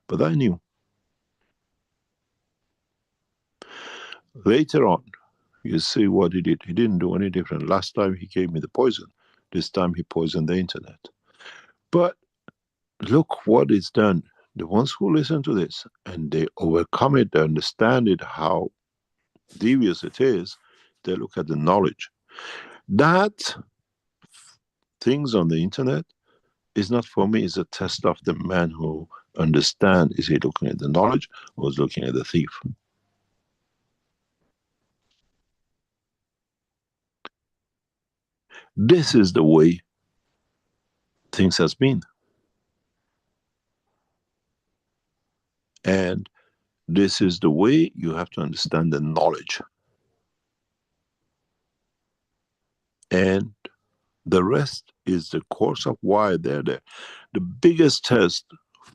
But I knew. Later on, you see what he did. He didn't do any different. Last time he gave me the poison. This time he poisoned the internet. But look what it's done. The ones who listen to this and they overcome it, they understand it, how devious it is, they look at the knowledge. That things on the internet is not for me, it's a test of the man who understands. Is he looking at the knowledge or is looking at the thief? This is the way things has been. And this is the way you have to understand the knowledge. And the rest is the course of why they're there. The biggest test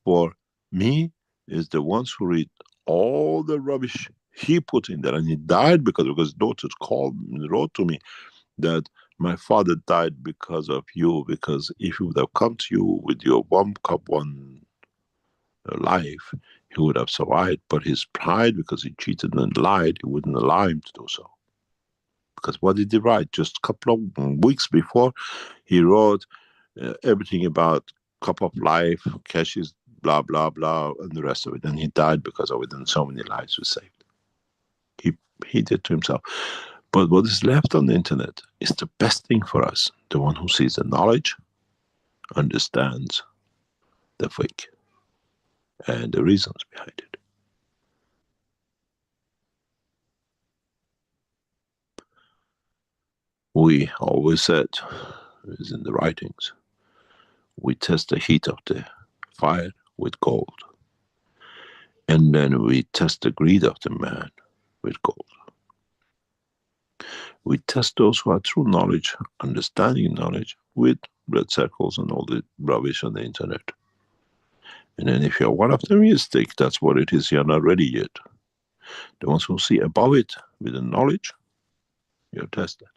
for me is the ones who read all the rubbish he put in there, and he died because his daughter wrote to me that my father died because of you, because if he would have come to you with your one cup, one life, he would have survived. But his pride, because he cheated and lied, he wouldn't allow him to do so. Because what did he write? Just a couple of weeks before, he wrote everything about cup of life, Keshe's blah, blah, blah, and the rest of it. And he died because of it, and so many lives were saved. He did to himself. But what is left on the internet is the best thing for us. The one who sees the knowledge, understands the fake and the reasons behind it. We always said, is in the writings, we test the heat of the fire with gold. And then we test the greed of the man with gold. We test those who are true knowledge, understanding knowledge, with red circles and all the rubbish on the internet. And then if you're one of them, you stick. That's what it is. You're not ready yet. The ones who see above it with the knowledge, you're tested.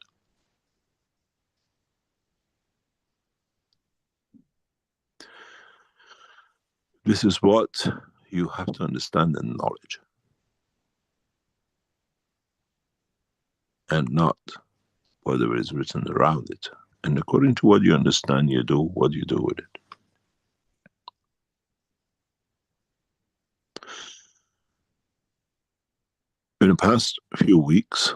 This is what you have to understand in knowledge. And not whatever is written around it. And according to what you understand, you do what you do with it. In the past few weeks,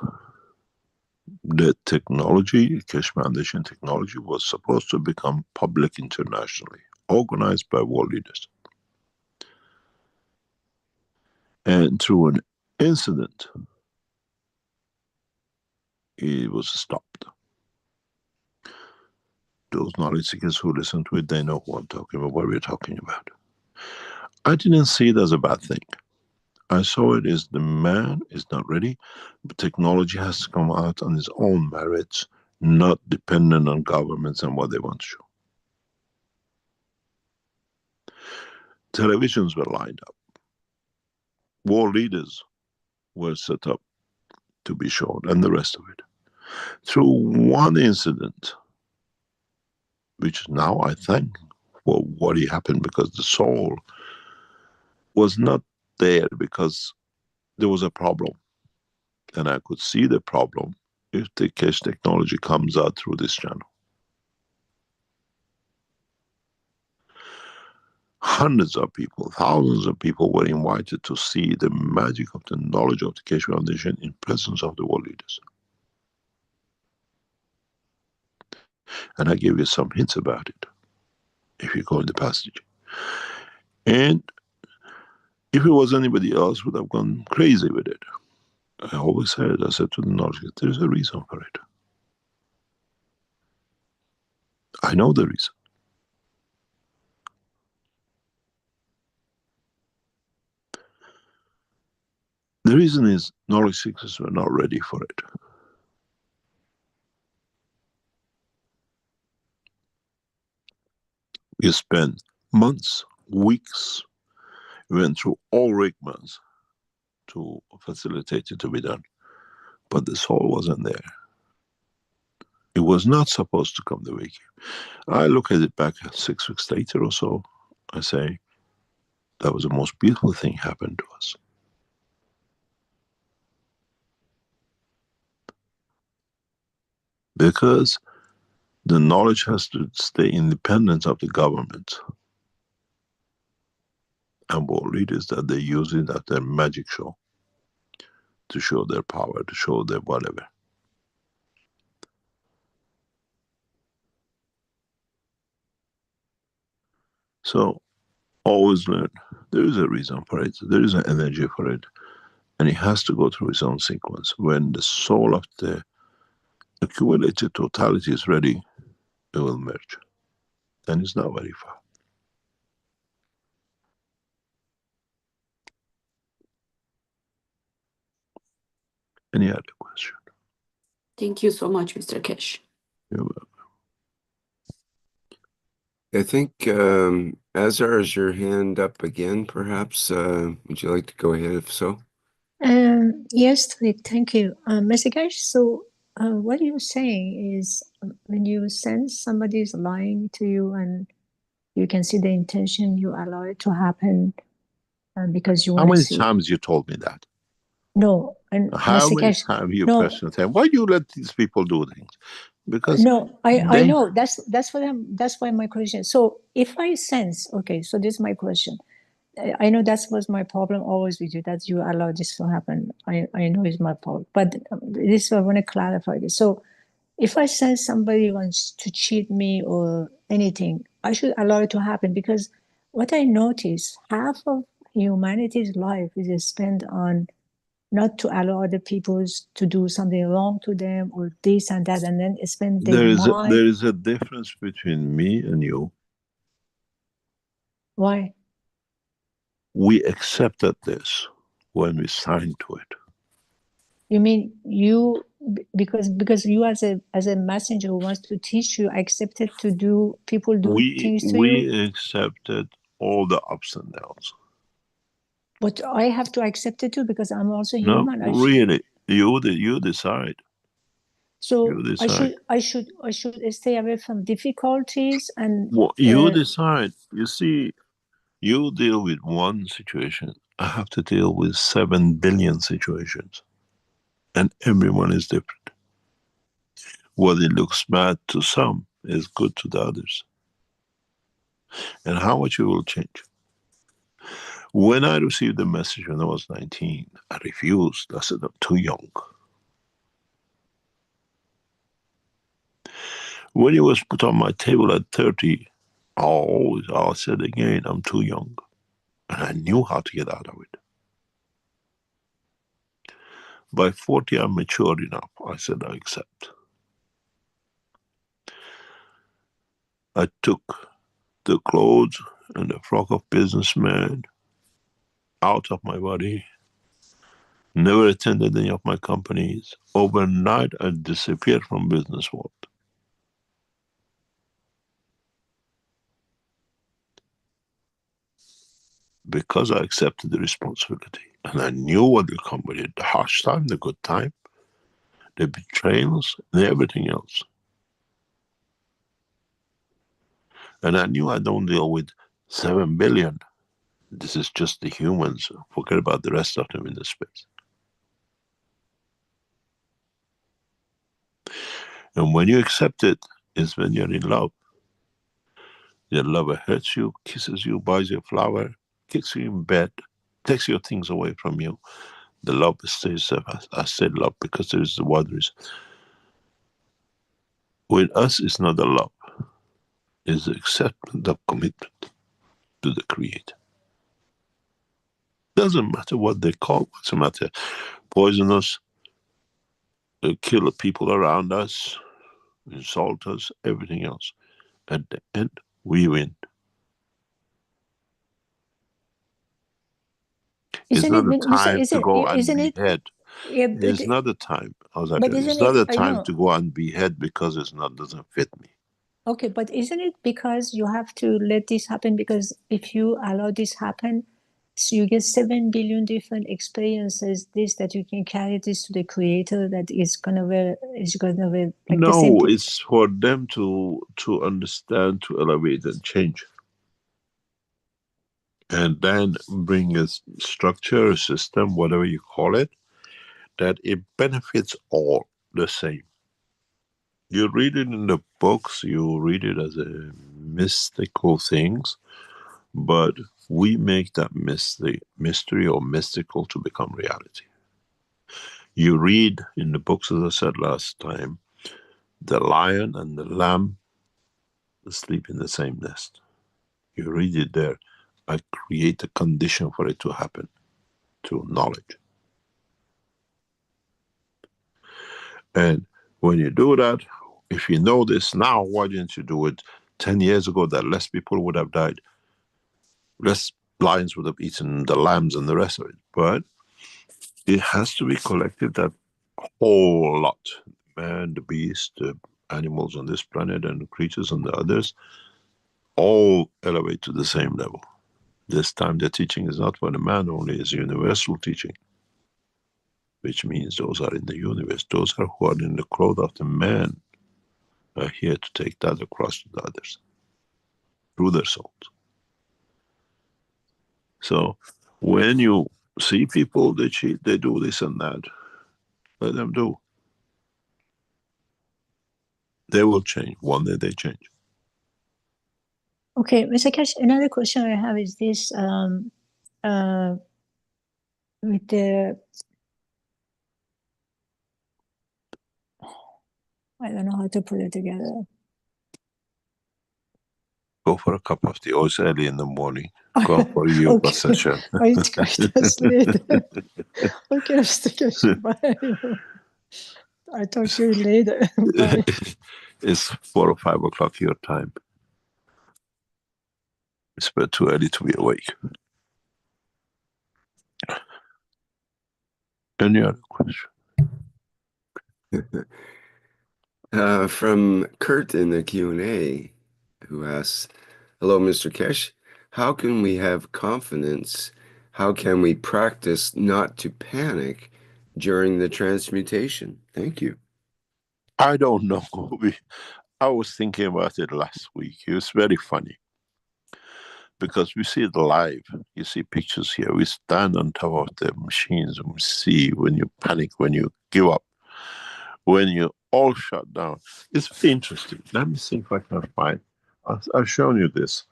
the technology, Keshe Foundation technology, was supposed to become public internationally, organized by world leaders. And through an incident, it was stopped. Those knowledge seekers who listen to it, they know who I'm talking about, what we're talking about. I didn't see it as a bad thing. I saw it as the man is not ready, but technology has to come out on its own merits, not dependent on governments and what they want to show. Televisions were lined up. World leaders were set up to be shown, and the rest of it. Through one incident, which now I thank for what happened, because the soul was not there because there was a problem. And I could see the problem if the Keshe technology comes out through this channel. Hundreds of people, thousands of people were invited to see the magic of the knowledge of the Keshe Foundation in presence of the world leaders. And I gave you some hints about it, if you go in the passage. And if it was anybody else, would have gone crazy with it. I always said, I said to the knowledge, there's a reason for it. I know the reason. The reason is knowledge seekers were not ready for it. We spent months, weeks, we went through all rigmaroles to facilitate it to be done. But the soul wasn't there. It was not supposed to come the way it came. I look at it back 6 weeks later or so, I say, that was the most beautiful thing happened to us. Because the knowledge has to stay independent of the government and world leaders, that they use it at their magic show to show their power, to show their whatever. So always learn. There is a reason for it. There is an energy for it. And it has to go through its own sequence. When the soul of the accumulated totality is ready, it will merge. And it's not very far. Any other question? Thank you so much, Mr. Keshe. You're welcome. I think, Azar, is your hand up again, perhaps? Would you like to go ahead if so? Yes, thank you. Mr. Keshe, so what you're saying is when you sense somebody is lying to you and you can see the intention, you allow it to happen because you How want to many see. times you told me that? No, and How Mr. many Keshe, times you no, questioned them? Why do you let these people do things? Because no, I they, know that's why my question. So if I sense, okay, so this is my question. I know that was my problem always with you, that you allow this to happen. I know it's my fault, but this I want to clarify this. So if I sense somebody wants to cheat me or anything, I should allow it to happen, because what I notice, half of humanity's life is spent on not to allow other people to do something wrong to them or this and that, and then spend their there mind. is a difference between me and you. Why? We accepted this when we signed to it. You mean you, because you as a messenger who wants to teach you, accepted to do, people do things to you? We accepted all the ups and downs. But I have to accept it too, because I'm also No, human. really, you decide. So You decide. I should stay away from difficulties and Well, you decide. You see, you deal with one situation. I have to deal with 7 billion situations. And everyone is different. What it looks bad to some is good to the others. And how much it will change. When I received the message when I was 19, I refused. I said, I'm too young. When it was put on my table at 30, I said again, I'm too young. And I knew how to get out of it. By 40, I'm mature enough. I said, I accept. I took the clothes and the frock of businessman out of my body. Never attended any of my companies. Overnight, I disappeared from business world. Because I accepted the responsibility. And I knew what will come with it. The harsh time, the good time, the betrayals, and everything else. And I knew I don't deal with 7 billion. This is just the humans. Forget about the rest of them in the space. And when you accept it, is when you're in love. Your lover hurts you, kisses you, buys you a flower, kicks you in bed, takes your things away from you. The love stays there. I said love because there is the word is. With us, it's not the love. It's the acceptance of commitment to the Creator. Doesn't matter what they call, what's the matter. Poison us, kill the people around us, insult us, everything else. At the end, we win. It's not a time to go and behead. It's not a time. It's not a time to go and behead because doesn't fit me. Okay, but isn't it because you have to let this happen? Because if you allow this happen, so you get 7 billion different experiences. That you can carry this to the Creator. That is gonna like no, the same. It's for them to understand, to elevate and change, and then bring a structure, a system, whatever you call it, that it benefits all the same. You read it in the books, you read it as a mystical things, but we make that mystery or mystical to become reality. You read in the books, as I said last time, the lion and the lamb sleep in the same nest. You read it there. I create a condition for it to happen, to knowledge. And when you do that, if you know this now, why didn't you do it 10 years ago that less people would have died? Less lions would have eaten the lambs and the rest of it. But it has to be collective, that whole lot. Man, the beast, the animals on this planet and the creatures on the others, all elevate to the same level. This time the teaching is not for the man only, it's universal teaching. Which means those are in the universe, those are who are in the cloth of the man are here to take that across to the others through their souls. So when you see people, they cheat, they do this and that, let them do. They will change. One day they change. Okay, Mr. Keshe, another question I have is this, with the, I don't know how to put it together. Go for a cup of tea, or it's early in the morning. Go for a yoga session. It's late. Okay, Mr. Keshe, bye. I talk to you later. Bye. It's 4 or 5 o'clock your time. It's too early to be awake. Any other question? From Kurt in the Q&A, who asks, hello, Mr. Keshe. How can we have confidence? How can we practice not to panic during the transmutation? Thank you. I don't know. I was thinking about it last week. It was very funny. Because we see it live. You see pictures here. We stand on top of the machines and we see when you panic, when you give up, when you all shut down. It's very interesting. Let me see if I can find. I've shown you this.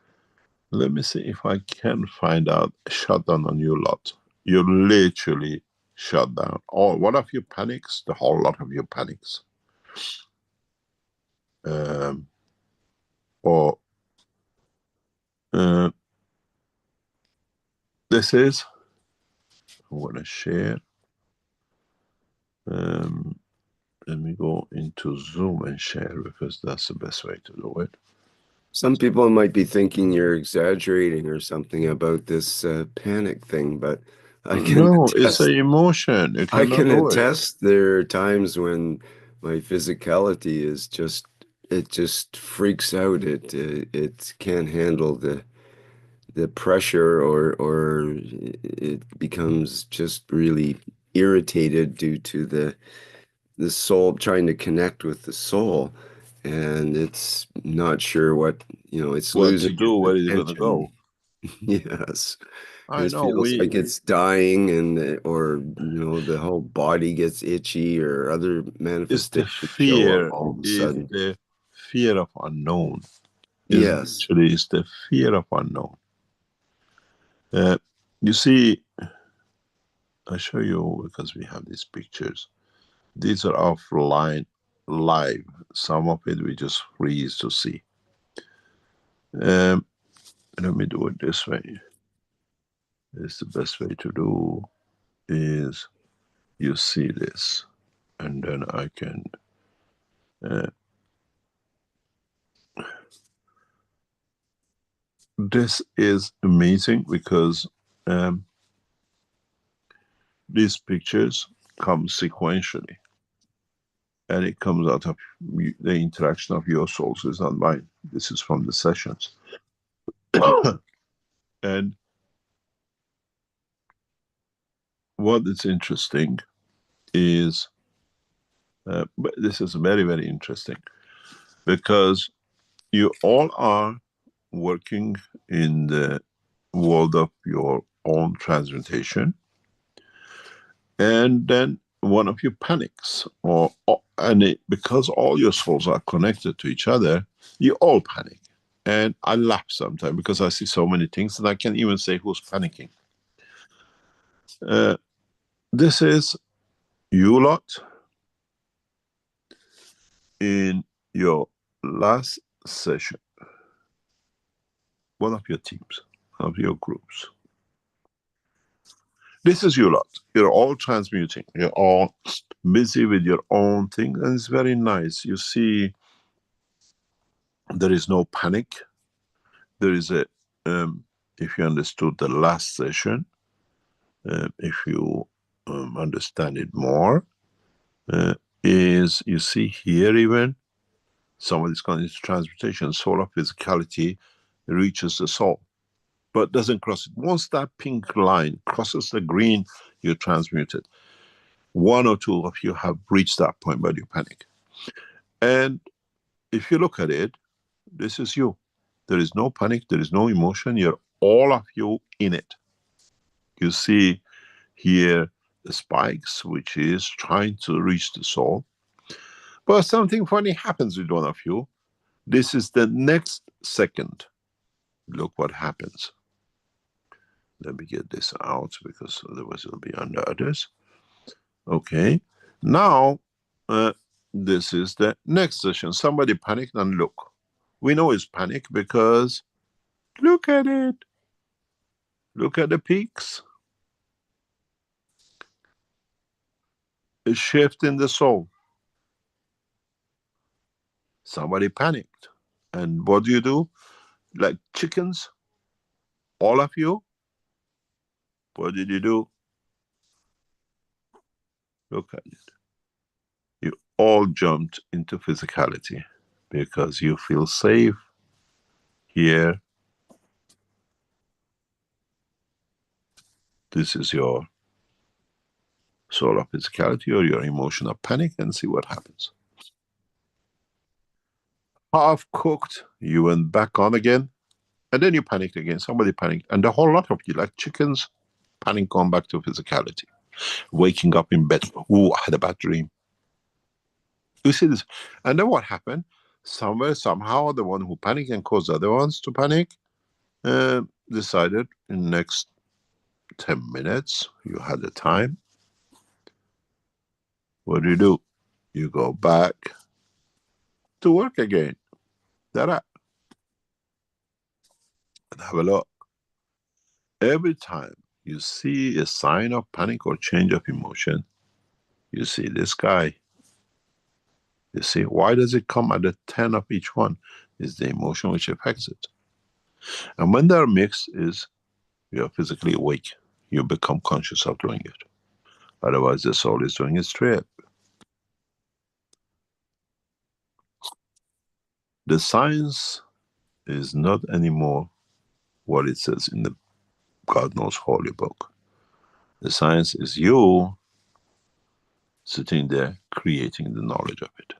Let me see if I can find out a shutdown on your lot. You literally shut down. Or one of your panics, the whole lot of your panics. This is, I want to share. Let me go into Zoom and share because that's the best way to do it. Some people might be thinking you're exaggerating or something about this panic thing, but I can attest, it's an emotion. I can attest there are times when my physicality is just, it just freaks out. It can't handle the pressure, or it becomes just really irritated due to the soul, trying to connect with the soul. and it's not sure what, it's What to losing do, where is it going to attention. go? Yes. I It know, feels like it's dying, or the whole body gets itchy, or other it's the manifestations show up fear, all of a is sudden. the fear of unknown. Yes. It's the fear of unknown. You see, I'll show you because we have these pictures. These are offline, live. Some of it we just freeze to see. Let me do it this way. It's the best way to do is you see this, and then I can. This is amazing because these pictures come sequentially, and it comes out of the interaction of your souls. It's not mine. This is from the sessions. And what is interesting is, but this is very, very interesting because you all are working in the world of your own transmutation, and then one of you panics, because all your souls are connected to each other, you all panic. And I laugh sometimes because I see so many things and I can't even say who's panicking. This is you lot in your last session, one of your teams, one of your groups. This is you lot. You're all transmuting. You're all busy with your own thing, and it's very nice. You see, there is no panic. There is a, if you understood the last session, if you understand it more, is you see here even somebody's gone into transmutation. Soul of physicality reaches the soul, but doesn't cross it. Once that pink line crosses the green, you're transmuted. One or two of you have reached that point, but you panic. And if you look at it, this is you. There is no panic, there is no emotion. You're all of you in it. You see here the spikes, which is trying to reach the soul. But something funny happens with one of you. This is the next second. Look what happens. Let me get this out because otherwise it'll be under others. Okay. Now, this is the next session. Somebody panicked and look. We know it's panic because look at it. Look at the peaks. A shift in the soul. Somebody panicked. And what do? Like chickens, all of you, what did you do? Look at it. You all jumped into physicality because you feel safe here. This is your soul of physicality or your emotion of panic, and see what happens. Half cooked, you went back on again, and then you panicked again. Somebody panicked, and the whole lot of you, like chickens, panic gone back to physicality. Waking up in bed, ooh, I had a bad dream. You see this? And then what happened? Somewhere, somehow, the one who panicked and caused the other ones to panic decided in the next 10 minutes, you had the time. What do? You go back to work again. And have a look. Every time you see a sign of panic or change of emotion, you see this guy. You see, why does it come at the 10 of each one? Is the emotion which affects it. And when they're mixed is you're physically awake. You become conscious of doing it. Otherwise the soul is doing its trip. The science is not anymore what it says in the God knows holy book. The science is you sitting there creating the knowledge of it.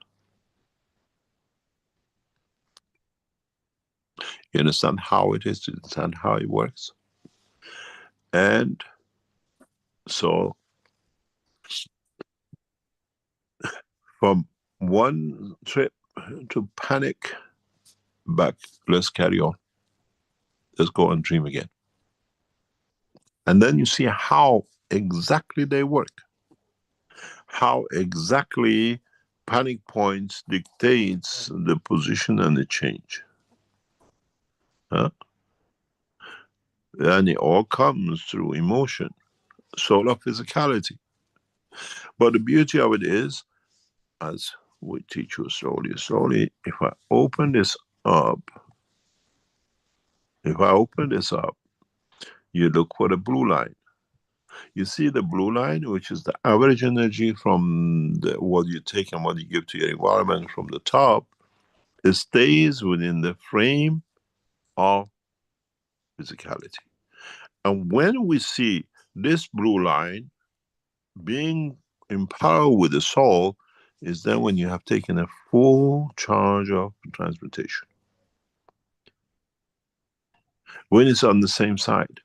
You understand how it is, you understand how it works. And so from one trip to panic, back, let's carry on. Let's go and dream again. And then you see how exactly they work. How exactly panic points dictates the position and the change. Huh? And it all comes through emotion, solar physicality. But the beauty of it is, as we teach you slowly, if I open this up, you look for the blue line. You see the blue line, which is the average energy from what you take and what you give to your environment from the top. It stays within the frame of physicality. And when we see this blue line being in power with the soul, is then when you have taken a full charge of transmutation. When it's on the same side,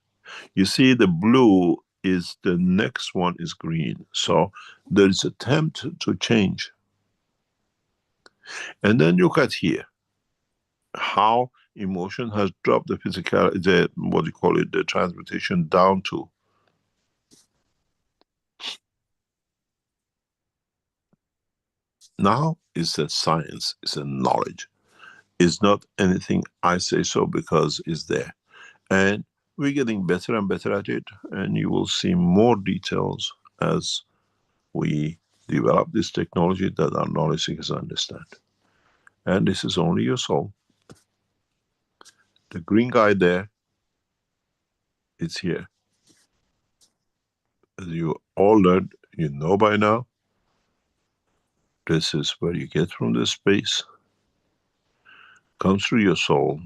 you see the blue is the next one is green. So there is attempt to change. And then look at here, how emotion has dropped the physical, what do you call it, the transmutation down to. Now it's a science, it's a knowledge. It's not anything I say so because it's there. And we're getting better and better at it. And you will see more details as we develop this technology that our knowledge seekers understand. And this is only your soul. The green guy there, it's here. As you all learned, you know by now, this is where you get from this space, comes through your soul,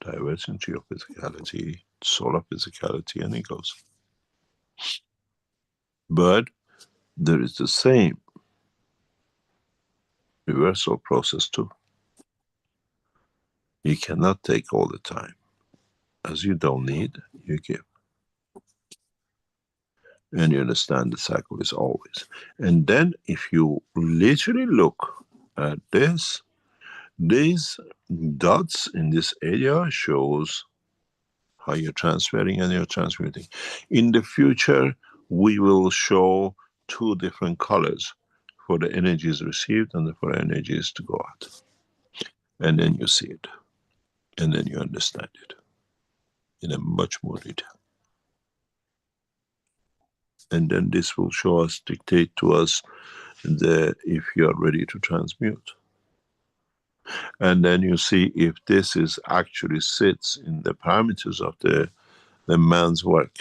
diverts into your physicality, solar physicality, and it goes. But there is the same reversal process too. You cannot take all the time. As you don't need, you give. And you understand the cycle is always. And then if you literally look at this, these dots in this area shows how you're transferring and you're transmuting. In the future, we will show two different colors for the energies received and for energies to go out. And then you see it. And then you understand it in a much more detail. And then this will show us, dictate to us if you are ready to transmute. And then you see if this is actually sits in the parameters of the man's work.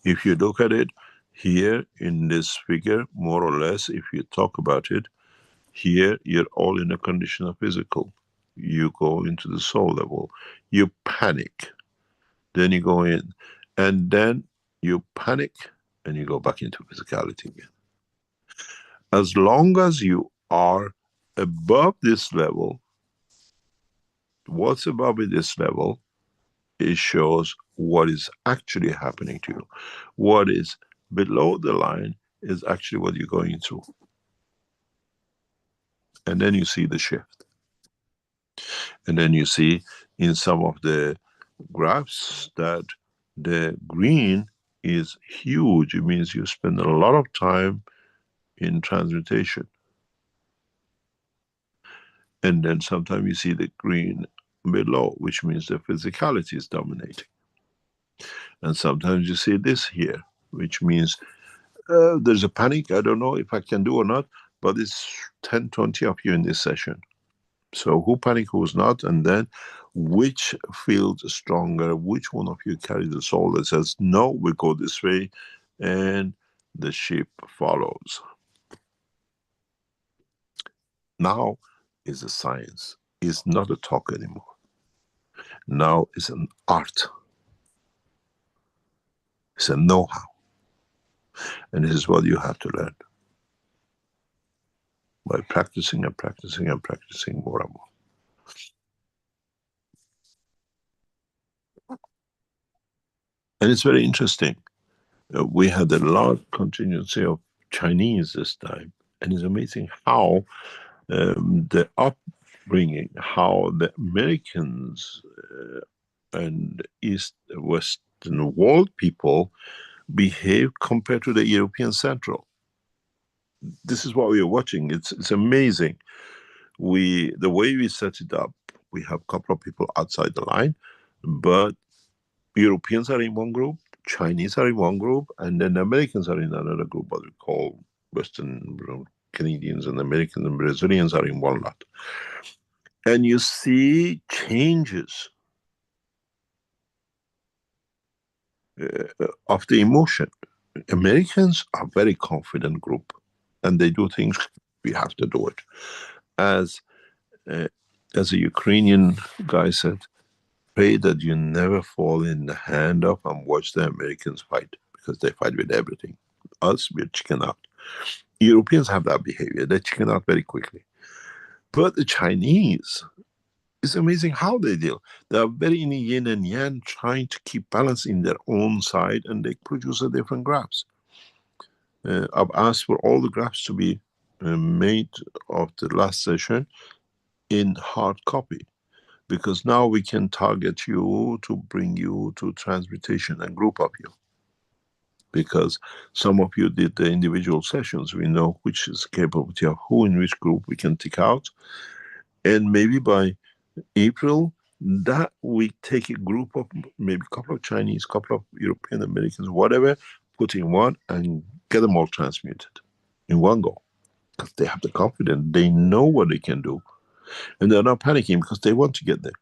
If you look at it here in this figure, more or less, if you talk about it, here you're all in a condition of physical. You go into the soul level, you panic, then you go in, and then you panic and you go back into physicality again. As long as you are above this level, what's above this level, it shows what is actually happening to you. What is below the line is actually what you're going through. And then you see the shift. And then you see in some of the graphs that the green is huge. It means you spend a lot of time in transmutation. And then sometimes you see the green below, which means the physicality is dominating. And sometimes you see this here, which means there's a panic. I don't know if I can do or not, but it's 10, 20 of you in this session. So who panic, who's not, and then which feels stronger, which one of you carries the soul that says, no, we go this way, and the ship follows. Now is a science. It's not a talk anymore. Now it's an art. It's a know-how. And this is what you have to learn. By practicing and practicing and practicing more and more. And it's very interesting. We had a large contingency of Chinese this time. And it's amazing how the upbringing, how the Americans and East, Western world people behave compared to the European Central. This is what we are watching. It's amazing. The way we set it up, we have a couple of people outside the line, but Europeans are in one group, Chinese are in one group, and then Americans are in another group, what we call Western Canadians and Americans and Brazilians are in one lot. And you see changes of the emotion. Americans are very confident group, and they do things, we have to do it. As a Ukrainian guy said, pray that you never fall in the hand of and watch the Americans fight, because they fight with everything. Us, we're chicken out. Europeans have that behavior, they chicken out very quickly. But the Chinese, it's amazing how they deal. They are very in yin and yang, trying to keep balance in their own side, and they produce a different graphs. I've asked for all the graphs to be made of the last session in hard copy, because now we can target you to bring you to transmutation and group up you. Because some of you did the individual sessions, we know which is capability of who in which group we can tick out. And maybe by April, that we take a group of maybe a couple of Chinese, couple of European Americans, whatever, put in one and get them all transmuted in one go. Because they have the confidence, they know what they can do. And they're not panicking because they want to get there.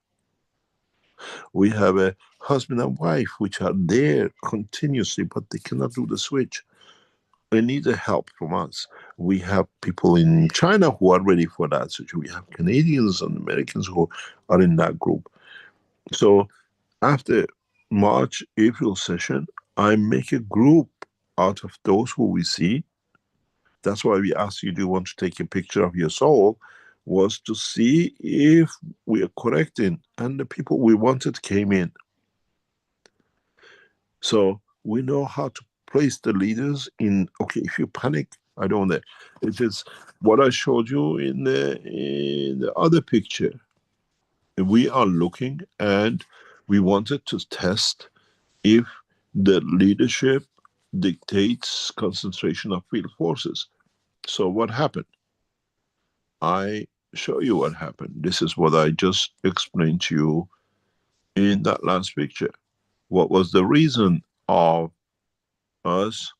We have a husband and wife which are there continuously, but they cannot do the switch. They need the help from us. We have people in China who are ready for that switch. We have Canadians and Americans who are in that group. So after March, April session, I make a group out of those who we see. That's why we asked you, do you want to take a picture of your soul? Was to see if we are correcting. And the people we wanted came in. So we know how to place the leaders in, okay, if you panic, I don't know. It is what I showed you in the other picture. We are looking and we wanted to test if the leadership dictates concentration of field forces. So what happened? I show you what happened. This is what I just explained to you in that last picture. What was the reason of us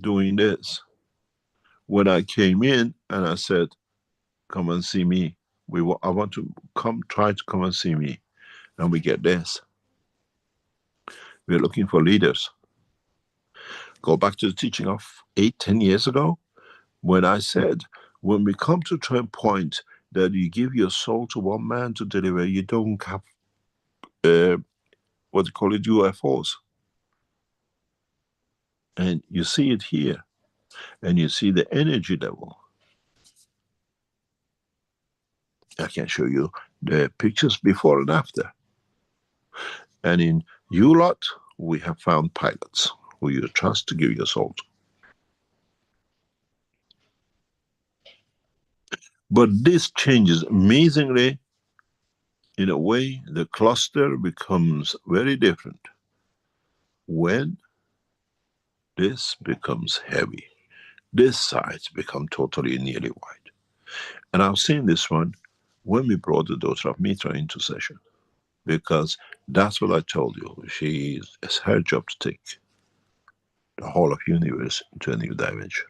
doing this? When I came in and I said, come and see me. I want to try to come and see me. And we get this. We're looking for leaders. Go back to the teaching of 8-10 years ago, when I said, when we come to a point that you give your soul to one man to deliver, you don't have, what you call it, UFOs. And you see it here. And you see the energy level. I can show you the pictures before and after. And in U-Lot, we have found pilots who you trust to give your soul to. But this changes amazingly. In a way, the cluster becomes very different when this becomes heavy. This sides become totally nearly white. And I've seen this one when we brought the daughter of Mitra into session. Because that's what I told you. It's her job to take the whole of universe into a new dimension.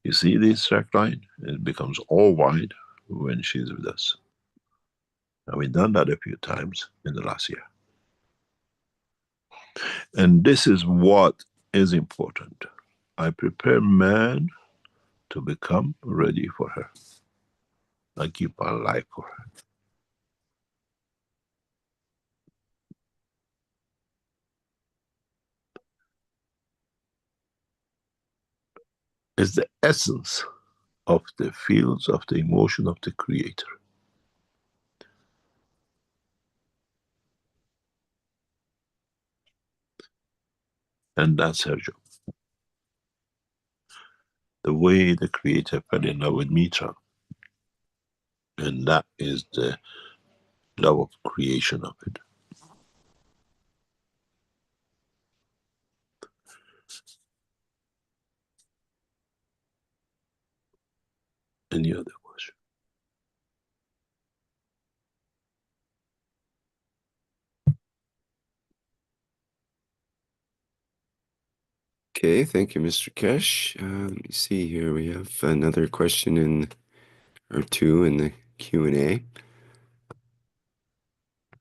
You see this track line? It becomes all wide when she's with us. And we've done that a few times in the last year. And this is what is important. I prepare man to become ready for her. I keep my life for her. It's the essence of the fields of the emotion of the creator. And that's her job. The way the Creator fell in love with Mitra, and that is the love of creation of it. Any other question? Okay, thank you, Mr. Keshe. Let me see here. We have another question in or two in the Q&A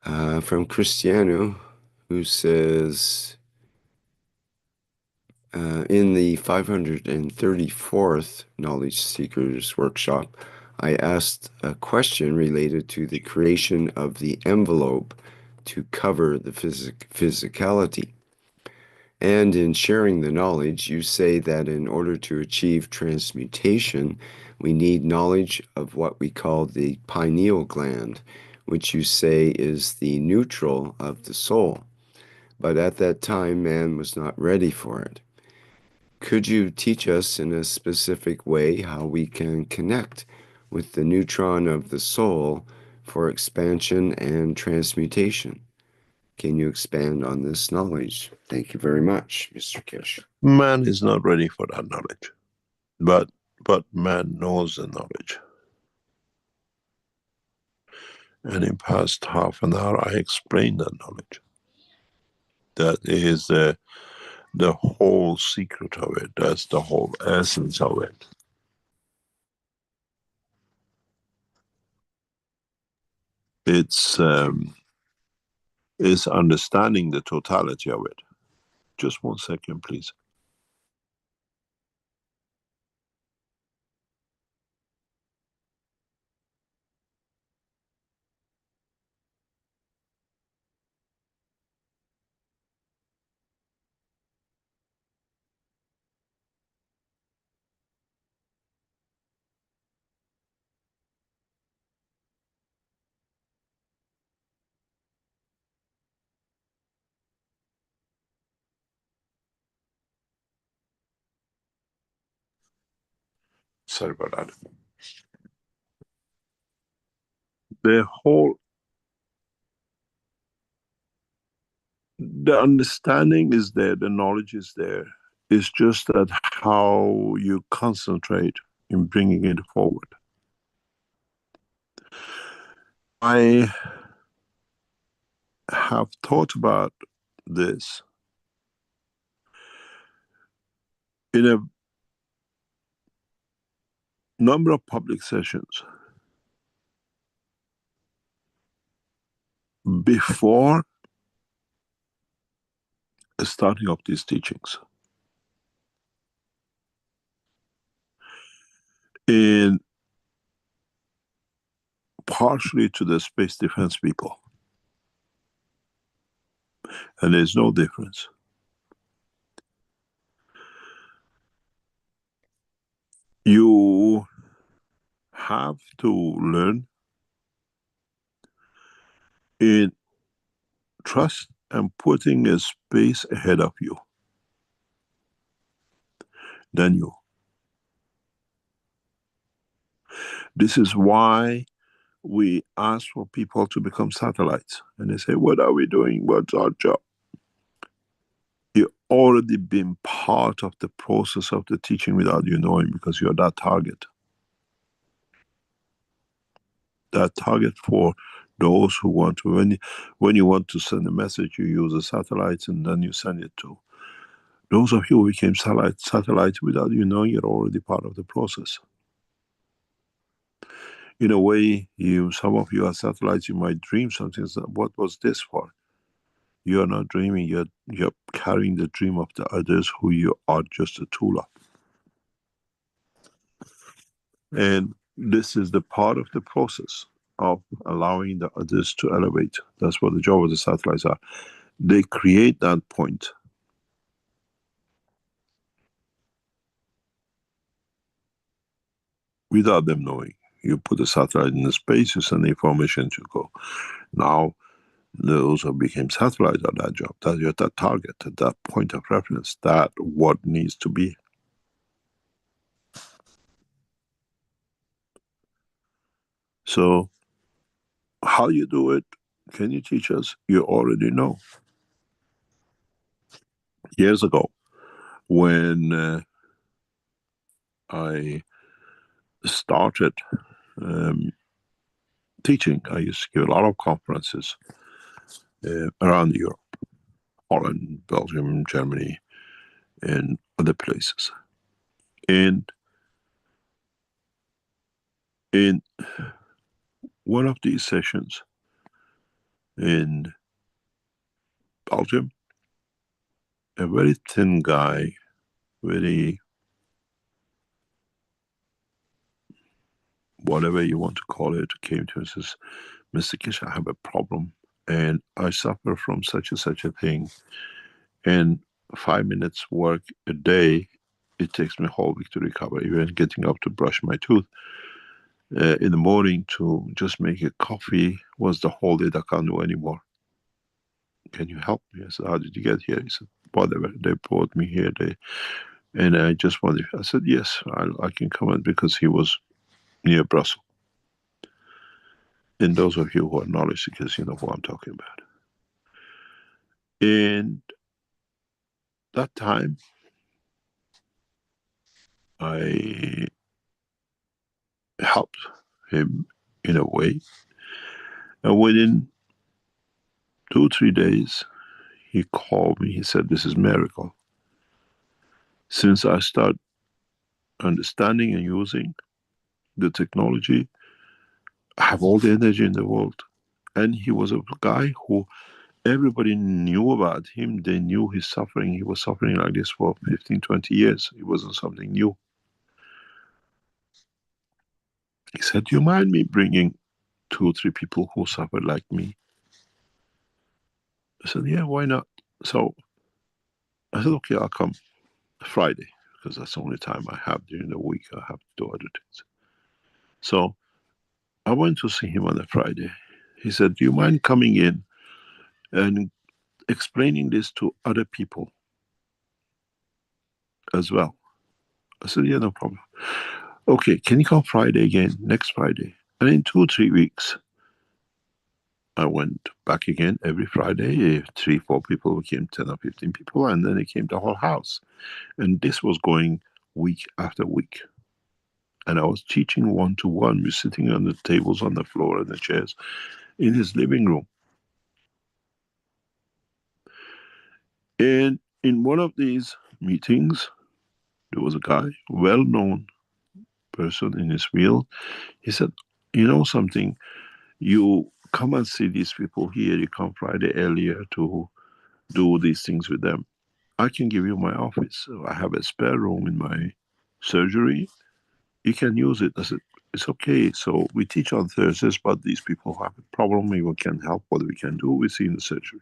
from Cristiano, who says, in the 534th Knowledge Seekers Workshop, I asked a question related to the creation of the envelope to cover the physicality. And in sharing the knowledge, you say that in order to achieve transmutation, we need knowledge of what we call the pineal gland, which you say is the neutral of the soul. But at that time, man was not ready for it. Could you teach us in a specific way how we can connect with the neutron of the soul for expansion and transmutation? Can you expand on this knowledge? Thank you very much, Mr. Keshe. Man is not ready for that knowledge, but man knows the knowledge. And in past half an hour, I explained that knowledge. That is the whole secret of it. That's the whole essence of it. It's understanding the totality of it. Just 1 second, please. Sorry about that. The understanding is there, the knowledge is there. It's just that how you concentrate in bringing it forward. I have thought about this in a number of public sessions before the starting of these teachings. In partially to the space defense people. And there's no difference. You have to learn in trust and putting a space ahead of you than you. This is why we ask for people to become satellites. And they say, what are we doing? What's our job? You've already been part of the process of the teaching without you knowing, because you're that target. That target for those who want to, when you want to send a message, you use the satellites and then you send it to. Those of you who became satellites without you knowing, you're already part of the process. In a way, some of you are satellites, you might dream something. What was this for? You're not dreaming, you're carrying the dream of the others who you are just a tool of. And this is the part of the process of allowing the others to elevate. That's what the job of the satellites are. They create that point. Without them knowing. You put a satellite in the space, you send the information to go. Now, Those who became satisfied of that job, that you're that target, at that point of reference, that what needs to be. So, how you do it, can you teach us? You already know. Years ago, when I started teaching, I used to give a lot of conferences around Europe, Holland, Belgium, Germany, and other places. And in one of these sessions in Belgium, a very thin guy, very whatever you want to call it, came to us and says, Mr. Keshe, I have a problem and I suffer from such and such a thing. And 5 minutes work a day, it takes me a whole week to recover. Even getting up to brush my tooth in the morning to just make a coffee was the whole day that I can't do anymore. Can you help me? I said, how did you get here? He said, whatever, they brought me here. And I just wondered, I said, yes, I can come in, because he was near Brussels. And those of you who are knowledge seekers, you know who I'm talking about. And that time, I helped him in a way. And within 2 or 3 days, he called me. He said, this is miracle. Since I start understanding and using the technology, I have all the energy in the world. And he was a guy who everybody knew about him. They knew his suffering. He was suffering like this for 15, 20 years. It wasn't something new. He said, do you mind me bringing 2 or 3 people who suffered like me? I said, yeah, why not? So I said, okay, I'll come Friday, because that's the only time I have during the week. I have to do other things. So I went to see him on a Friday. He said, do you mind coming in and explaining this to other people as well? I said, yeah, no problem. Okay, can you come Friday again, next Friday? And in 2 or 3 weeks, I went back again every Friday. 3, 4 people became 10 or 15 people, and then it came the whole house. And this was going week after week. And I was teaching one-to-one. We're sitting on the tables, on the floor, and the chairs in his living room. And in one of these meetings, there was a guy, well-known person in his field. He said, you know something, you come and see these people here, you come Friday earlier to do these things with them. I can give you my office. So I have a spare room in my surgery. You can use it. I said, it's okay. So we teach on Thursdays, but these people have a problem. We can help. What we can do, we see in the surgery.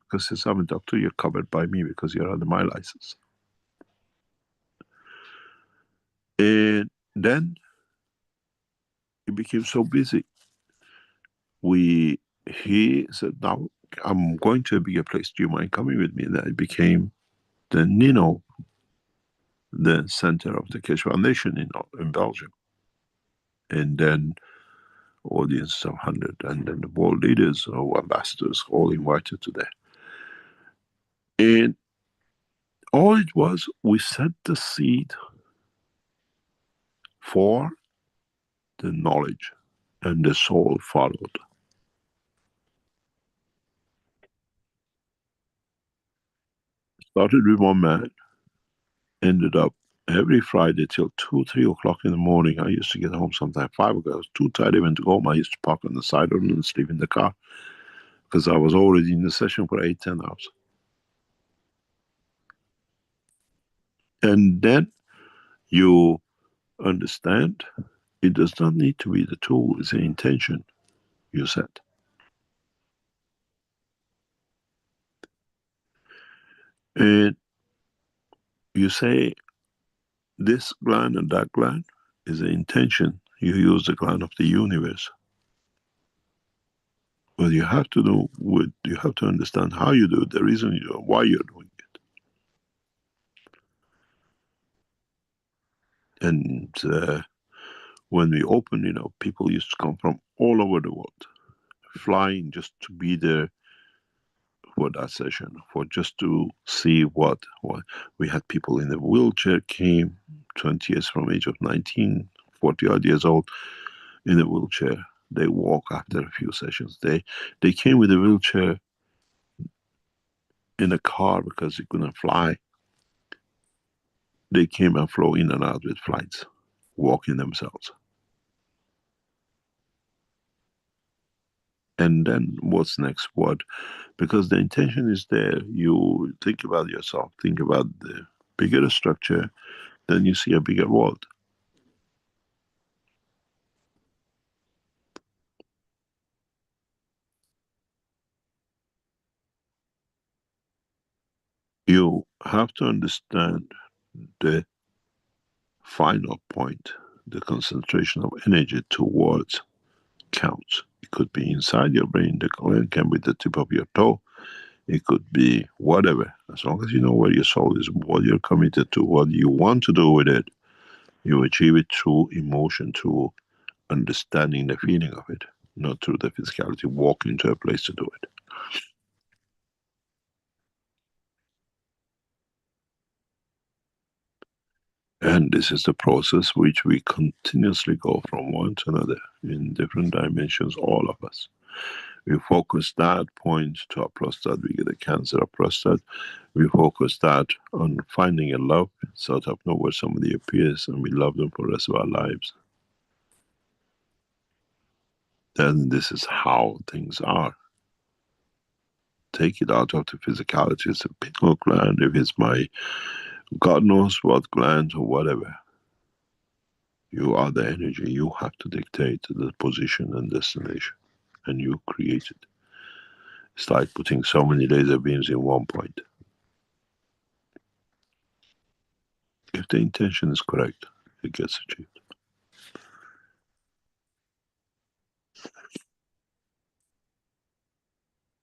Because since I'm a doctor, you're covered by me because you're under my license. And then he became so busy. He said, now I'm going to a bigger place. Do you mind coming with me? And that became the NINO, the center of the Keshe Foundation in Belgium. And then audience of 100, and then the world leaders or ambassadors all invited to there. And all it was, we set the seed for the knowledge, and the soul followed. Started with one man, ended up every Friday till 2, 3 o'clock in the morning. I used to get home sometimes 5 o'clock. I was too tired even to go home. I used to park on the side of it and sleep in the car because I was already in the session for 8, 10 hours. And then you understand it does not need to be the tool, it's the intention you set. And you say this gland and that gland is the intention. You use the gland of the universe. What you have to do with, you have to understand how you do it, the reason you do it, why you're doing it. And when we open, you know, people used to come from all over the world, flying just to be there for that session, for just to see what we had. People in a wheelchair came, 20 years from age of 19, 40 odd years old, in a wheelchair. They walk after a few sessions. They came with a wheelchair in a car because they couldn't fly. They came and flew in and out with flights, walking themselves. And then what's next? What? Because the intention is there. You think about yourself, think about the bigger structure, then you see a bigger world. You have to understand the final point, the concentration of energy towards counts. It could be inside your brain, the gland can be the tip of your toe, it could be whatever. As long as you know where your soul is, what you're committed to, what you want to do with it, you achieve it through emotion, through understanding the feeling of it, not through the physicality, walking to a place to do it. And this is the process which we continuously go from one to another in different dimensions, all of us. We focus that point to our prostate, we get a cancer of prostate. We focus that on finding a love, sort of know where somebody appears and we love them for the rest of our lives. Then this is how things are. Take it out of the physicality, it's a pineal gland, if it's my God knows what gland or whatever. You are the energy, you have to dictate the position and destination, and you create it. It's like putting so many laser beams in one point. If the intention is correct, it gets achieved.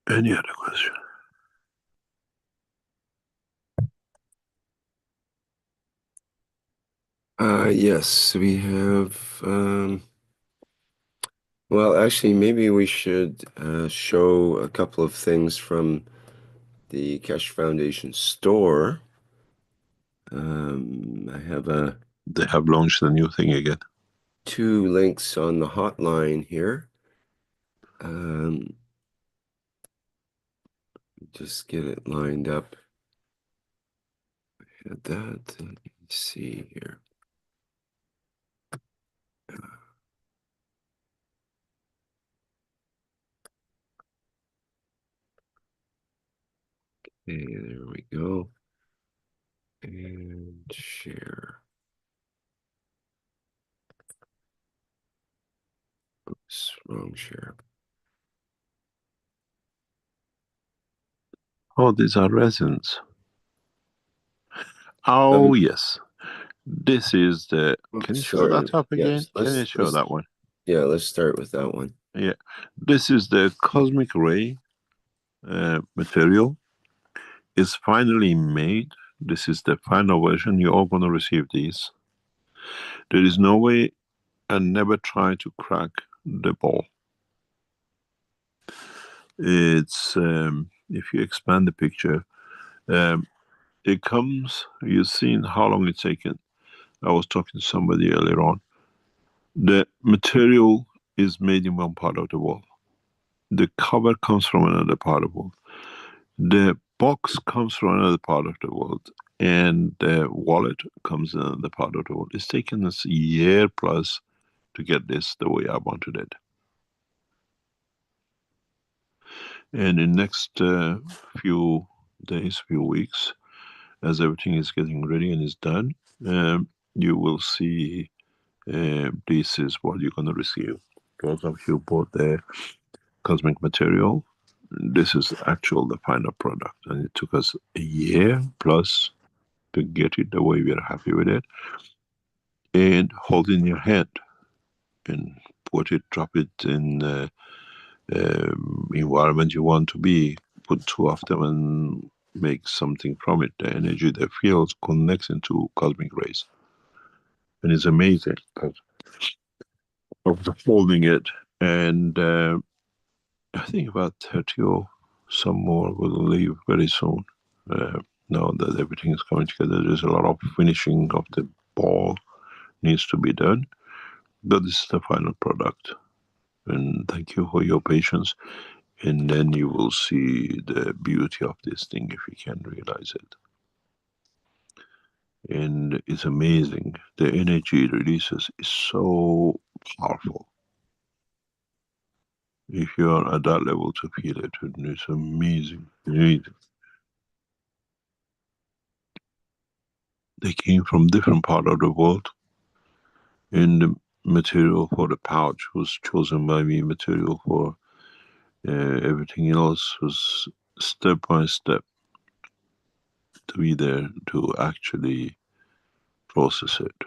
Any other question? Yes, we have. Well, actually, maybe we should show a couple of things from the Keshe Foundation store. I have They have launched a new thing again. 2 links on the hotline here. Just get it lined up. I had that. Let me see here. Okay, there we go. And share. Oops, wrong share. Oh, these are resins. Oh, yes. This is the... Can you show that up again? Yes, Can you show that one? Yeah, let's start with that one. Yeah. This is the cosmic ray material. It's finally made. This is the final version. You're all going to receive these. There is no way, and never try to crack the ball. It's, if you expand the picture, it comes, you've seen how long it's taken. I was talking to somebody earlier on. The material is made in one part of the world. The cover comes from another part of the world. The box comes from another part of the world. And the wallet comes in another part of the world. It's taken us a year plus to get this the way I wanted it. And in next few days, few weeks, as everything is getting ready and is done, you will see this is what you're going to receive. Those of you bought the cosmic material, this is actual the final product, and it took us a year plus to get it the way we are happy with it. And hold in your hand and put it, drop it in environment you want to be, put two of them and make something from it. The energy, the field connects into cosmic rays. And it's amazing because after holding it, and I think about 30 or some more will leave very soon. Now that everything is coming together, there's a lot of finishing of the ball needs to be done. But this is the final product. And thank you for your patience. And then you will see the beauty of this thing if you can realize it. And it's amazing. The energy it releases is so powerful. If you are at that level to feel it, it's amazing. Amazing. They came from different part of the world. And the material for the pouch was chosen by me. Material for everything else was step by step to be there to actually process it.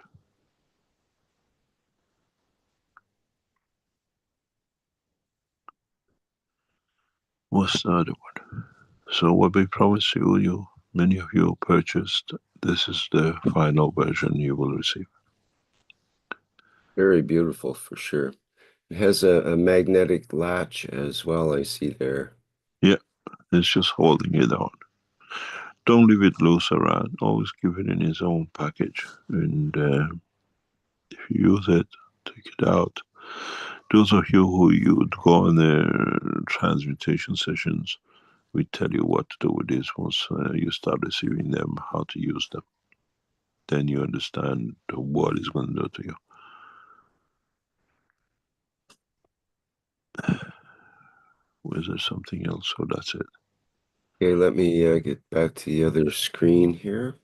What's the other one? So what we promised you, many of you purchased. This is the final version you will receive. Very beautiful for sure. It has a magnetic latch as well, I see there. Yeah, it's just holding it on. Don't leave it loose around. Always give it in its own package. And if you use it, take it out. Those of you who you'd go on the transmutation sessions, we tell you what to do with this once you start receiving them, how to use them. Then you understand what it's going to do to you. Was there something else? So that's it. Okay, let me get back to the other screen here.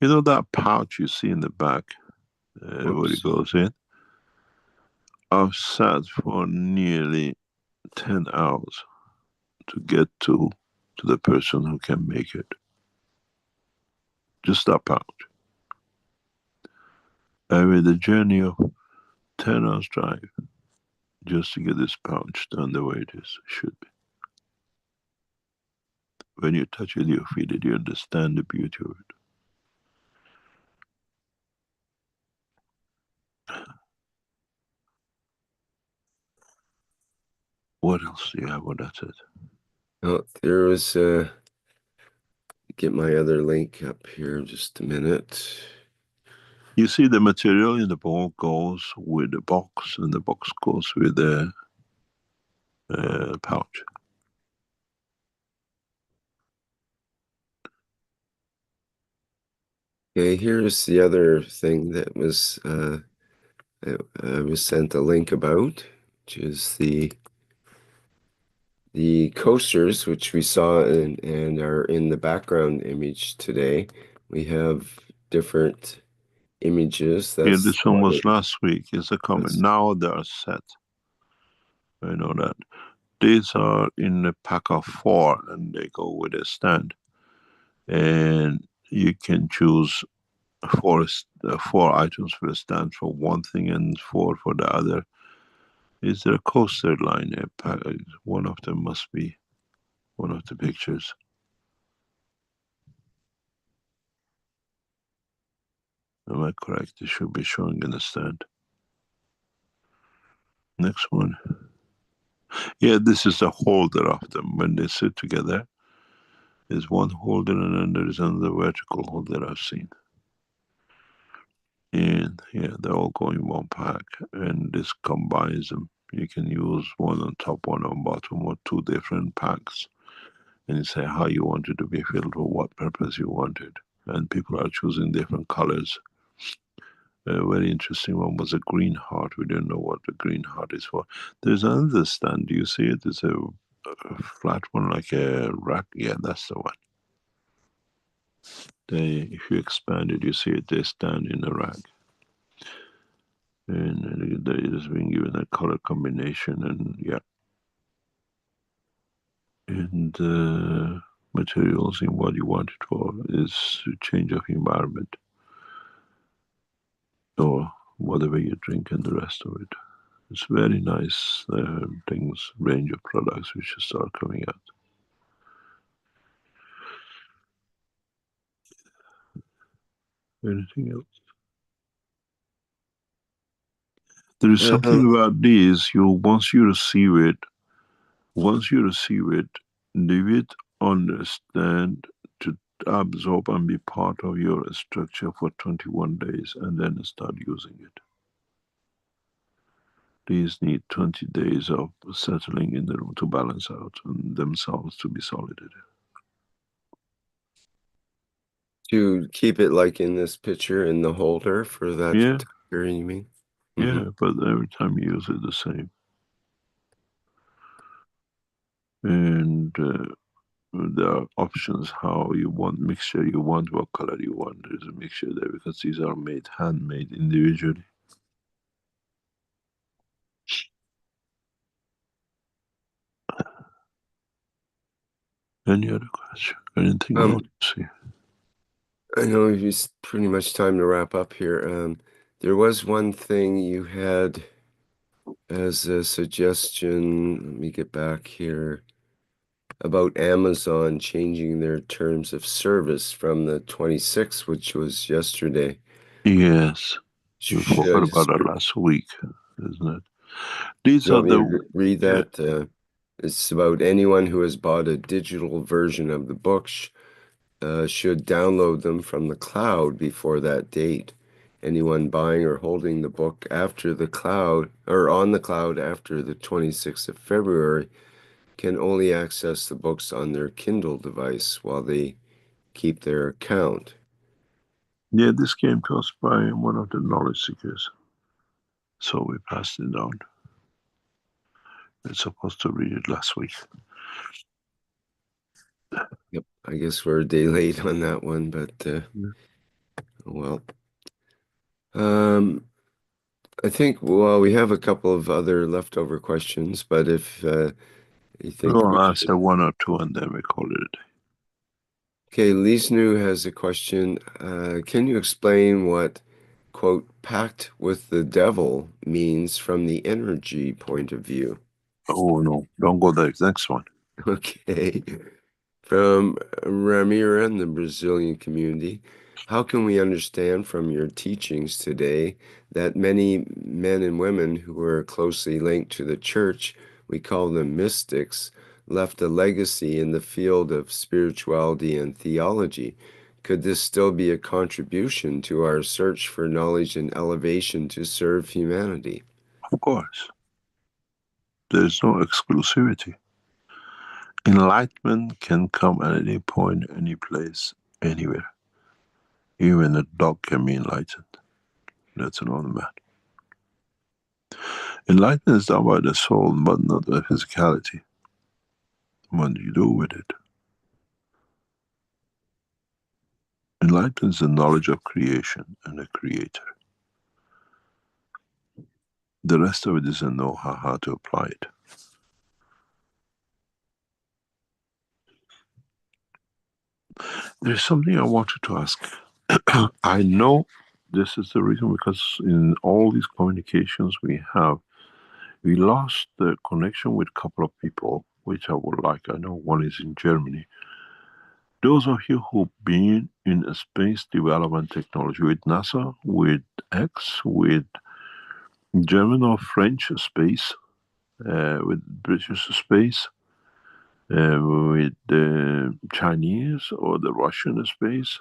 You know that pouch you see in the back, where it goes in? I've sat for nearly 10 hours to get to the person who can make it. Just that pouch. I made a journey of 10 hours drive just to get this pouch done the way it is, should be. When you touch it, you feel it, you understand the beauty of it. What else do you have? Well, that's it. Oh, there was, get my other link up here in just a minute. You see the material in the ball goes with the box, and the box goes with the pouch. Okay, here's the other thing that was, I was sent a link about, which is the coasters, which we saw and are in the background image today. We have different images. Yeah, That's this one was last week. It's a comment. Now they are set. I know that. These are in a pack of 4, and they go with a stand. And you can choose 4 items for a stand for one thing and 4 for the other. Is there a coaster line? One of them must be one of the pictures. Am I correct? It should be showing in the stand. Next one. Yeah, this is the holder of them. When they sit together, there's one holder and then there is another vertical holder I've seen. And yeah, they all go in one pack, and this combines them. You can use one on top, one on bottom, or 2 different packs. And you say how you want it to be filled, for what purpose you want it. And people are choosing different colors. A very interesting one was a green heart. We don't know what the green heart is for. There's another stand. Do you see it? It's a flat one, like a rack. Yeah, that's the one. If you expand it, you see it. They stand in a rack. And it is being given a color combination, and yeah. And materials in what you want it for is change of environment, or whatever you drink and the rest of it. It's very nice things, range of products which start coming out. Anything else? There is something about these. Once you receive it, leave it, understand, to absorb and be part of your structure for 21 days, and then start using it. These need 20 days of settling in the room to balance out and themselves to be solid. To keep it like in this picture in the holder for that period, you mean? Yeah, but every time you use it the same. And there are options how you want mixture, you want what color you want. There's a mixture there because these are made, handmade individually. Any other question? Anything else to see? I know it's pretty much time to wrap up here. There was one thing you had as a suggestion. Let me get back here. About Amazon changing their terms of service from the 26th, which was yesterday. Yes. We forgot about that last week, isn't it? These are the... Read that. It's about anyone who has bought a digital version of the books should download them from the cloud before that date. Anyone buying or holding the book after the cloud or on the cloud after the 26th of February can only access the books on their Kindle device while they keep their account. Yeah, this came to us by one of the knowledge seekers. So we passed it on. We're supposed to read it last week. Yep, I guess we're a day late on that one, but well. I think, well, we have a couple of other leftover questions, but if you think... We'll answer one or two and then we call it a day. Okay, Lisnu has a question. Can you explain what, quote, pact with the devil means from the energy point of view? Oh, no, don't go there. Next one. Okay. From Ramira in the Brazilian community, how can we understand from your teachings today that many men and women who are closely linked to the church, we call them mystics, left a legacy in the field of spirituality and theology? Could this still be a contribution to our search for knowledge and elevation to serve humanity? Of course. There's no exclusivity. Enlightenment can come at any point, any place, anywhere. Even a dog can be enlightened. That's another matter. Enlightenment is done by the soul, but not the physicality. What do you do with it? Enlightenment is the knowledge of creation and the creator. The rest of it is a know-how how to apply it. There's something I wanted to ask. I know this is the reason, because in all these communications we have, we lost the connection with a couple of people, which I would like. I know one is in Germany. Those of you who've been in a space development technology with NASA, with X, with German or French space, with British space, with the Chinese or the Russian space,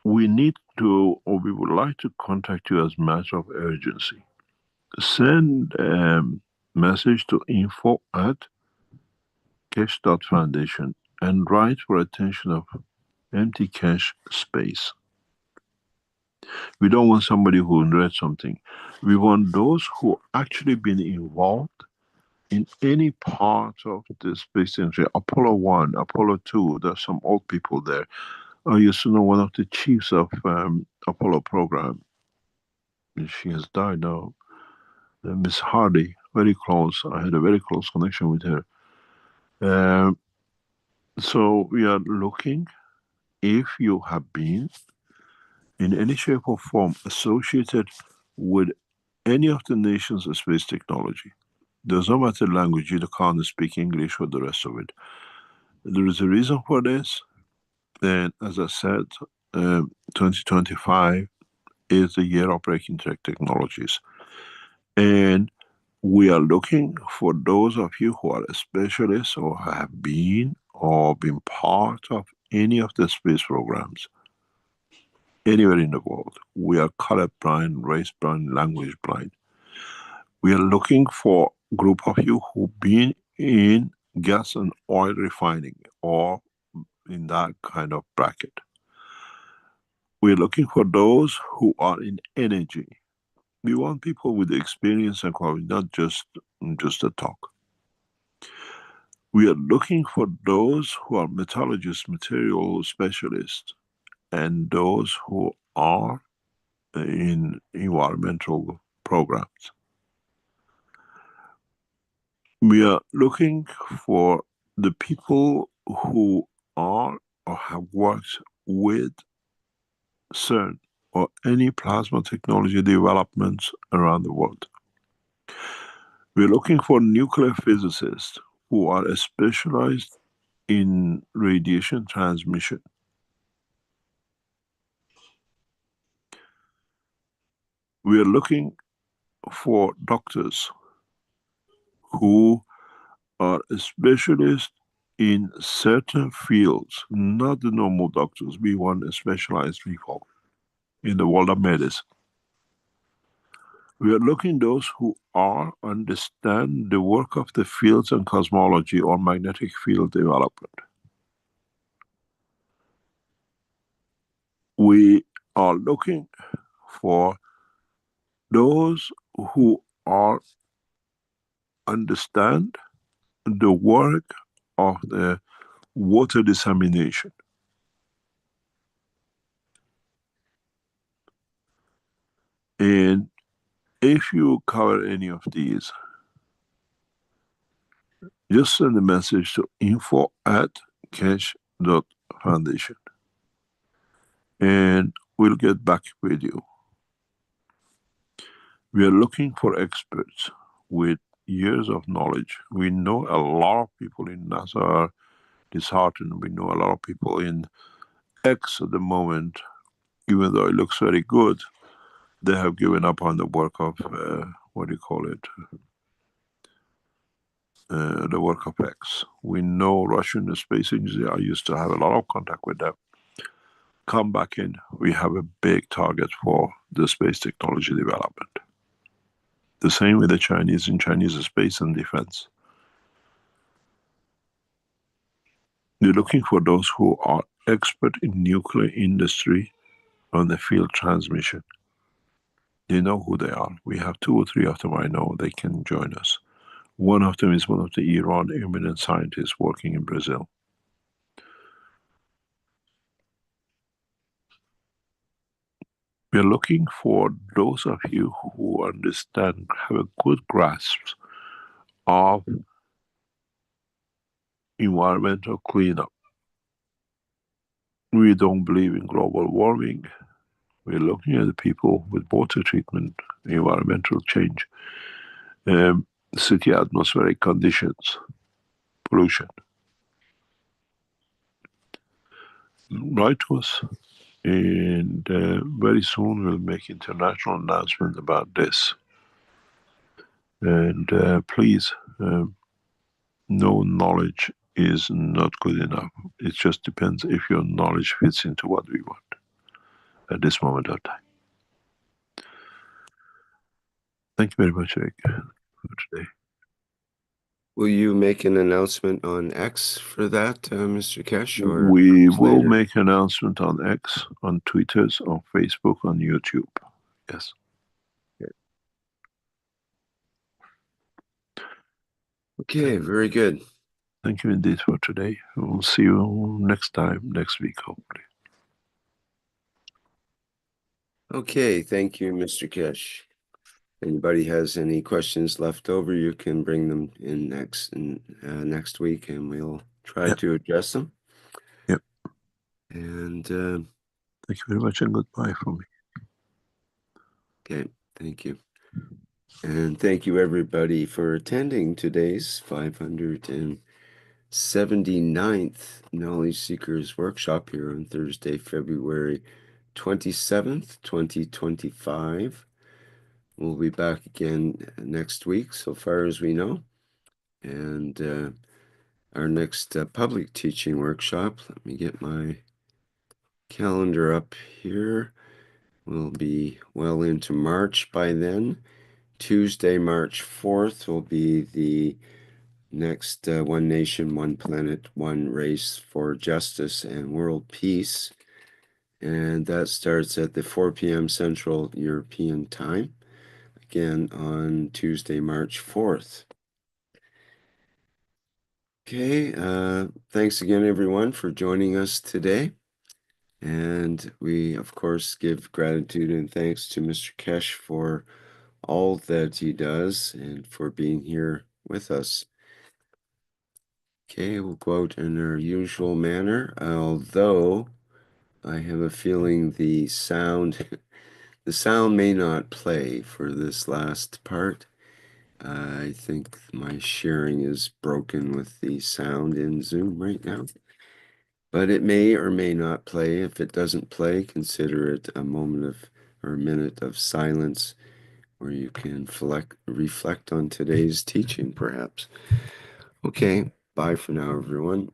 we need to, or we would like to contact you as a matter of urgency. Send a message to info@keshe.foundation and write for attention of empty Keshe space. We don't want somebody who read something. We want those who actually been involved in any part of the space industry. Apollo 1, Apollo 2, there's some old people there. I used to know one of the chiefs of Apollo program. She has died now. Miss Hardy, very close. I had a very close connection with her. So we are looking, if you have been in any shape or form associated with any of the nations of space technology. Does not matter language, you can't speak English or the rest of it. There is a reason for this, and as I said, 2025 is the year of breaking technologies. And we are looking for those of you who are specialists or have been or been part of any of the space programs anywhere in the world. We are color blind, race blind, language blind. We are looking for a group of you who've been in gas and oil refining or in that kind of bracket. We're looking for those who are in energy. We want people with experience and quality, not just a talk. We are looking for those who are metallurgists, material specialists, and those who are in environmental programs. We are looking for the people who are or have worked with CERN or any plasma technology developments around the world. We're looking for nuclear physicists who are specialized in radiation transmission. We are looking for doctors who are specialists in certain fields, not the normal doctors. We want specialized people in the world of medicine. We are looking those who understand the work of the fields and cosmology or magnetic field development. We are looking for those who understand the work of the water dissemination. And if you cover any of these, just send a message to info@keshe.foundation and we'll get back with you. We are looking for experts with years of knowledge. We know a lot of people in NASA are disheartened. We know a lot of people in X at the moment, even though it looks very good, they have given up on the work of, what do you call it? The work of X. We know Russian space agency, I used to have a lot of contact with them. Come back in, we have a big target for the space technology development. The same with the Chinese in Chinese space and defense. We're looking for those who are expert in nuclear industry on the field transmission. They know who they are. We have 2 or 3 of them I know, they can join us. One of them is one of the Iran eminent scientists working in Brazil. We're looking for those of you who understand, have a good grasp of environmental cleanup. We don't believe in global warming. We're looking at the people with water treatment, environmental change, city atmospheric conditions, pollution. Write to us, and very soon we'll make international announcement about this. And please, no knowledge is not good enough. It just depends if your knowledge fits into what we want at this moment of time. Thank you very much, Rick, for today. Will you make an announcement on X for that, Mr. Keshe? Or we will later? make an announcement on X, on Twitter, on Facebook, on YouTube. Yes. Okay, very good. Thank you indeed for today. We'll see you next time, next week, hopefully. Okay, thank you, Mr. Keshe. Anybody has any questions left over, you can bring them in next week, and we'll try to address them. Yep. And thank you very much, and goodbye from me. okay, thank you. And thank you, everybody, for attending today's 579th Knowledge Seekers Workshop here on Thursday, February 27th, 2025. We'll be back again next week, so far as we know. And our next public teaching workshop, let me get my calendar up here, will be well into March by then. Tuesday, March 4th will be the next One Nation, One Planet, One Race for Justice and World Peace. And that starts at the 4 p.m. Central European Time, again on Tuesday, March 4th. Okay, thanks again, everyone, for joining us today. And we, of course, give gratitude and thanks to Mr. Keshe for all that he does and for being here with us. Okay, we'll go out in our usual manner, although I have a feeling the sound may not play for this last part. I think my sharing is broken with the sound in Zoom right now. But it may or may not play. If it doesn't play, consider it a moment of or a minute of silence where you can reflect on today's teaching, perhaps. Okay, bye for now, everyone.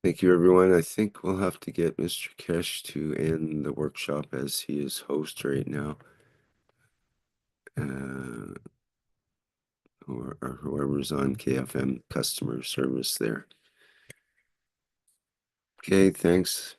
Thank you, everyone. I think we'll have to get Mr. Keshe to end the workshop as he is host right now. Or whoever's on KFM customer service there. Okay, thanks.